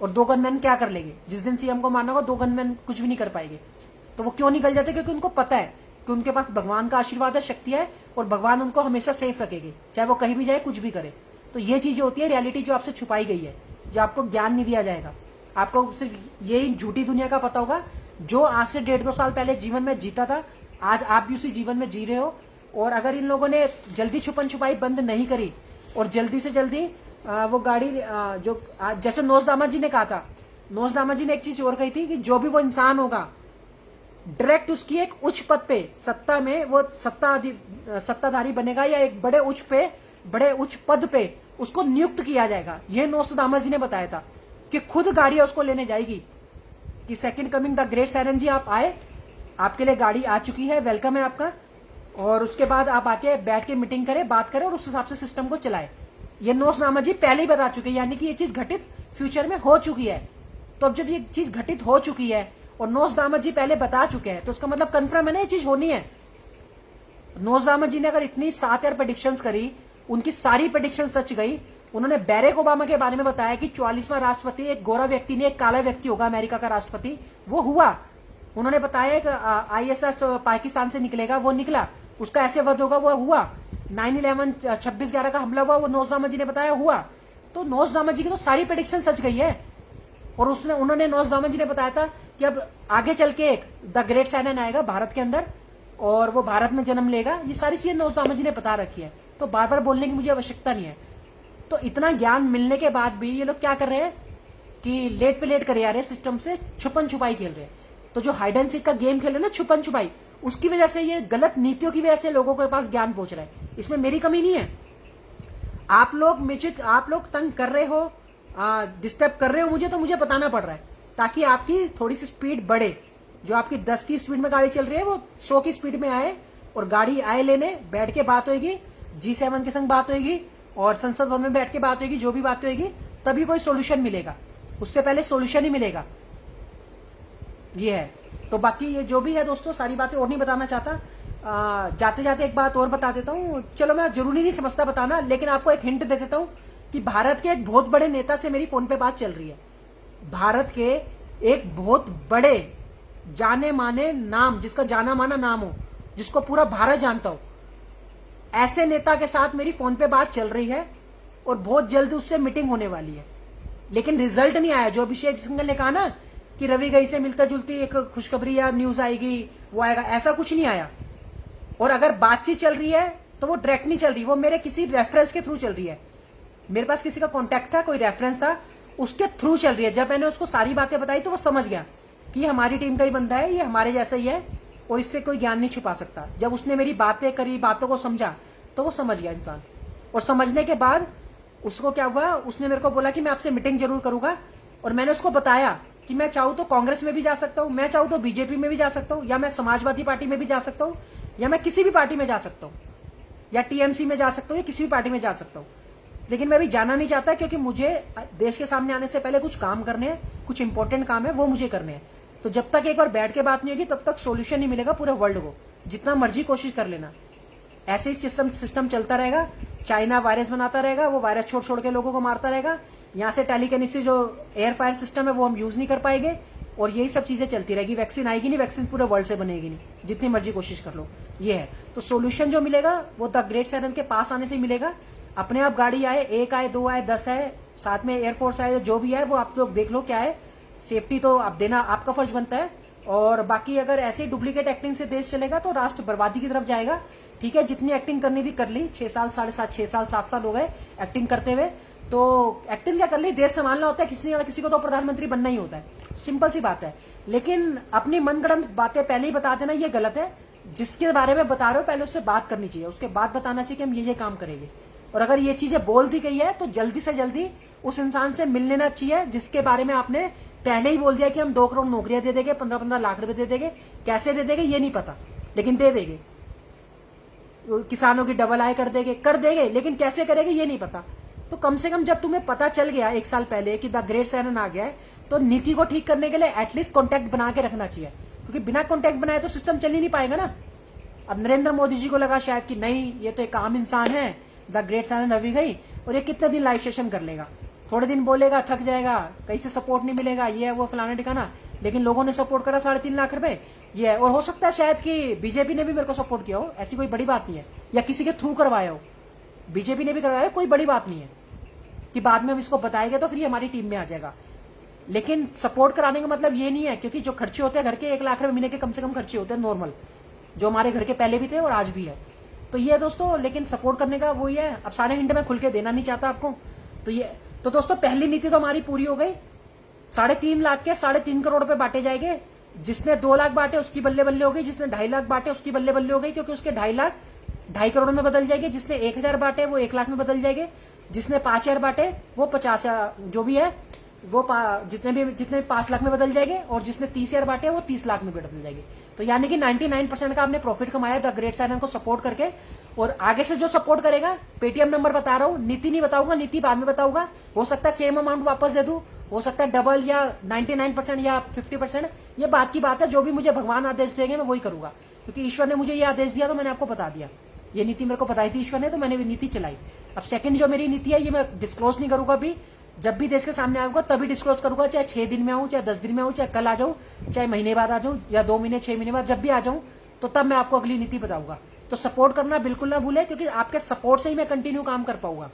और 2 गनमैन क्या कर लेंगे, जिस दिन सीएम को मारना होगा 2 गनमैन कुछ भी नहीं कर पाएंगे। तो वो क्यों निकल जाते, क्योंकि उनको पता है कि उनके पास भगवान का आशीर्वाद है, शक्ति है, और भगवान उनको हमेशा सेफ रखेगी, चाहे वो कहीं भी जाए, कुछ भी करे। तो ये चीजें होती है रियलिटी जो आपसे छुपाई गई है, जो आपको ज्ञान नहीं दिया जाएगा। आपको सिर्फ यही झूठी दुनिया का पता होगा, जो आज से 1.5-2 साल पहले जीवन में जीता था, आज आप भी उसी जीवन में जी रहे हो। और अगर इन लोगों ने जल्दी छुपन छुपाई बंद नहीं करी और जल्दी से जल्दी वो गाड़ी जो जैसे नौजदामा जी ने कहा था, नौजदामा जी ने एक चीज और कही थी कि जो भी वो इंसान होगा डायरेक्ट उसकी एक उच्च पद पे, सत्ता में वो सत्ताधारी बनेगा, या एक बड़े उच्च पद पे उसको नियुक्त किया जाएगा। ये नौजदामा जी ने बताया था कि खुद गाड़ियां उसको लेने जाएगी कि सेकंड कमिंग द ग्रेट साइरन जी आप आए, आपके लिए गाड़ी आ चुकी है, वेलकम है आपका। और उसके बाद आप आके बैठ के मीटिंग करें, बात करें और उस हिसाब से सिस्टम को चलाए। ये नौजनामा जी पहले ही बता चुके हैं, यानी कि ये चीज घटित फ्यूचर में हो चुकी है। तो अब जब ये चीज घटित हो चुकी है और नौजनामा जी पहले बता चुके हैं, तो उसका मतलब कंफर्म है ना ये चीज होनी है। नौजनामा जी ने अगर इतनी 7 ईयर प्रेडिक्शंस करी, उनकी सारी प्रेडिक्शन सच गई। उन्होंने बैरक ओबामा के बारे में बताया कि 44वां राष्ट्रपति एक गोरा व्यक्ति ने एक काला व्यक्ति होगा अमेरिका का राष्ट्रपति, वो हुआ। उन्होंने बताया कि आईएसएस पाकिस्तान से निकलेगा, वो निकला। उसका ऐसे वध होगा, वो हुआ। 9/11 26/11 का हमला हुआ, वो नौजनामा जी ने बताया हुआ। तो नौजनामा जी की तो सारी प्रेडिक्शन सच गई है। और उन्होंने नौजनामा जी ने बताया था कि अब आगे चल के एक द ग्रेट साइनन आएगा भारत के अंदर और वो भारत में जन्म लेगा। ये सारी चीजें नौजवान जी ने बता रखी है, तो बार बार बोलने की मुझे आवश्यकता नहीं है। तो इतना ज्ञान मिलने के बाद भी ये लोग क्या कर रहे हैं कि लेट पे लेट करे जा रहे हैं, सिस्टम से छुपन छुपाई खेल रहे हैं। तो जो हाइड एंड सीक का गेम खेल रहे हैं ना, छुपन छुपाई, उसकी वजह से, ये गलत नीतियों की वजह से लोगों के पास ज्ञान पहुंच रहा है। इसमें मेरी कमी नहीं है। आप लोग तंग कर रहे हो, डिस्टर्ब कर रहे हो मुझे, तो मुझे बताना पड़ रहा है ताकि आपकी थोड़ी सी स्पीड बढ़े। जो आपकी 10 की स्पीड में गाड़ी चल रही है वो 100 की स्पीड में आए, और गाड़ी आए लेने, बैठ के बात होगी, G7 के संग बात होगी और संसद भवन में बैठ के बात होगी, जो भी बात होगी, तभी कोई सोल्यूशन मिलेगा। उससे पहले सोल्यूशन ही मिलेगा। ये है। तो बाकी ये जो भी है दोस्तों, सारी बातें और नहीं बताना चाहता। जाते जाते एक बात और बता देता हूँ। चलो, मैं जरूरी नहीं समझता बताना, लेकिन आपको एक हिंट दे देता हूँ कि भारत के एक बहुत बड़े नेता से मेरी फोन पे बात चल रही है। भारत के एक बहुत बड़े जाने माने नाम, जिसका जाना माना नाम हो, जिसको पूरा भारत जानता हो, ऐसे नेता के साथ मेरी फोन पे बात चल रही है और बहुत जल्द उससे मीटिंग होने वाली है। लेकिन रिजल्ट नहीं आया। जो अभिषेक सिंघल ने कहा ना कि रवि गई से मिलता जुलती एक खुशखबरी या न्यूज आएगी, वो आएगा, ऐसा कुछ नहीं आया। और अगर बातचीत चल रही है तो वो डायरेक्ट नहीं चल रही, वो मेरे किसी रेफरेंस के थ्रू चल रही है। मेरे पास किसी का कॉन्टैक्ट था, कोई रेफरेंस था, उसके थ्रू चल रही है। जब मैंने उसको सारी बातें बताई तो वो समझ गया कि ये हमारी टीम का ही बंदा है, ये हमारे जैसा ही है और इससे कोई ज्ञान नहीं छुपा सकता। जब उसने मेरी बातें करी, बातों को समझा, तो वो समझ गया इंसान। और समझने के बाद उसको क्या हुआ, उसने मेरे को बोला कि मैं आपसे मीटिंग जरूर करूंगा। और मैंने उसको बताया कि मैं चाहूं तो कांग्रेस में भी जा सकता हूं, मैं चाहूं तो बीजेपी में भी जा सकता हूं, या मैं समाजवादी पार्टी में भी जा सकता हूं, या मैं किसी भी पार्टी में जा सकता हूं, या टीएमसी में जा सकता हूं, या किसी भी पार्टी में जा सकता हूं। लेकिन मैं अभी जाना नहीं चाहता, क्योंकि मुझे देश के सामने आने से पहले कुछ काम करने हैं, कुछ इंपॉर्टेंट काम है, वो मुझे करने हैं। तो जब तक एक बार बैठ के बात नहीं होगी, तब तक सोल्यूशन नहीं मिलेगा पूरे वर्ल्ड को। जितना मर्जी कोशिश कर लेना, ऐसे ही सिस्टम चलता रहेगा। चाइना वायरस बनाता रहेगा, वो वायरस छोड़ छोड़ के लोगों को मारता रहेगा। यहाँ से टेलीकिनेसिस जो एयर फायर सिस्टम है वो हम यूज नहीं कर पाएंगे, और यही सब चीजें चलती रहेगी। वैक्सीन आएगी नहीं, वैक्सीन पूरे वर्ल्ड से बनेगी नहीं, जितनी मर्जी कोशिश कर लो। ये है। तो सोल्यूशन जो मिलेगा वो द ग्रेट साइनन के पास आने से मिलेगा। अपने आप गाड़ी आए, 1 आए, 2 आए, 10 आए, साथ में एयरफोर्स आए, जो भी है वो आप लोग देख लो क्या है। सेफ्टी तो आप देना आपका फर्ज बनता है। और बाकी अगर ऐसे डुप्लीकेट एक्टिंग से देश चलेगा तो राष्ट्र बर्बादी की तरफ जाएगा। ठीक है, जितनी एक्टिंग करनी थी कर ली। 6 साल, 7.5, 6 साल, 7 साल हो गए एक्टिंग करते हुए। तो एक्टिंग क्या कर ली, देश संभालना होता है, किसी ना किसी को तो प्रधानमंत्री बनना ही होता है, सिंपल सी बात है। लेकिन अपनी मनगढ़ंत बातें पहले ही बता देना, ये गलत है। जिसके बारे में बता रहे हो पहले उससे बात करनी चाहिए, उसके बाद बताना चाहिए कि हम ये काम करेंगे। और अगर ये चीजें बोल दी गई है तो जल्दी से जल्दी उस इंसान से मिल लेना चाहिए जिसके बारे में आपने पहले ही बोल दिया कि हम 2 करोड़ नौकरियां दे देंगे, 15-15 लाख रुपए दे देंगे। कैसे दे देंगे ये नहीं पता, लेकिन दे देंगे। किसानों की डबल आय कर देंगे, लेकिन कैसे करेंगे ये नहीं पता। तो कम से कम जब तुम्हें पता चल गया 1 साल पहले कि द ग्रेट साइनन आ गया है, तो नीति को ठीक करने के लिए एटलीस्ट कॉन्टैक्ट बना के रखना चाहिए, क्योंकि बिना कॉन्टैक्ट बनाए तो सिस्टम चल ही नहीं पाएगा ना। अब नरेंद्र मोदी जी को लगा शायद कि नहीं, ये तो एक आम इंसान है, द ग्रेट साइनन रवि गई, और ये कितने दिन लाइव सेशन कर लेगा, थोड़े दिन बोलेगा, थक जाएगा, कहीं से सपोर्ट नहीं मिलेगा, ये है वो फलाना ठिकाना। लेकिन लोगों ने सपोर्ट करा 3.5 लाख रुपए, ये है। और हो सकता है शायद कि बीजेपी ने भी मेरे को सपोर्ट किया हो, ऐसी कोई बड़ी बात नहीं है, या किसी के थ्रू करवाया हो, बीजेपी ने भी करवाया, कोई बड़ी बात नहीं है कि बाद में हम इसको बताएंगे तो फिर ये हमारी टीम में आ जाएगा। लेकिन सपोर्ट कराने का मतलब ये नहीं है, क्योंकि जो खर्चे होते हैं घर के 1 लाख रुपए महीने के कम से कम खर्चे होते हैं नॉर्मल, जो हमारे घर के पहले भी थे और आज भी है। तो ये दोस्तों, लेकिन सपोर्ट करने का वही है। अब सारे हिंट मैं खुल के देना नहीं चाहता आपको। तो ये तो दोस्तों, पहली नीति तो हमारी पूरी हो गई। 3.5 लाख के 3.5 करोड़ रुपए बांटे जाएंगे। जिसने 2 लाख बांटे उसकी बल्ले बल्ले हो गई, जिसने 2.5 लाख बांटे उसकी बल्ले बल्ले हो गई, क्योंकि उसके 2.5 लाख 2.5 करोड़ में बदल जाएंगे। जिसने 1,000 बांटे वो 1 लाख में बदल जाएंगे। जिसने 5,000 बांटे वो 50, जो भी है वो जितने 5 लाख में बदल जाएंगे, और जिसने 30,000 बांटे वो 30 लाख में बदल जाएंगे। तो यानी कि 99% का आपने प्रॉफिट कमाया द ग्रेट साइनन को सपोर्ट करके। और आगे से जो सपोर्ट करेगा, पेटीएम नंबर बता रहा हूँ, नीति नहीं बताऊंगा, नीति बाद में बताऊंगा। हो सकता है सेम अमाउंट वापस दे दूं, हो सकता है डबल, या 99% या 50%, ये बात की बात है। जो भी मुझे भगवान आदेश देंगे मैं वही करूंगा, क्योंकि ईश्वर ने मुझे ये आदेश दिया तो मैंने आपको बता दिया। ये नीति मेरे को बताई थी ईश्वर ने, तो मैंने नीति चलाई। अब सेकंड जो मेरी नीति है ये मैं डिस्क्लोज नहीं करूंगा अभी। जब भी देश के सामने आऊंगा तभी डिस्क्लोज करूंगा, चाहे 6 दिन में आऊं, चाहे 10 दिन में आऊं, चाहे कल आ जाऊं, चाहे महीने बाद आ जाऊं, या 2 महीने, 6 महीने बाद, जब भी आ जाऊं तो तब मैं आपको अगली नीति बताऊंगा। तो सपोर्ट करना बिल्कुल ना भूले, क्योंकि आपके सपोर्ट से ही मैं कंटिन्यू काम कर पाऊंगा।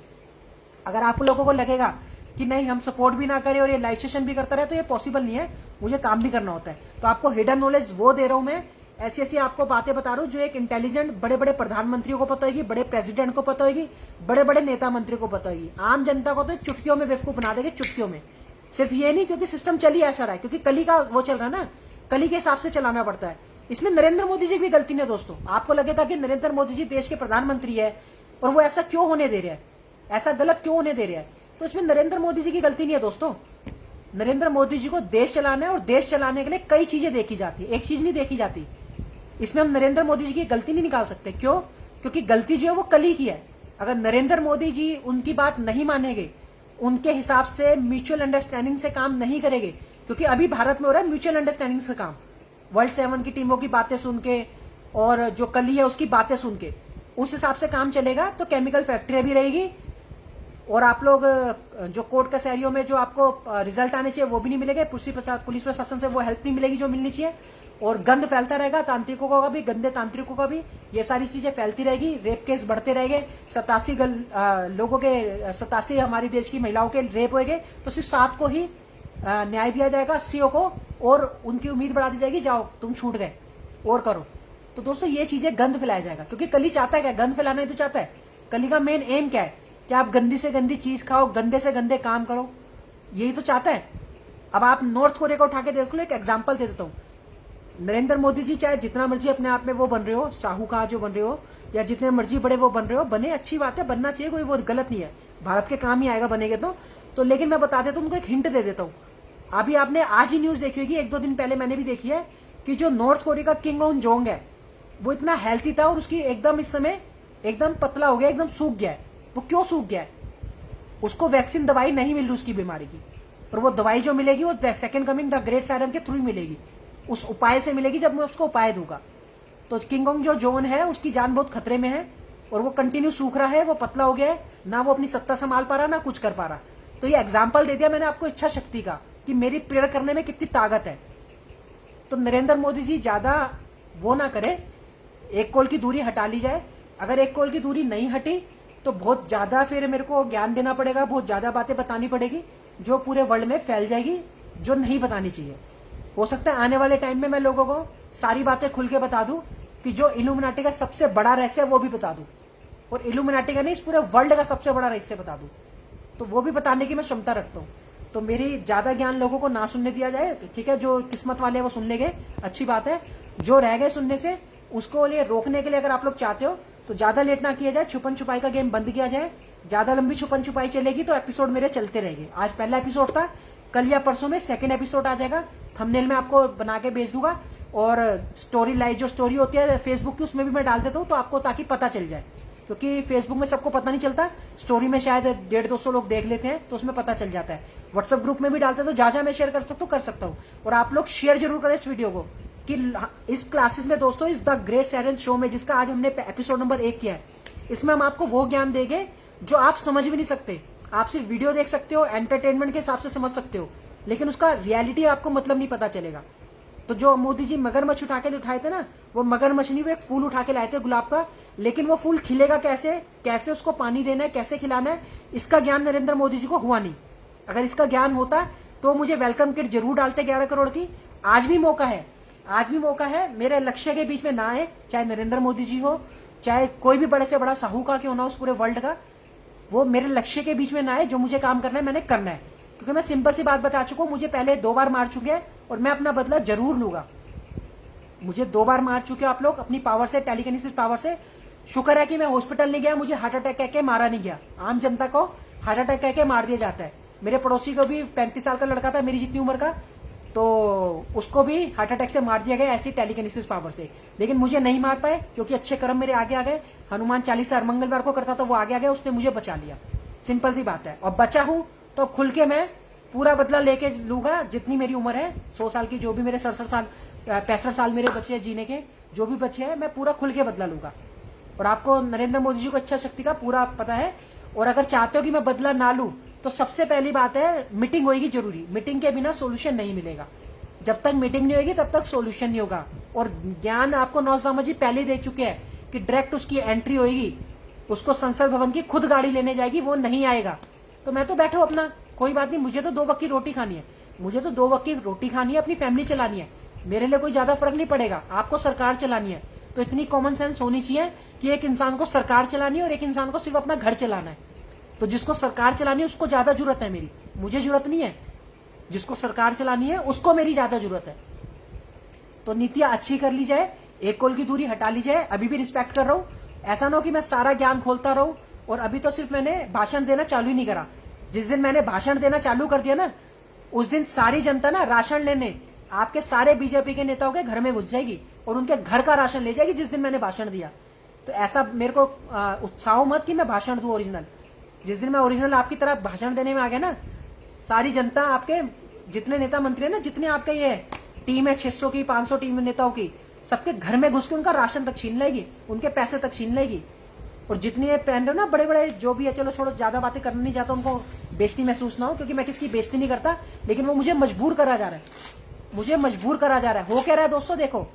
अगर आप लोगों को लगेगा कि नहीं हम सपोर्ट भी ना करें और ये लाइव सेशन भी करता रहे, तो ये पॉसिबल नहीं है, मुझे काम भी करना होता है। तो आपको हिडन नॉलेज वो दे रहा हूं मैं, ऐसी ऐसी आपको बातें बता रहा हूं जो एक इंटेलिजेंट बड़े बड़े प्रधानमंत्रियों को पता होगी, बड़े प्रेसिडेंट को पता होगी, बड़े बड़े नेता मंत्री को पता होगी। आम जनता को तो चुटकियों में बेवकूफ बना देंगे, चुटकियों में। सिर्फ ये नहीं क्योंकि सिस्टम चल ही ऐसा रहा है, क्योंकि कली का वो चल रहा है ना, कली के हिसाब से चलाना पड़ता है। इसमें नरेंद्र मोदी जी की भी गलती नहीं है दोस्तों। आपको लगेगा कि नरेंद्र मोदी जी देश के प्रधानमंत्री है और वो ऐसा क्यों होने दे रहे हैं, ऐसा गलत क्यों होने दे रहे हैं, तो इसमें नरेंद्र मोदी जी की गलती नहीं है दोस्तों। नरेंद्र मोदी जी को देश चलाना है और देश चलाने के लिए कई चीजें देखी जाती है, एक चीज नहीं देखी जाती। इसमें हम नरेंद्र मोदी जी की गलती नहीं निकाल सकते। क्यों? क्योंकि गलती जो है वो कली की है। अगर नरेंद्र मोदी जी उनकी बात नहीं मानेंगे, उनके हिसाब से म्यूचुअल अंडरस्टैंडिंग से काम नहीं करेंगे, क्योंकि अभी भारत में हो रहा है म्यूचुअल अंडरस्टैंडिंग से काम, वर्ल्ड 7 की टीमों की बातें सुन के और जो कली है उसकी बातें सुन के, उस हिसाब से काम चलेगा तो केमिकल फैक्ट्री भी रहेगी और आप लोग जो कोर्ट कचहरियों में जो आपको रिजल्ट आने चाहिए वो भी नहीं मिलेंगे, पुलिस प्रशासन से वो हेल्प नहीं मिलेगी जो मिलनी चाहिए, और गंद फैलता रहेगा, तांत्रिकों का भी, गंदे तांत्रिकों का भी, ये सारी चीजें फैलती रहेगी, रेप केस बढ़ते रहेंगे, 87 लोगों के 87 हमारी देश की महिलाओं के रेप होंगे, तो सिर्फ 7 को ही न्याय दिया जाएगा, 80 को, और उनकी उम्मीद बढ़ा दी जाएगी, जाओ तुम छूट गए और करो। तो दोस्तों ये चीजें गंद फैलाया जाएगा, क्योंकि कली चाहता है क्या? गंद फैलाना ही तो चाहता है। कली का मेन एम क्या है कि आप गंदी से गंदी चीज खाओ, गंदे से गंदे काम करो, यही तो चाहता है। अब आप नॉर्थ कोरिया को उठा के देख लो, एक एग्जाम्पल दे देता हूँ। नरेंद्र मोदी जी चाहे जितना मर्जी अपने आप में वो बन रहे हो, साहूकार जो बन रहे हो, या जितने मर्जी बड़े वो बन रहे हो, बने, अच्छी बात है, बनना चाहिए, कोई वो गलत नहीं है, भारत के काम ही आएगा बनेगे तो लेकिन मैं बता देता हूँ, उनको एक हिंट दे देता हूँ। अभी आपने आज ही न्यूज देखी होगी, 1-2 दिन पहले मैंने भी देखी है, कि जो नॉर्थ कोरिया का किंग उन जोंग है वो इतना हेल्थी था और उसकी एकदम इस समय एकदम पतला हो गया, एकदम सूख गया है। वो क्यों सूख गया है? उसको वैक्सीन दवाई नहीं मिल रही उसकी बीमारी की, और वो दवाई जो मिलेगी वो second coming the great siren के थ्रू ही मिलेगी, उस उपाय से मिलेगी जब मैं उसको उपाय दूंगा। तो किंगोंग जो जोन है उसकी जान बहुत खतरे में है और वो कंटिन्यू सूख रहा है, वो पतला हो गया है, ना वो अपनी सत्ता संभाल पा रहा, ना कुछ कर पा रहा। तो ये एग्जाम्पल दे दिया मैंने आपको इच्छा शक्ति का, कि मेरी प्रेयर करने में कितनी ताकत है। तो नरेंद्र मोदी जी ज्यादा वो ना करे, एक कोल की दूरी हटा ली जाए। अगर एक कोल की दूरी नहीं हटी तो बहुत ज्यादा फिर मेरे को ज्ञान देना पड़ेगा, बहुत ज्यादा बातें बतानी पड़ेगी जो पूरे वर्ल्ड में फैल जाएगी, जो नहीं बतानी चाहिए। हो सकता है आने वाले टाइम में मैं लोगों को सारी बातें खुल के बता दूं, कि जो इल्यूमिनाटी का सबसे बड़ा रहस्य है वो भी बता दूं, और इल्यूमिनाटी का नहीं, इस पूरे वर्ल्ड का सबसे बड़ा रहस्य बता दूं, तो वो भी बताने की मैं क्षमता रखता हूँ। तो मेरी ज्यादा ज्ञान लोगों को ना सुनने दिया जाए, ठीक है? जो किस्मत वाले हैं वो सुन लेंगे, अच्छी बात है। जो रह गए सुनने से, उसको लिए रोकने के लिए अगर आप लोग चाहते हो तो ज्यादा लेट ना किया जाए, छुपन छुपाई का गेम बंद किया जाए। ज्यादा लंबी छुपन छुपाई चलेगी तो एपिसोड मेरे चलते रहेंगे। आज पहला एपिसोड था, कल या परसों में सेकंड एपिसोड आ जाएगा, थंबनेल में आपको बना के भेज दूंगा, और स्टोरी लाइव जो स्टोरी होती है फेसबुक की उसमें भी मैं डाल देता हूँ, तो आपको ताकि पता चल जाए, क्योंकि फेसबुक में सबको पता नहीं चलता, स्टोरी में शायद 150-200 लोग देख लेते हैं तो उसमें पता चल जाता है। व्हाट्सएप ग्रुप में भी डालते तो जहां मैं शेयर कर सकता हूँ कर सकता हूँ। और आप लोग शेयर जरूर करें इस वीडियो को, कि इस क्लासेस में दोस्तों, इस द ग्रेट सायरन शो में, जिसका आज हमने एपिसोड नंबर 1 किया है, इसमें हम आपको वो ज्ञान देंगे जो आप समझ भी नहीं सकते। आप सिर्फ वीडियो देख सकते हो, एंटरटेनमेंट के हिसाब से समझ सकते हो, लेकिन उसका रियलिटी आपको मतलब नहीं पता चलेगा। तो जो मोदी जी मगरमच्छ उठा के उठाए थे ना, वो मगरमच्छ नहीं, वो एक फूल उठा के लाए थे गुलाब का, लेकिन वो फूल खिलेगा कैसे, कैसे उसको पानी देना है, कैसे खिलाना है, इसका ज्ञान नरेंद्र मोदी जी को हुआ नहीं। अगर इसका ज्ञान होता तो मुझे वेलकम किट जरूर डालते 11 करोड़ की। आज भी मौका है, आज भी मौका है, मेरे लक्ष्य के बीच में ना आए, चाहे नरेंद्र मोदी जी हो, चाहे कोई भी बड़े से बड़ा साहूकार क्यों ना हो उस पूरे वर्ल्ड का, वो मेरे लक्ष्य के बीच में ना आए। जो मुझे काम करना है मैंने करना है, क्योंकि मैं सिंपल सी बात बता चुका हूं, मुझे पहले 2 बार मार चुके हैं और मैं अपना बदला जरूर लूंगा। मुझे 2 बार मार चुके हो आप लोग अपनी पावर से, टेलीकिनेसिस पावर से। शुक्र है कि मैं हॉस्पिटल नहीं गया, मुझे हार्ट अटैक कह के मारा नहीं गया। आम जनता को हार्ट अटैक कह के मार दिया जाता है। मेरे पड़ोसी को भी 35 साल का लड़का था मेरी जितनी उम्र का, तो उसको भी हार्ट अटैक से मार दिया गया ऐसी टेलीकिनेसिस पावर से। लेकिन मुझे नहीं मार पाए क्योंकि अच्छे कर्म मेरे आगे आ गए। हनुमान चालीसा हर मंगलवार को करता था, वो आगे आ गया, उसने मुझे बचा लिया। सिंपल सी बात है। और बचा हूं तो खुल के मैं पूरा बदला लेके लूंगा, जितनी मेरी उम्र है 100 साल की, जो भी मेरे 67 साल 65 साल मेरे बचे हैं जीने के, जो भी बचे हैं मैं पूरा खुल के बदला लूंगा। और आपको नरेंद्र मोदी जी को इच्छा शक्ति का पूरा पता है। और अगर चाहते हो कि मैं बदला ना लूं तो सबसे पहली बात है, मीटिंग होगी जरूरी। मीटिंग के बिना सोल्यूशन नहीं मिलेगा। जब तक मीटिंग नहीं होगी तब तक सोल्यूशन नहीं होगा। और ज्ञान आपको नौजवान जी पहले दे चुके हैं कि डायरेक्ट उसकी एंट्री होगी, उसको संसद भवन की खुद गाड़ी लेने जाएगी, वो नहीं आएगा। तो मैं तो बैठा हूं अपना, कोई बात नहीं, मुझे तो 2 वक्त की रोटी खानी है, मुझे तो 2 वक्त की रोटी खानी है, अपनी फैमिली चलानी है, मेरे लिए कोई ज्यादा फर्क नहीं पड़ेगा। आपको सरकार चलानी है, तो इतनी कॉमन सेंस होनी चाहिए कि एक इंसान को सरकार चलानी है और एक इंसान को सिर्फ अपना घर चलाना है। तो जिसको सरकार चलानी है उसको ज्यादा जरूरत है मेरी, मुझे जरूरत नहीं है। जिसको सरकार चलानी है उसको मेरी ज्यादा जरूरत है। तो नीतियां अच्छी कर ली जाए, एक कोल की दूरी हटा ली जाए। अभी भी रिस्पेक्ट कर रहा हूं, ऐसा ना हो कि मैं सारा ज्ञान खोलता रहूं। और अभी तो सिर्फ मैंने भाषण देना चालू ही नहीं करा, जिस दिन मैंने भाषण देना चालू कर दिया ना, उस दिन सारी जनता ना राशन लेने आपके सारे बीजेपी के नेताओं के घर में घुस जाएगी और उनके घर का राशन ले जाएगी जिस दिन मैंने भाषण दिया। तो ऐसा मेरे को उत्साह मत कि मैं भाषण दूं ओरिजिनल। जिस दिन मैं ओरिजिनल आपकी तरह भाषण देने में आ गया ना, सारी जनता, आपके जितने नेता मंत्री है ना, जितने आपके ये टीम है 600 की 500 टीम नेताओं की, सबके घर में घुस के उनका राशन तक छीन लेगी, उनके पैसे तक छीन लेगी। और जितने ये पहन रहे हो ना बड़े बड़े जो भी है, चलो छोड़ो, ज्यादा बातें करना नहीं चाहता, उनको बेइज्जती महसूस ना हो, क्योंकि मैं किसी की बेइज्जती नहीं करता, लेकिन वो मुझे मजबूर करा जा रहा है, मुझे मजबूर करा जा रहा है। हो क्या रहा है दोस्तों, देखो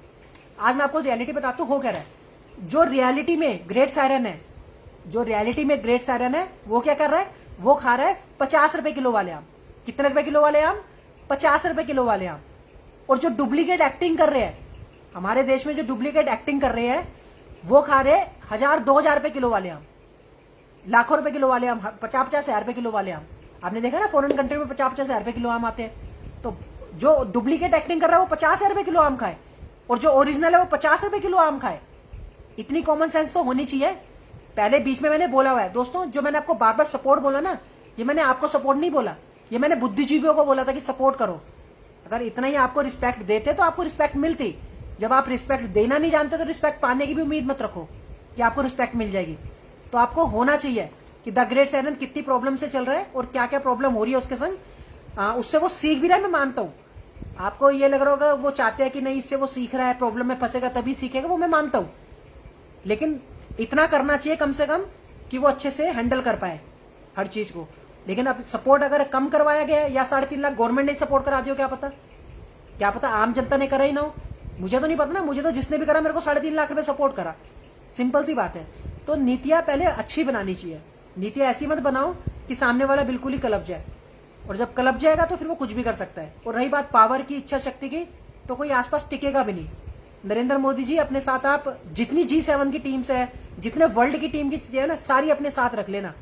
आज मैं आपको रियलिटी बताता हूँ हो क्या रहा है। जो रियलिटी में ग्रेट सायरन है, जो रियलिटी में ग्रेट सायरन है, वो क्या कर रहा है, वो खा रहा है 50 रुपए किलो वाले आम। कितने रुपए किलो वाले आम? 50 रुपए किलो वाले आम। और जो डुप्लीकेट एक्टिंग कर रहे हैं हमारे देश में, जो डुप्लीकेट एक्टिंग कर रहे हैं, वो खा रहे 1000-2000 रुपए किलो वाले आम, लाखों रुपए किलो वाले आम, 50-50 हजार रुपए किलो वाले आम। आपने देखा ना फॉरेन कंट्री में 50-50 हजार रुपए किलो आम आते हैं। तो जो डुप्लीकेट एक्टिंग कर रहा है वो 50 हजार रुपए किलो आम खाए, और जो ओरिजिनल है वो 50 रुपए किलो आम खाए। इतनी कॉमन सेंस तो होनी चाहिए। पहले बीच में मैंने बोला हुआ है दोस्तों, जो मैंने आपको बार बार सपोर्ट बोला ना, ये मैंने आपको सपोर्ट नहीं बोला, ये मैंने बुद्धिजीवियों को बोला था कि सपोर्ट करो। अगर इतना ही आपको रिस्पेक्ट देते तो आपको रिस्पेक्ट मिलती। जब आप रिस्पेक्ट देना नहीं जानते तो रिस्पेक्ट पाने की भी उम्मीद मत रखो कि आपको रिस्पेक्ट मिल जाएगी। तो आपको होना चाहिए कि द ग्रेट सायरन कितनी प्रॉब्लम से चल रहा है और क्या क्या प्रॉब्लम हो रही है उसके संग। उससे वो सीख भी रहा है, मैं मानता हूँ। आपको ये लग रहा होगा वो चाहते हैं कि नहीं, इससे वो सीख रहा है, प्रॉब्लम में फंसेगा तभी सीखेगा, वो मैं मानता हूँ। लेकिन इतना करना चाहिए कम से कम कि वो अच्छे से हैंडल कर पाए हर चीज को। लेकिन अब सपोर्ट अगर कम करवाया गया है, या 3.5 लाख गवर्नमेंट ने सपोर्ट करा दिया, क्या पता आम जनता ने करा ही ना हो, मुझे तो नहीं पता ना। मुझे तो जिसने भी करा मेरे को 3.5 लाख रुपए सपोर्ट करा, सिंपल सी बात है। तो नीतियां पहले अच्छी बनानी चाहिए। नीतियां ऐसी मत बनाओ कि सामने वाला बिल्कुल ही कलप जाए, और जब कलप जाएगा तो फिर वो कुछ भी कर सकता है। और रही बात पावर की, इच्छा शक्ति की, तो कोई आसपास टिकेगा भी नहीं। नरेंद्र मोदी जी अपने साथ आप जितनी G7 की टीम्स है, जितने वर्ल्ड की टीम की है ना, सारी अपने साथ रख लेना।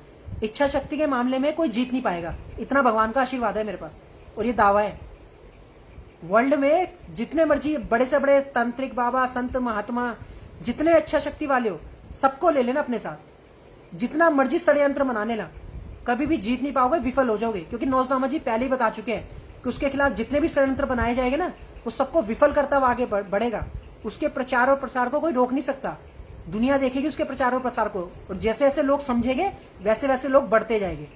इच्छा शक्ति के मामले में कोई जीत नहीं पाएगा, इतना भगवान का आशीर्वाद है मेरे पास, और ये दावा है। वर्ल्ड में जितने मर्जी बड़े से बड़े तांत्रिक बाबा, संत, महात्मा, जितने इच्छा शक्ति वाले हो, सबको ले लेना अपने साथ। जितना मर्जी षड्यंत्र बना लेना, कभी भी जीत नहीं पाओगे, विफल हो जाओगे। क्योंकि नौजवान जी पहले ही बता चुके हैं कि उसके खिलाफ जितने भी षड्यंत्र बनाए जाएंगे ना, वो सबको विफल करता हुआ आगे बढ़ेगा। उसके प्रचार और प्रसार को कोई रोक नहीं सकता। दुनिया देखेगी उसके प्रचार और प्रसार को, और जैसे जैसे लोग समझेंगे वैसे वैसे लोग बढ़ते जाएंगे।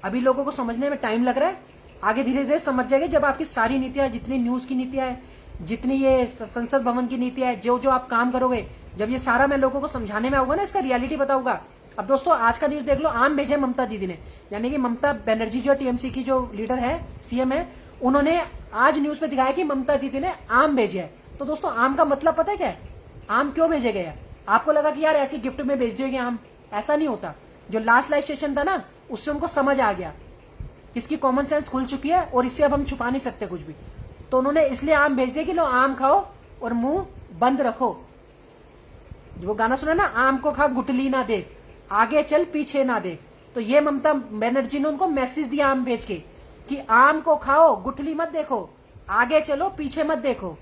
अभी लोगों को समझने में टाइम लग रहा है, आगे धीरे धीरे समझ जाएंगे। जब आपकी सारी नीतियां, जितनी न्यूज की नीतियां है, जितनी ये संसद भवन की नीतियां है, जो जो आप काम करोगे, जब ये सारा मैं लोगों को समझाने में आऊंगा ना, इसका रियलिटी बताऊंगा। अब दोस्तों आज का न्यूज देख लो, आम भेजे ममता दीदी ने, यानी कि ममता बनर्जी जो टीएमसी की जो लीडर है, सीएम है, उन्होंने आज न्यूज में दिखाया कि ममता दीदी ने आम भेजे है। तो दोस्तों आम का मतलब पता है क्या है? आम क्यों भेजे गए हैं? आपको लगा कि यार ऐसी गिफ्ट में भेज दिए आम, ऐसा नहीं होता। जो लास्ट लाइव सेशन था ना, उससे उनको समझ आ गया, इसकी कॉमन सेंस खुल चुकी है और इससे अब हम छुपा नहीं सकते कुछ भी। तो उन्होंने इसलिए आम भेज दिया कि लो आम खाओ और मुंह बंद रखो। जो गाना सुना ना, आम को खा गुटली ना दे, आगे चल पीछे ना दे। तो ये ममता बनर्जी ने उनको मैसेज दिया आम भेज के कि आम को खाओ, गुठली मत देखो, आगे चलो पीछे मत देखो।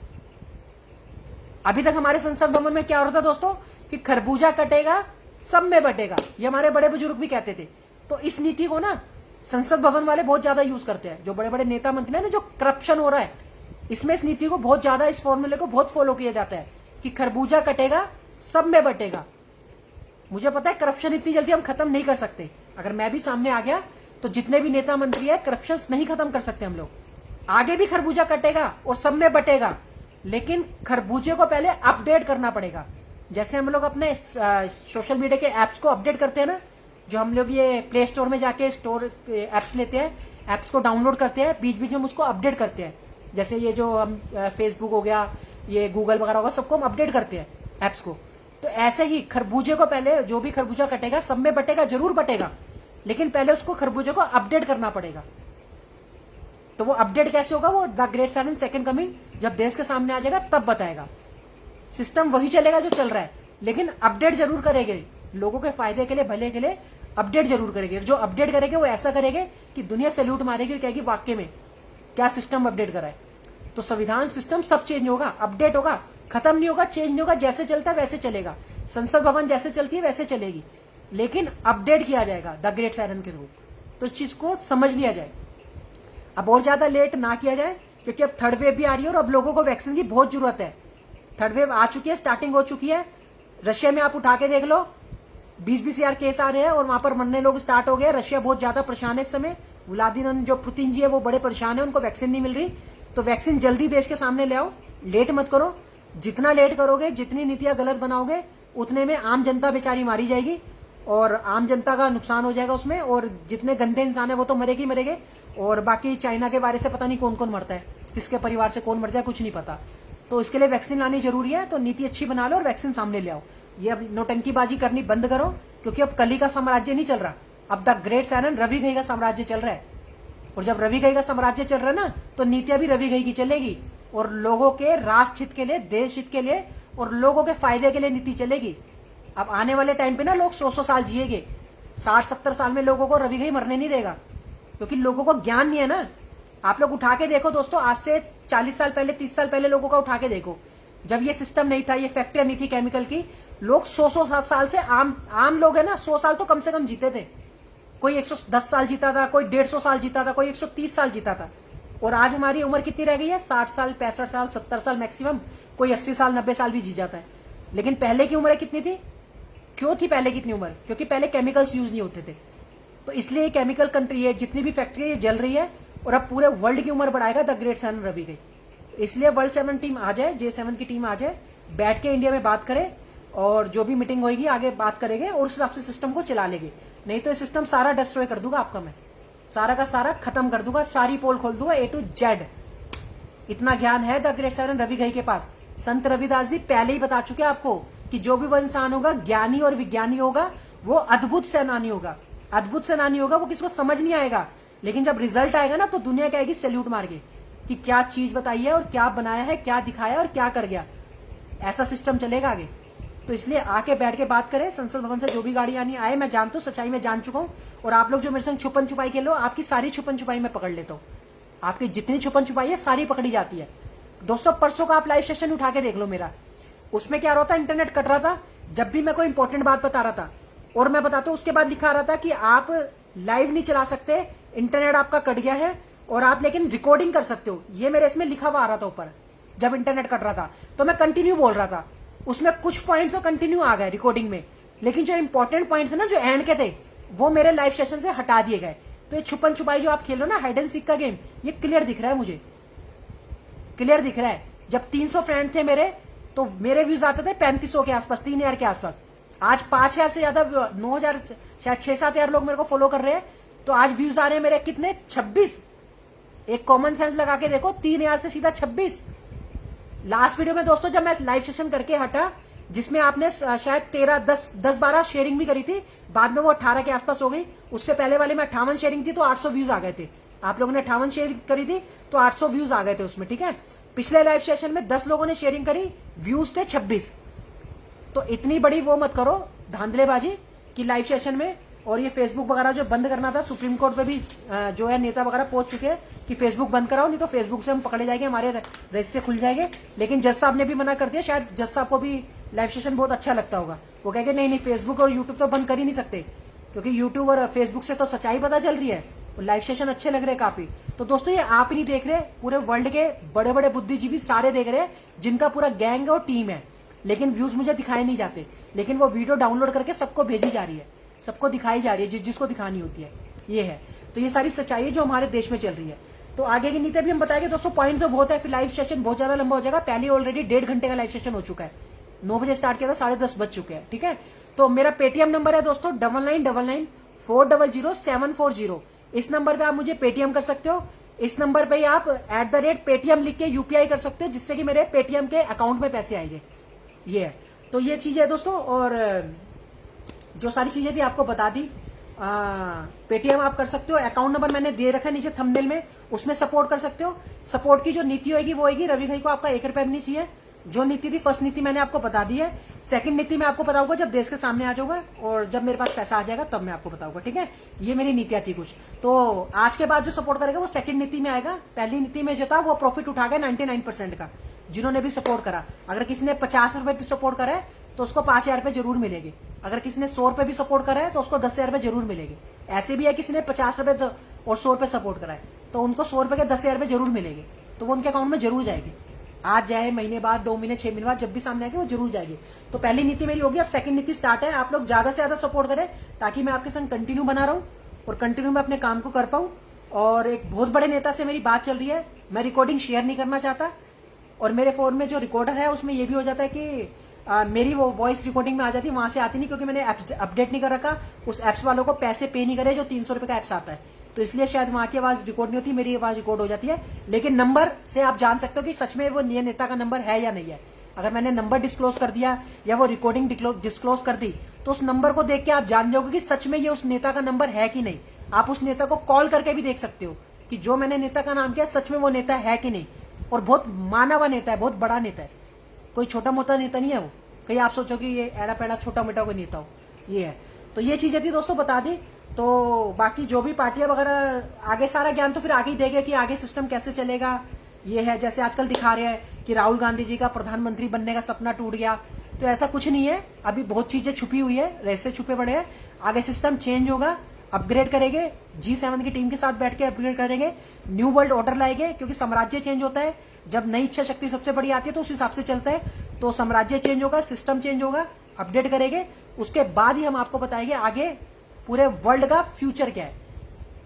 अभी तक हमारे संसद भवन में क्या हो रहा था दोस्तों कि खरबूजा कटेगा सब में बटेगा, ये हमारे बड़े बुजुर्ग भी कहते थे। तो इस नीति को ना संसद भवन वाले बहुत ज्यादा यूज करते हैं, जो बड़े बड़े नेता मंत्री ना, जो करप्शन हो रहा है, इसमें इस नीति को बहुत ज्यादा, इस फॉर्मूले को बहुत फॉलो किया जाता है कि खरबूजा कटेगा सब में बटेगा। मुझे पता है करप्शन इतनी जल्दी हम खत्म नहीं कर सकते। अगर मैं भी सामने आ गया तो जितने भी नेता मंत्री है, करप्शन नहीं खत्म कर सकते हम लोग। आगे भी खरबूजा कटेगा और सब में बटेगा, लेकिन खरबूजे को पहले अपडेट करना पड़ेगा। जैसे हम लोग अपने सोशल मीडिया के एप्स को अपडेट करते हैं ना, जो हम लोग ये प्ले स्टोर में जाके स्टोर एप्स लेते हैं, एप्स को डाउनलोड करते हैं, बीच बीच में उसको अपडेट करते हैं। जैसे ये जो हम फेसबुक हो गया, ये गूगल वगैरह होगा, सबको हम अपडेट करते हैं एप्स को। तो ऐसे ही खरबूजे को पहले, जो भी खरबूजा कटेगा सब में बटेगा, जरूर बटेगा, लेकिन पहले उसको खरबूजे को अपडेट करना पड़ेगा। तो वो अपडेट कैसे होगा, वो the great silence second coming जब देश के सामने आ जाएगा तब बताएगा। सिस्टम वही चलेगा जो चल रहा है, लेकिन अपडेट जरूर करेंगे लोगों के फायदे के लिए, भले के लिए अपडेट जरूर करेंगे। जो अपडेट करेंगे वो ऐसा करेंगे कि दुनिया सैल्यूट मारेगी और कहेगी वाकई में क्या सिस्टम अपडेट करा है। तो संविधान सिस्टम सब चेंज होगा, अपडेट होगा, खत्म नहीं होगा, चेंज नहीं होगा, जैसे चलता है वैसे चलेगा। संसद भवन जैसे चलती है वैसे चलेगी, लेकिन अपडेट किया जाएगा द ग्रेट साइलेंस के थ्रू। तो इस चीज को समझ लिया जाए, अब और ज्यादा लेट ना किया जाए, क्योंकि अब थर्ड वेव भी आ रही है और अब लोगों को वैक्सीन की बहुत जरूरत है। थर्ड वेव आ चुकी है, स्टार्टिंग हो चुकी है। रशिया में आप उठा के देख लो, 20-20 हजार केस आ रहे हैं और वहां पर मरने लोग स्टार्ट हो गए। रशिया बहुत ज्यादा परेशान है इस समय। व्लादिमीर जो पुतिन जी है वो बड़े परेशान है, उनको वैक्सीन नहीं मिल रही। तो वैक्सीन जल्दी देश के सामने ले आओ, लेट मत करो। जितना लेट करोगे, जितनी नीतियां गलत बनाओगे, उतने में आम जनता बेचारी मारी जाएगी और आम जनता का नुकसान हो जाएगा उसमें। और जितने गंदे इंसान है वो तो मरेगी मरेंगे, और बाकी चाइना के बारे से पता नहीं कौन कौन मरता है, किसके परिवार से कौन मर जाए कुछ नहीं पता। तो इसके लिए वैक्सीन लानी जरूरी है। तो नीति अच्छी बना लो और वैक्सीन सामने ले आओ। ये अब नौटंकीबाजी करनी बंद करो, क्योंकि अब कली का साम्राज्य नहीं चल रहा, अब the great silence Ravi Ghai का साम्राज्य चल रहा है। और जब रवि घई का साम्राज्य चल रहा है ना, तो नीतियां भी रवि घई की चलेगी और लोगों के राष्ट्र हित के लिए, देश हित के लिए और लोगों के फायदे के लिए नीति चलेगी। अब आने वाले टाइम पे ना लोग 100-100 साल जिएंगे, 60-70 साल में लोगों को रवि घई मरने नहीं देगा, क्योंकि लोगों को ज्ञान नहीं है ना। आप लोग उठा के देखो दोस्तों, आज से 40 साल पहले, 30 साल पहले लोगों का उठा के देखो, जब ये सिस्टम नहीं था, ये फैक्ट्रियां नहीं थी केमिकल की, लोग 100-100 साल से आम लोग है ना 100 साल तो कम से कम जीते थे। कोई 110 साल जीता था, कोई 150 साल जीता था, कोई 130 साल जीता था। और आज हमारी उम्र कितनी रह गई है, 60 साल, 65 साल, 70 साल मैक्सिमम। कोई 80 साल, 90 साल भी जी जाता है। लेकिन पहले की उम्र कितनी थी? क्यों थी पहले की इतनी उम्र? क्योंकि पहले केमिकल्स यूज नहीं होते थे। तो इसलिए केमिकल कंट्री है, जितनी भी फैक्ट्री है जल रही है, और अब पूरे वर्ल्ड की उम्र बढ़ाएगा the great silence Ravi Ghai. इसलिए वर्ल्ड 7 टीम आ जाए, J7 की टीम आ जाए, बैठ के इंडिया में बात करे और जो भी मीटिंग होगी आगे बात करेंगे और उस हिसाब से सिस्टम को चला लेंगे। नहीं तो सिस्टम सारा डिस्ट्रॉय कर दूंगा आपका, मैं सारा का सारा खत्म कर दूंगा, सारी पोल खोल दूंगा A to Z। इतना ज्ञान है the great silence Ravi Ghai के पास। संत रविदास जी पहले ही बता चुके आपको कि जो भी वो इंसान होगा, ज्ञानी और विज्ञानी होगा, वो अद्भुत सेनानी होगा। अद्भुत सेनानी होगा, वो किसी को समझ नहीं आएगा, लेकिन जब रिजल्ट आएगा ना तो दुनिया कहेगी सैल्यूट मार के कि क्या चीज बताई है और क्या बनाया है, क्या दिखाया और क्या कर गया। ऐसा सिस्टम चलेगा आगे। तो इसलिए आके बैठ के बात करें, संसद भवन से जो भी गाड़ी आनी आए। मैं जानता हूँ, सच्चाई में जान चुका हूँ। और आप लोग जो मेरे संग छुपन छुपाई के लो, आपकी सारी छुपन छुपाई मैं पकड़ लेता हूँ। आपकी जितनी छुपन छुपाई है सारी पकड़ी जाती है। दोस्तों परसों का आप लाइव सेशन उठा के देख लो मेरा, उसमें क्या रहा था, इंटरनेट कट रहा था जब भी मैं कोई इंपॉर्टेंट बात बता रहा था, और मैं बताता हूँ उसके बाद लिखा रहा था कि आप लाइव नहीं चला सकते, इंटरनेट आपका कट गया है, और आप लेकिन रिकॉर्डिंग कर सकते हो। ये मेरे इसमें लिखा हुआ आ रहा था ऊपर, जब इंटरनेट कट रहा था। तो मैं कंटिन्यू बोल रहा था, उसमें कुछ पॉइंट तो कंटिन्यू आ गए रिकॉर्डिंग में, लेकिन जो इंपॉर्टेंट पॉइंट थे ना, जो एंड के थे, वो मेरे लाइव सेशन से हटा दिए गए। तो ये छुपन छुपाई जो आप खेल रहे हो ना, हाइड एंड सीक का गेम, ये क्लियर दिख रहा है, मुझे क्लियर दिख रहा है। जब 300 फ्रेंड थे मेरे, तो मेरे व्यूज आते थे 3500 के आसपास, 3000 के आसपास। आज 5000 से ज्यादा, 9000, शायद 6-7 हजार लोग मेरे को फॉलो कर रहे हैं। तो आज व्यूज आ रहे हैं मेरे कितने, 26। एक कॉमन सेंस लगा के देखो, 3000 से सीधा 26। लास्ट वीडियो में दोस्तों जब मैं लाइव सेशन करके हटा, जिसमें आपने शायद 10-12 शेयरिंग भी करी थी, बाद में वो 18 के आसपास हो गई। उससे पहले वाले में 58 शेयरिंग थी तो 800 व्यूज आ गए थे। आप लोगों ने 58 शेयरिंग करी थी तो 800 व्यूज आ गए थे उसमें, ठीक है। पिछले लाइव सेशन में 10 लोगों ने शेयरिंग करी, व्यूज थे 26। तो इतनी बड़ी वो मत करो धांधलेबाजी कि लाइव सेशन में। और ये फेसबुक वगैरह जो बंद करना था, सुप्रीम कोर्ट पे भी जो है नेता वगैरह पहुंच चुके हैं कि फेसबुक बंद कराओ, नहीं तो फेसबुक से हम पकड़े जाएंगे, हमारे रजिस्टर खुल जाएंगे। लेकिन जज साहब ने भी मना कर दिया। शायद जज साहब को भी लाइव सेशन बहुत अच्छा लगता होगा, वो कहेंगे नहीं नहीं, फेसबुक और यूट्यूब तो बंद कर ही नहीं सकते, क्योंकि यूट्यूब और फेसबुक से तो सच्चाई पता चल रही है, लाइव सेशन अच्छे लग रहे हैं काफी। तो दोस्तों ये आप ही नहीं देख रहे, पूरे वर्ल्ड के बड़े बड़े बुद्धिजीवी सारे देख रहे हैं, जिनका पूरा गैंग और टीम है। लेकिन व्यूज मुझे दिखाए नहीं जाते, लेकिन वो वीडियो डाउनलोड करके सबको भेजी जा रही है, सबको दिखाई जा रही है, जिसको दिखानी होती है। ये है, तो ये सारी सच्चाई है जो हमारे देश में चल रही है। तो आगे की नीति भी हम बताएंगे दोस्तों। पॉइंट तो बहुत है, फिर लाइव सेशन बहुत ज्यादा लंबा हो जाएगा। पहले ऑलरेडी 1.5 घंटे का लाइव सेशन हो चुका है, 9 बजे स्टार्ट किया था, 10:30 बज चुके हैं, ठीक है। तो मेरा पेटीएम नंबर है दोस्तों 9999400740। इस नंबर पे आप मुझे पेटीएम कर सकते हो। इस नंबर पे ही आप @पेटीएम लिख के यूपीआई कर सकते हो, जिससे कि मेरे पेटीएम के अकाउंट में पैसे आएंगे। ये है, तो ये चीज है दोस्तों। और जो सारी चीजें थी आपको बता दी। पेटीएम आप कर सकते हो, अकाउंट नंबर मैंने दे रखा है नीचे थंबनेल में, उसमें सपोर्ट कर सकते हो। सपोर्ट की जो नीति होगी वो होगी, रवि भाई को आपका 1 रुपया भी नहीं चाहिए। जो नीति थी, फर्स्ट नीति मैंने आपको बता दी है, सेकंड नीति मैं आपको बताऊंगा जब देश के सामने आ जाऊंगा, और जब मेरे पास पैसा आ जाएगा तब मैं आपको बताऊंगा, ठीक है। ये मेरी नीतियां थी कुछ। तो आज के बाद जो सपोर्ट करेगा वो सेकंड नीति में आएगा। पहली नीति में जो था वो प्रॉफिट उठा गया 99% का, जिन्होंने भी सपोर्ट करा। अगर किसी ने 50 रुपए भी सपोर्ट करा है तो उसको 5,000 रुपए जरूर मिलेगी। अगर किसी ने 100 रुपए भी सपोर्ट करा है तो उसको 10,000 रुपए जरूर मिलेगी। ऐसे भी है किसी ने 50 रुपए और 100 रुपए सपोर्ट करा है तो उनको 100 रुपए के 10,000 रुपए जरूर मिलेगी, तो वो उनके अकाउंट में जरूर जाएगी। आज जाए, महीने बाद, 2 महीने, 6 महीने बाद, जब भी सामने आएगी वो जरूर जाएगी। तो पहली नीति मेरी होगी, अब सेकंड नीति स्टार्ट है। आप लोग ज्यादा से ज्यादा सपोर्ट करें ताकि मैं आपके संग कंटिन्यू बना रहा हूं और कंटिन्यू मैं अपने काम को कर पाऊं। और एक बहुत बड़े नेता से मेरी बात चल रही है, मैं रिकॉर्डिंग शेयर नहीं करना चाहता, और मेरे फोन में जो रिकॉर्डर है उसमें ये भी हो जाता है कि मेरी वो वॉइस रिकॉर्डिंग में आ जाती है, वहां से आती नहीं, क्योंकि मैंने एप्स अपडेट नहीं कर रखा। उस एप्स वालों को पैसे पे नहीं करे जो 300 रुपए का एप्स आता है, तो इसलिए शायद वहां की आवाज रिकॉर्ड नहीं होती, मेरी आवाज रिकॉर्ड हो जाती है। लेकिन नंबर से आप जान सकते हो कि सच में वो नेता का नंबर है या नहीं है। अगर मैंने नंबर डिस्क्लोज कर दिया या वो रिकॉर्डिंग डिस्क्लोज कर दी तो उस नंबर को देख के आप जान जाओगे कि सच में ये उस नेता का नंबर है कि नहीं। आप उस नेता को कॉल करके भी देख सकते हो कि जो मैंने नेता का नाम किया सच में वो नेता है कि नहीं। और बहुत माना हुआ नेता है, बहुत बड़ा नेता है, कोई छोटा मोटा नेता नहीं है वो। कहीं आप सोचो कि ये एड़ा पेड़ा छोटा मोटा कोई नेता हो, ये है। तो ये चीजें थी दोस्तों, बता दी। तो बाकी जो भी पार्टियां वगैरह आगे, सारा ज्ञान तो फिर आगे ही देंगे कि आगे सिस्टम कैसे चलेगा। ये है जैसे आजकल दिखा रहे हैं कि राहुल गांधी जी का प्रधानमंत्री बनने का सपना टूट गया, तो ऐसा कुछ नहीं है। अभी बहुत चीजें छुपी हुई है, रहस्य छुपे पड़े हैं। आगे सिस्टम चेंज होगा, अपग्रेड करेंगे, G7 की टीम के साथ बैठ के अपग्रेड करेंगे, न्यू वर्ल्ड ऑर्डर लाएंगे, क्योंकि साम्राज्य चेंज होता है जब नई इच्छा शक्ति सबसे बड़ी आती है तो उस हिसाब से चलता है। तो साम्राज्य चेंज होगा, सिस्टम चेंज होगा, अपडेट करेंगे, उसके बाद ही हम आपको बताएंगे आगे पूरे वर्ल्ड का फ्यूचर क्या है,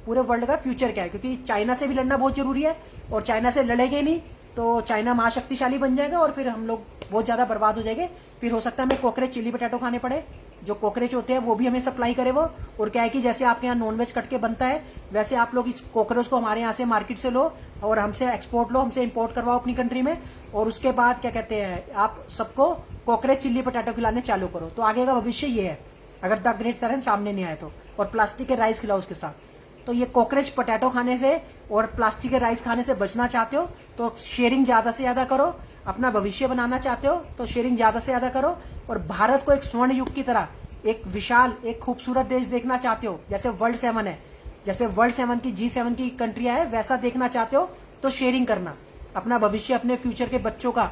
पूरे वर्ल्ड का फ्यूचर क्या है। क्योंकि चाइना से भी लड़ना बहुत जरूरी है, और चाइना से लड़ेंगे नहीं तो चाइना महाशक्तिशाली बन जाएगा और फिर हम लोग बहुत ज्यादा बर्बाद हो जाएंगे। फिर हो सकता है हमें कॉकरेज चिली पटेटो खाने पड़े, जो कॉकरेज होते हैं वो भी हमें सप्लाई करे वो। और क्या है कि जैसे आपके यहाँ नॉनवेज कट के बनता है, वैसे आप लोग इस कॉकरोच को हमारे यहाँ से मार्केट से लो और हमसे एक्सपोर्ट लो, हमसे इंपोर्ट करवाओ अपनी कंट्री में, और उसके बाद क्या कहते हैं आप सबको कॉकरेज चिल्ली पटाटो खिलाने चालू करो। तो आगे का भविष्य ये है, अगर द ग्रेट सैलेंस सामने नहीं आए तो। और प्लास्टिक के राइस खिलाओ उसके साथ। तो ये कॉकरेज पटाटो खाने से और प्लास्टिक के राइस खाने से बचना चाहते हो तो शेयरिंग ज्यादा से ज्यादा करो। अपना भविष्य बनाना चाहते हो तो शेयरिंग ज्यादा से ज्यादा करो। और भारत को एक स्वर्ण युग की तरह एक विशाल, एक खूबसूरत देश देखना चाहते हो, जैसे वर्ल्ड 7 है, जैसे वर्ल्ड 7 की G7 की कंट्रियां है, वैसा देखना चाहते हो तो शेयरिंग करना। अपना भविष्य, अपने फ्यूचर के बच्चों का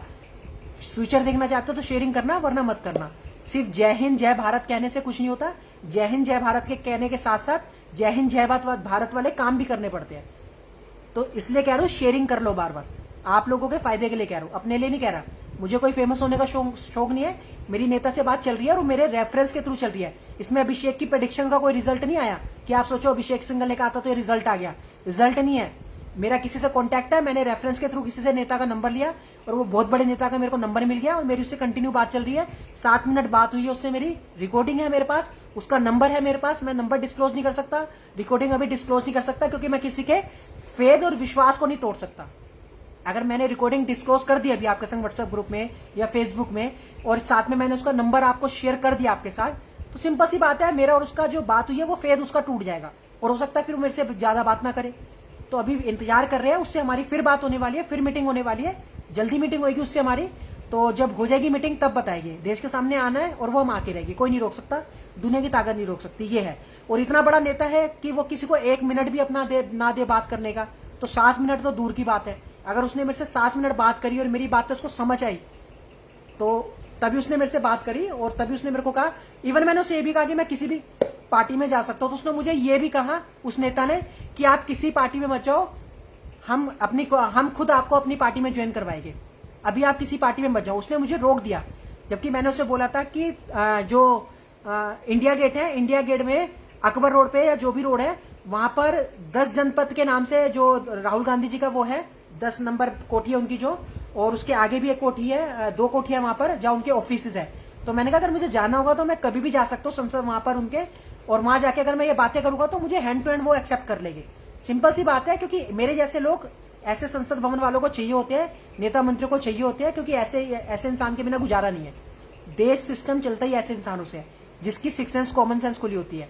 फ्यूचर देखना चाहते हो तो शेयरिंग करना, वरना मत करना। सिर्फ जय हिंद जय भारत कहने से कुछ नहीं होता। जय हिंद जय भारत के कहने के साथ साथ जय हिंद जय भारत वाले काम भी करने पड़ते हैं। तो इसलिए कह रहा हूं शेयरिंग कर लो बार बार, आप लोगों के फायदे के लिए कह रहा हूं, अपने लिए नहीं कह रहा। मुझे कोई फेमस होने का शौक नहीं है। मेरी नेता से बात चल रही है और मेरे रेफरेंस के थ्रू चल रही है। इसमें अभिषेक की प्रेडिक्शन का कोई रिजल्ट नहीं आया कि आप सोचो अभिषेक सिंघल ने कहा था तो ये रिजल्ट आ गया, रिजल्ट नहीं है। मेरा किसी से कॉन्टैक्ट है, मैंने रेफरेंस के थ्रू किसी से नेता का नंबर लिया और वो बहुत बड़े नेता का मेरे को नंबर मिल गया और मेरी उससे कंटिन्यू बात चल रही है। 7 मिनट बात हुई है उससे, मेरी रिकॉर्डिंग है मेरे पास, उसका नंबर है मेरे पास। मैं नंबर डिस्क्लोज नहीं कर सकता, रिकॉर्डिंग अभी डिस्क्लोज नहीं कर सकता, क्योंकि मैं किसी के फेद और विश्वास को नहीं तोड़ सकता। अगर मैंने रिकॉर्डिंग डिस्क्लोज कर दी अभी आपके संग व्हाट्सएप ग्रुप में या फेसबुक में, और साथ में मैंने उसका नंबर आपको शेयर कर दिया आपके साथ, तो सिंपल सी बात है, मेरा और उसका जो बात हुई है वो फेद उसका टूट जाएगा और हो सकता है फिर मेरे से ज्यादा बात ना करे। तो अभी इंतजार कर रहे हैं, उससे हमारी फिर बात होने वाली है, फिर मीटिंग होने वाली है, जल्दी मीटिंग होगी उससे हमारी। तो जब हो जाएगी मीटिंग तब बताएगी। देश के सामने आना है और वो हम आके रहेगी, कोई नहीं रोक सकता, दुनिया की ताकत नहीं रोक सकती, ये है। और इतना बड़ा नेता है कि वो किसी को 1 मिनट भी अपना ना दे बात करने का, तो 7 मिनट तो दूर की बात है। अगर उसने मेरे से 7 मिनट बात करी और मेरी बात तो उसको समझ आई, तो तभी उसने मेरे से बात करी और तभी उसने मेरे को कहा। इवन मैंने उसे ये भी कहा कि मैं किसी भी पार्टी में जा सकता हूं, तो उसने मुझे ये भी कहा, उस नेता ने, कि आप किसी पार्टी में मत जाओ, हम खुद आपको अपनी पार्टी में ज्वाइन करवाएंगे, अभी आप किसी पार्टी में मत जाओ। उसने मुझे रोक दिया, जबकि मैंने उसे बोला था कि जो इंडिया गेट है, इंडिया गेट में अकबर रोड पे या जो भी रोड है वहां पर 10 जनपद के नाम से जो राहुल गांधी जी का वो है, 10 नंबर कोठी है उनकी जो, और उसके आगे भी एक कोठी है, 2 कोठी है वहां पर जहाँ उनके ऑफिस है। तो मैंने कहा अगर मुझे जाना होगा तो मैं कभी भी जा सकता हूँ संसद वहां पर उनके, और वहां जाके अगर मैं ये बातें करूंगा तो मुझे हैंड टू हैंड वो एक्सेप्ट कर लेंगे। सिंपल सी बात है, क्योंकि मेरे जैसे लोग ऐसे संसद भवन वालों को चाहिए होते हैं, नेता मंत्री को चाहिए होते हैं, क्योंकि ऐसे इंसान के बिना गुजारा नहीं है। देश सिस्टम चलता ही ऐसे इंसानों से है जिसकी 6 सेंस कॉमन सेंस खुली होती है।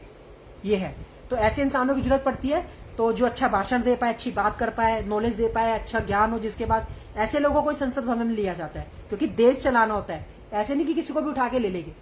ये है। तो ऐसे इंसानों की जरूरत पड़ती है, तो जो अच्छा भाषण दे पाए, अच्छी बात कर पाए, नॉलेज दे पाए, अच्छा ज्ञान हो जिसके बाद, ऐसे लोगों को संसद भवन में लिया जाता है, क्योंकि देश चलाना होता है। ऐसे नहीं कि किसी को भी उठा के ले लेंगे,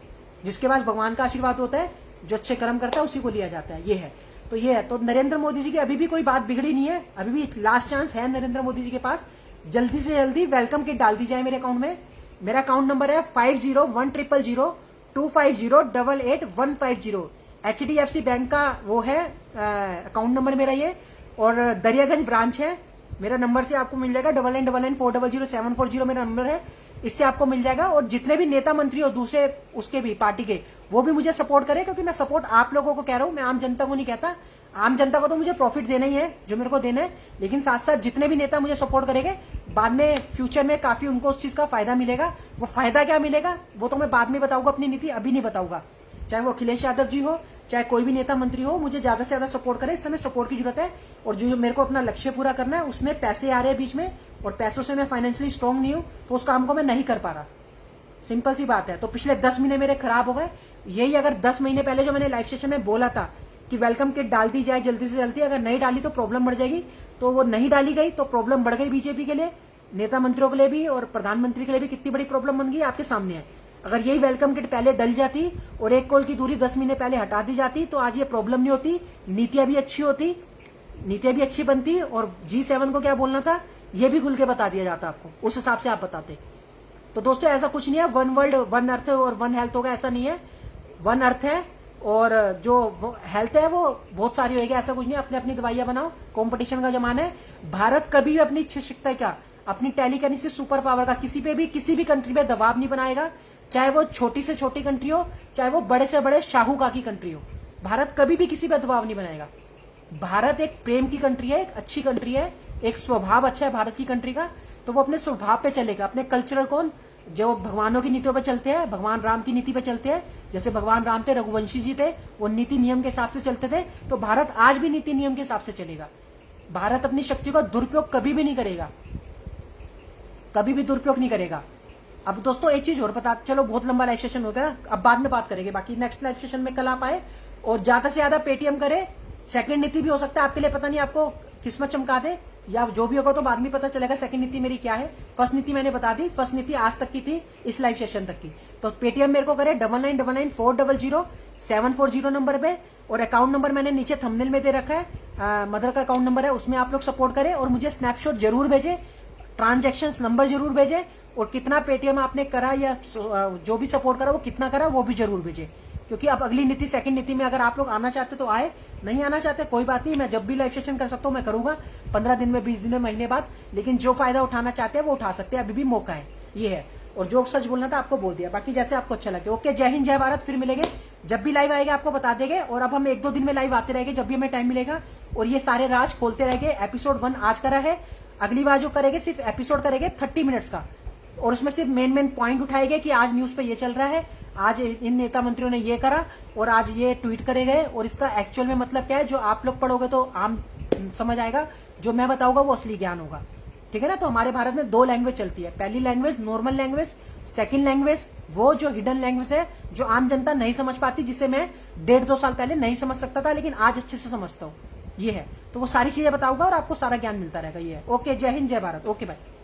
जिसके पास भगवान का आशीर्वाद होता है, जो अच्छे कर्म करता है, उसी को लिया जाता है। ये है। तो ये है। तो नरेंद्र मोदी जी की अभी भी कोई बात बिगड़ी नहीं है, अभी भी लास्ट चांस है नरेंद्र मोदी जी के पास। जल्दी से जल्दी वेलकम किट डाल दी जाए मेरे अकाउंट में। मेरा अकाउंट नंबर है 50100250888150। HDFC बैंक का वो है अकाउंट नंबर मेरा ये, और दरियागंज ब्रांच है। मेरा नंबर से आपको मिल जाएगा 9999400740 मेरा नंबर है, इससे आपको मिल जाएगा। और जितने भी नेता मंत्री हो दूसरे उसके भी पार्टी के, वो भी मुझे सपोर्ट करें, क्योंकि मैं सपोर्ट आप लोगों को कह रहा हूं, मैं आम जनता को नहीं कहता। आम जनता को तो मुझे प्रॉफिट देना ही है जो मेरे को देना है, लेकिन साथ साथ जितने भी नेता मुझे सपोर्ट करेंगे, बाद में फ्यूचर में काफी उनको उस चीज का फायदा मिलेगा। वो फायदा क्या मिलेगा वो तो मैं बाद में बताऊंगा, अपनी नीति अभी नहीं बताऊंगा। चाहे वो अखिलेश यादव जी हो, चाहे कोई भी नेता मंत्री हो, मुझे ज्यादा से ज्यादा सपोर्ट करे। इस समय सपोर्ट की जरूरत है, और जो मेरे को अपना लक्ष्य पूरा करना है, उसमें पैसे आ रहे हैं बीच में, और पैसों से मैं फाइनेंशियली स्ट्रांग नहीं हूं, तो उस काम को मैं नहीं कर पा रहा। सिंपल सी बात है। तो पिछले 10 महीने मेरे खराब हो गए। यही अगर 10 महीने पहले जो मैंने लाइव सेशन में बोला था कि वेलकम किट डाल दी जाए जल्दी से जल्दी, अगर नहीं डाली तो प्रॉब्लम बढ़ जाएगी, तो वो नहीं डाली गई तो प्रॉब्लम बढ़ गई बीजेपी के लिए, नेता मंत्रियों के लिए भी, और प्रधानमंत्री के लिए भी कितनी बड़ी प्रॉब्लम बन गई आपके सामने है। अगर यही वेलकम किट पहले डल जाती और 1 कॉल की दूरी 10 महीने पहले हटा दी जाती, तो आज ये प्रॉब्लम नहीं होती, नीतियां भी अच्छी होती, नीतियां भी अच्छी बनती, और G7 को क्या बोलना था ये भी खुल के बता दिया जाता आपको, उस हिसाब से आप बताते। तो दोस्तों ऐसा कुछ नहीं है, वन वर्ल्ड वन अर्थ और वन हेल्थ होगा, ऐसा नहीं है। वन अर्थ है, और जो हेल्थ है वो बहुत सारी होगी, ऐसा कुछ नहीं। अपनी अपनी दवाइयां बनाओ, कंपटीशन का जमाना है। भारत कभी भी अपनी क्षमता का, अपनी टेलीकिनेसिस सुपर पावर का किसी पे भी, किसी भी कंट्री पे दबाव नहीं बनाएगा, चाहे वो छोटी से छोटी कंट्री हो, चाहे वो बड़े से बड़े शाहूका की कंट्री हो। भारत कभी भी किसी पे दबाव नहीं बनाएगा। भारत एक प्रेम की कंट्री है, एक अच्छी कंट्री है, एक स्वभाव अच्छा है भारत की कंट्री का, तो वो अपने स्वभाव पे चलेगा, अपने कल्चरल कौन जो भगवानों की नीतियों पे चलते हैं, भगवान राम की नीति पे चलते हैं। जैसे भगवान राम थे, रघुवंशी जी थे, वो नीति नियम के हिसाब से चलते थे, तो भारत आज भी नीति नियम के हिसाब से चलेगा। भारत अपनी शक्ति का दुरुपयोग कभी भी नहीं करेगा, कभी भी दुरुपयोग नहीं करेगा। अब दोस्तों एक चीज और बता, चलो बहुत लंबा लाइव सेशन हो गया, अब बाद में बात करेंगे, बाकी नेक्स्ट लाइव सेशन में कल आप आए, और ज्यादा से ज्यादा पेटीएम करे। सेकंड नीति भी हो सकता है आपके लिए, पता नहीं आपको किस्मत चमका दे, या जो भी होगा तो बाद में पता चलेगा सेकंड नीति मेरी क्या है। फर्स्ट नीति मैंने बता दी, फर्स्ट नीति आज तक की थी, इस लाइव सेशन तक की। तो पेटीएम मेरे को करे 9999400740 नंबर पे, और अकाउंट नंबर मैंने नीचे थंबनेल में दे रखा है, मदर का अकाउंट नंबर है, उसमें आप लोग सपोर्ट करें, और मुझे स्नैपशॉट जरूर भेजे, ट्रांजेक्शन नंबर जरूर भेजे, और कितना पेटीएम आपने करा या जो भी सपोर्ट करा वो कितना करा वो भी जरूर भेजे। क्योंकि अब अगली नीति सेकंड नीति में अगर आप लोग आना चाहते तो आए, नहीं आना चाहते कोई बात नहीं, मैं जब भी लाइव सेशन कर सकता हूँ मैं करूंगा, 15 दिन में, 20 दिन में, महीने बाद। लेकिन जो फायदा उठाना चाहते हैं वो उठा सकते हैं, अभी भी मौका है, ये है। और जो सच बोलना था आपको बोल दिया, बाकी जैसे आपको अच्छा लगे। ओके, जय हिंद, जय भारत। फिर मिलेंगे, जब भी लाइव आएगा आपको बता देंगे, और अब हम 1-2 दिन में लाइव आते रहेंगे जब भी हमें टाइम मिलेगा, और ये सारे राज खोलते रहेंगे। एपिसोड 1 आज करा है, अगली बार जो करेंगे सिर्फ एपिसोड करेंगे 30 मिनट्स का, और उसमें सिर्फ मेन पॉइंट उठाएंगे कि आज न्यूज पे ये चल रहा है, आज इन नेता मंत्रियों ने ये करा, और आज ये ट्वीट करे गए, और इसका एक्चुअल में मतलब क्या है, जो आप लोग पढ़ोगे तो आम समझ आएगा, जो मैं बताऊंगा वो असली ज्ञान होगा। ठीक है ना। तो हमारे भारत में 2 लैंग्वेज चलती है, पहली language normal language, second language वो जो हिडन लैंग्वेज है, जो आम जनता नहीं समझ पाती, जिसे मैं 1.5-2 साल पहले नहीं समझ सकता था, लेकिन आज अच्छे से समझता हूँ, ये है। तो वो सारी चीजें बताऊंगा और आपको सारा ज्ञान मिलता रहेगा, ये है। ओके, जय हिंद, जय भारत। Okay bye.